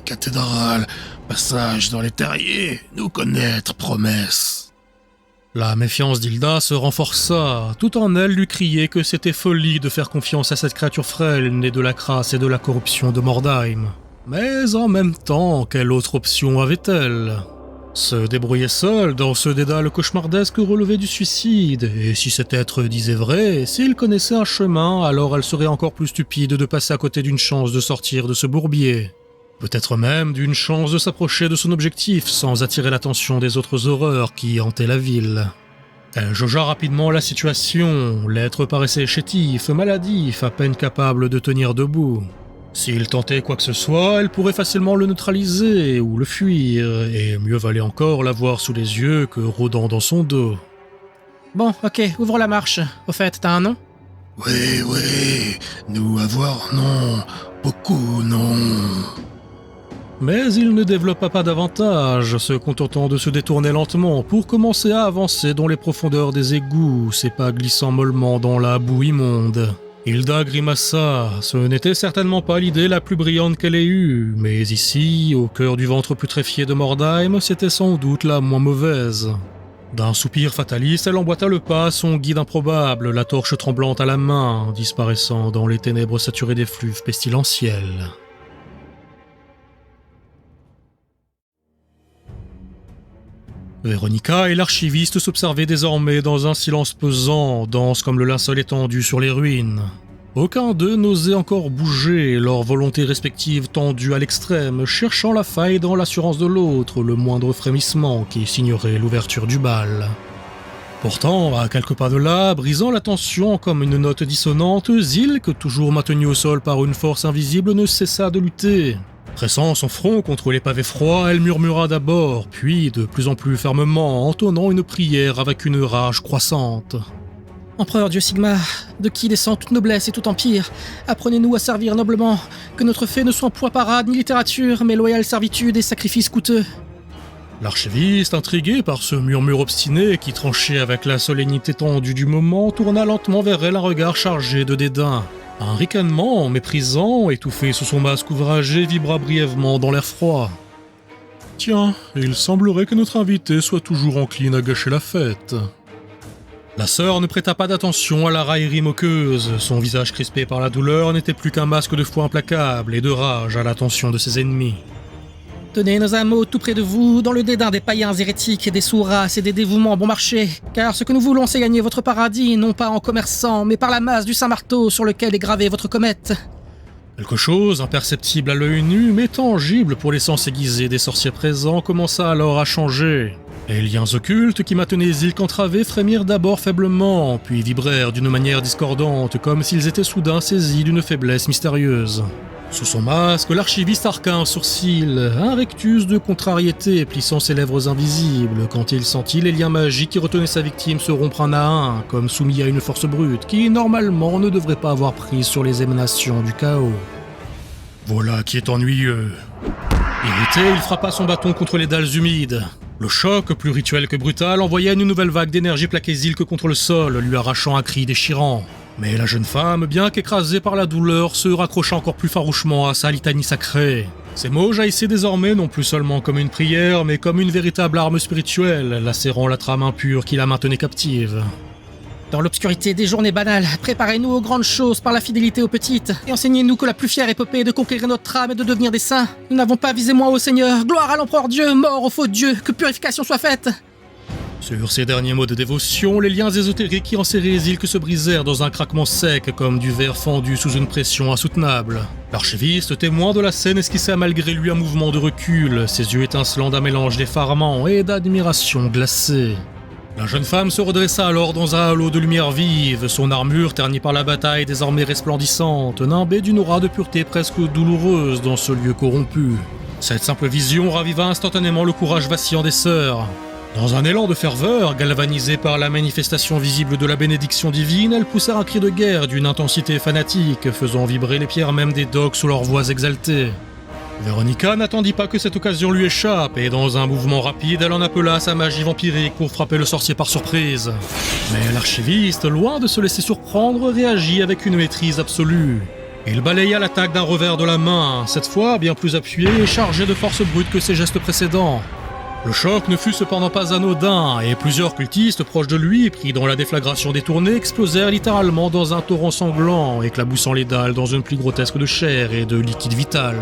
cathédrale, passage dans les terriers, nous connaître, promesse. La méfiance d'Hilda se renforça, tout en elle lui criait que c'était folie de faire confiance à cette créature frêle née de la crasse et de la corruption de Mordheim. Mais en même temps, quelle autre option avait-elle? Se débrouiller seule dans ce dédale cauchemardesque relevé du suicide, et si cet être disait vrai, s'il connaissait un chemin, alors elle serait encore plus stupide de passer à côté d'une chance de sortir de ce bourbier. Peut-être même d'une chance de s'approcher de son objectif sans attirer l'attention des autres horreurs qui hantaient la ville. Elle jaugea rapidement la situation, l'être paraissait chétif, maladif, à peine capable de tenir debout. S'il tentait quoi que ce soit, elle pourrait facilement le neutraliser ou le fuir, et mieux valait encore l'avoir sous les yeux que rôdant dans son dos. Bon, ok, ouvre la marche. Au fait, t'as un nom? Oui, nous avoir non, beaucoup non. Mais il ne développa pas davantage, se contentant de se détourner lentement pour commencer à avancer dans les profondeurs des égouts, ses pas glissant mollement dans la boue immonde. Hilda grimaça, ce n'était certainement pas l'idée la plus brillante qu'elle ait eue, mais ici, au cœur du ventre putréfié de Mordheim, c'était sans doute la moins mauvaise. D'un soupir fataliste, elle emboîta le pas à son guide improbable, la torche tremblante à la main, disparaissant dans les ténèbres saturées d'effluves pestilentiels. Véronica et l'archiviste s'observaient désormais dans un silence pesant, dense comme le linceul étendu sur les ruines. Aucun d'eux n'osait encore bouger, leurs volontés respectives tendues à l'extrême, cherchant la faille dans l'assurance de l'autre, le moindre frémissement qui signerait l'ouverture du bal. Pourtant, à quelques pas de là, brisant la tension comme une note dissonante, Zilk, toujours maintenu au sol par une force invisible, ne cessa de lutter. Pressant son front contre les pavés froids, elle murmura d'abord, puis de plus en plus fermement, entonnant une prière avec une rage croissante. « Empereur Dieu Sigmar, de qui descend toute noblesse et tout empire, apprenez-nous à servir noblement, que notre fait ne soit point parade ni littérature, mais loyale servitude et sacrifice coûteux. » L'archiviste, intrigué par ce murmure obstiné qui tranchait avec la solennité tendue du moment, tourna lentement vers elle un regard chargé de dédain. Un ricanement méprisant, étouffé sous son masque ouvragé, vibra brièvement dans l'air froid. « Tiens, il semblerait que notre invité soit toujours encline à gâcher la fête. » La sœur ne prêta pas d'attention à la raillerie moqueuse. Son visage crispé par la douleur n'était plus qu'un masque de foi implacable et de rage à l'attention de ses ennemis. Tenez nos amours tout près de vous, dans le dédain des païens hérétiques, des sourasses et des dévouements bon marché. Car ce que nous voulons, c'est gagner votre paradis, non pas en commerçant, mais par la masse du Saint-Marteau sur lequel est gravée votre comète. Quelque chose, imperceptible à l'œil nu, mais tangible pour les sens aiguisés des sorciers présents, commença alors à changer. Les liens occultes qui maintenaient Zilk entravés frémirent d'abord faiblement, puis vibrèrent d'une manière discordante, comme s'ils étaient soudain saisis d'une faiblesse mystérieuse. Sous son masque, l'archiviste arqua un sourcil, un rictus de contrariété plissant ses lèvres invisibles quand il sentit les liens magiques qui retenaient sa victime se rompre un à un, comme soumis à une force brute qui, normalement, ne devrait pas avoir prise sur les émanations du chaos. Voilà qui est ennuyeux. Irrité, il frappa son bâton contre les dalles humides. Le choc, plus rituel que brutal, envoya une nouvelle vague d'énergie plaquer Zilk contre le sol, lui arrachant un cri déchirant. Mais la jeune femme, bien qu'écrasée par la douleur, se raccrocha encore plus farouchement à sa litanie sacrée. Ces mots jaillissaient désormais non plus seulement comme une prière, mais comme une véritable arme spirituelle, lacérant la trame impure qui la maintenait captive. Dans l'obscurité des journées banales, préparez-nous aux grandes choses par la fidélité aux petites, et enseignez-nous que la plus fière épopée est de conquérir notre âme et de devenir des saints. Nous n'avons pas visé moins haut, Seigneur. Gloire à l'empereur Dieu, mort au faux Dieu, que purification soit faite. Sur ces derniers mots de dévotion, les liens ésotériques qui enserraient Zilk se brisèrent dans un craquement sec comme du verre fendu sous une pression insoutenable. L'archiviste, témoin de la scène, esquissa malgré lui un mouvement de recul, ses yeux étincelant d'un mélange d'effarement et d'admiration glacée. La jeune femme se redressa alors dans un halo de lumière vive, son armure ternie par la bataille désormais resplendissante, nimbée d'une aura de pureté presque douloureuse dans ce lieu corrompu. Cette simple vision raviva instantanément le courage vacillant des sœurs. Dans un élan de ferveur, galvanisé par la manifestation visible de la bénédiction divine, elles poussèrent un cri de guerre d'une intensité fanatique, faisant vibrer les pierres même des docks sous leurs voix exaltées. Véronica n'attendit pas que cette occasion lui échappe, et dans un mouvement rapide, elle en appela à sa magie vampirique pour frapper le sorcier par surprise. Mais l'archiviste, loin de se laisser surprendre, réagit avec une maîtrise absolue. Il balaya l'attaque d'un revers de la main, cette fois bien plus appuyé et chargé de force brute que ses gestes précédents. Le choc ne fut cependant pas anodin, et plusieurs cultistes proches de lui, pris dans la déflagration détournée, explosèrent littéralement dans un torrent sanglant, éclaboussant les dalles dans une pluie grotesque de chair et de liquide vital.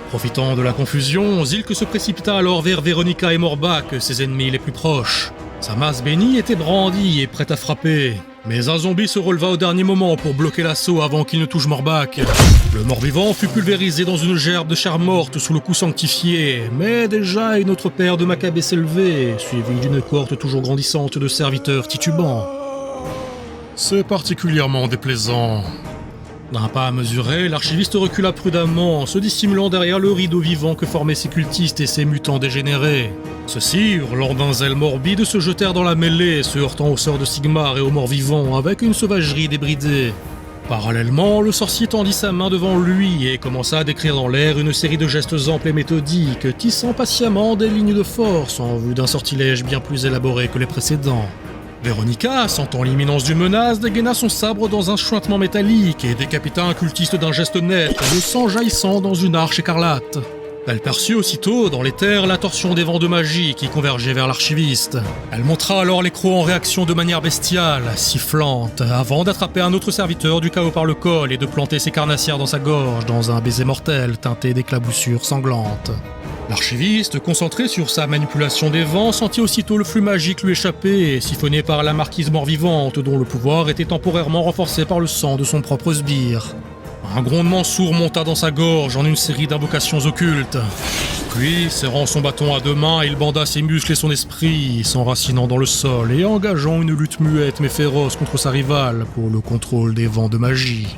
Profitant de la confusion, Zilk se précipita alors vers Véronica et Morbach, ses ennemis les plus proches. Sa masse bénie était brandie et prête à frapper. Mais un zombie se releva au dernier moment pour bloquer l'assaut avant qu'il ne touche Morbach. Le mort-vivant fut pulvérisé dans une gerbe de chair morte sous le coup sanctifié, mais déjà une autre paire de Maccabées s'élevait, suivie d'une cohorte toujours grandissante de serviteurs titubants. C'est particulièrement déplaisant. D'un pas mesuré, l'archiviste recula prudemment, se dissimulant derrière le rideau vivant que formaient ses cultistes et ses mutants dégénérés. Ceux-ci, hurlant d'un zèle morbide, se jetèrent dans la mêlée, se heurtant aux sœurs de Sigmar et aux morts vivants, avec une sauvagerie débridée. Parallèlement, le sorcier tendit sa main devant lui et commença à décrire dans l'air une série de gestes amples et méthodiques, tissant patiemment des lignes de force en vue d'un sortilège bien plus élaboré que les précédents. Véronica, sentant l'imminence d'une menace, dégaina son sabre dans un chuintement métallique et décapita un cultiste d'un geste net, le sang jaillissant dans une arche écarlate. Elle perçut aussitôt, dans l'éther, la torsion des vents de magie qui convergeaient vers l'archiviste. Elle montra alors les crocs en réaction de manière bestiale, sifflante, avant d'attraper un autre serviteur du chaos par le col et de planter ses carnassières dans sa gorge, dans un baiser mortel teinté d'éclaboussures sanglantes. L'archiviste, concentré sur sa manipulation des vents, sentit aussitôt le flux magique lui échapper, siphonné par la marquise mort-vivante, dont le pouvoir était temporairement renforcé par le sang de son propre sbire. Un grondement sourd monta dans sa gorge en une série d'invocations occultes. Puis, serrant son bâton à deux mains, il banda ses muscles et son esprit, s'enracinant dans le sol et engageant une lutte muette mais féroce contre sa rivale pour le contrôle des vents de magie.